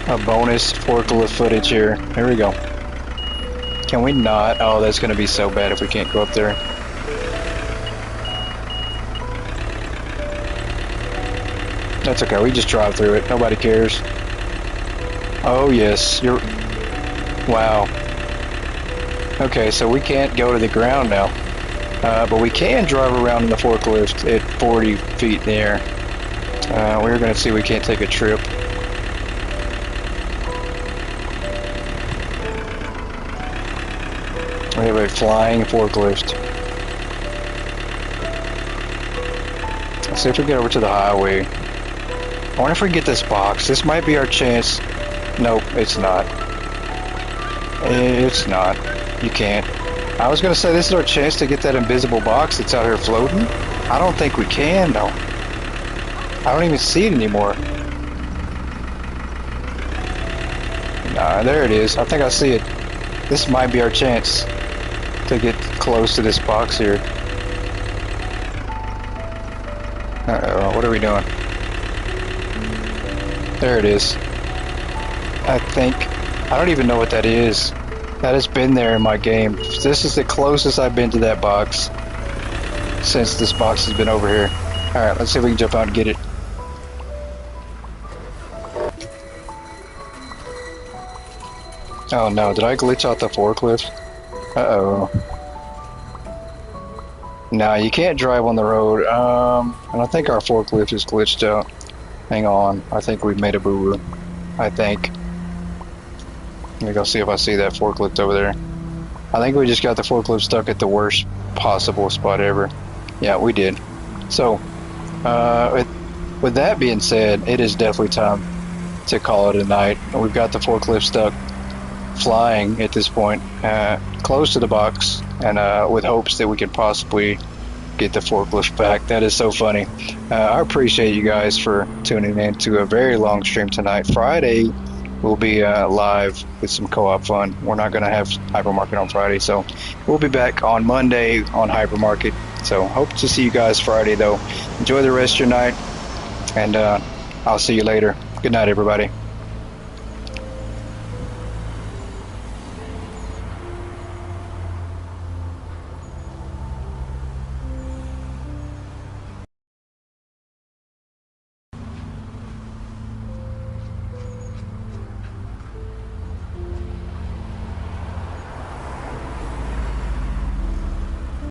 A bonus forklift footage here. Here we go. Can we not? Oh, that's gonna be so bad if we can't go up there. That's okay, we just drive through it. Nobody cares. Oh yes, you're... Wow. Okay, so we can't go to the ground now. But we can drive around in the forklift at 40 feet in the air. We're going to see if we can't take a trip. We have a flying forklift. Let's see if we get over to the highway. I wonder if we can get this box. This might be our chance. Nope, it's not. It's not. You can't. I was going to say this is our chance to get that invisible box that's out here floating. I don't think we can, though. I don't even see it anymore. Nah, there it is. I think I see it. This might be our chance to get close to this box here. Uh-oh, what are we doing? There it is. I think. I don't even know what that is. That has been there in my game. This is the closest I've been to that box since this box has been over here. Alright, let's see if we can jump out and get it. Oh no, did I glitch out the forklift? Uh-oh. No, you can't drive on the road. And I think our forklift is glitched out. Hang on, I think we've made a boo-boo. I think. Let me go see if I see that forklift over there. I think we just got the forklift stuck at the worst possible spot ever. Yeah, we did. So, with that being said, it is definitely time to call it a night. We've got the forklift stuck flying at this point, close to the box, and with hopes that we could possibly get the forklift back. That is so funny. I appreciate you guys for tuning in to a very long stream tonight. Friday we'll be live with some co-op fun. We're not going to have Hypermarket on Friday, so we'll be back on Monday on Hypermarket. So hope to see you guys Friday, though. Enjoy the rest of your night, and I'll see you later. Good night, everybody.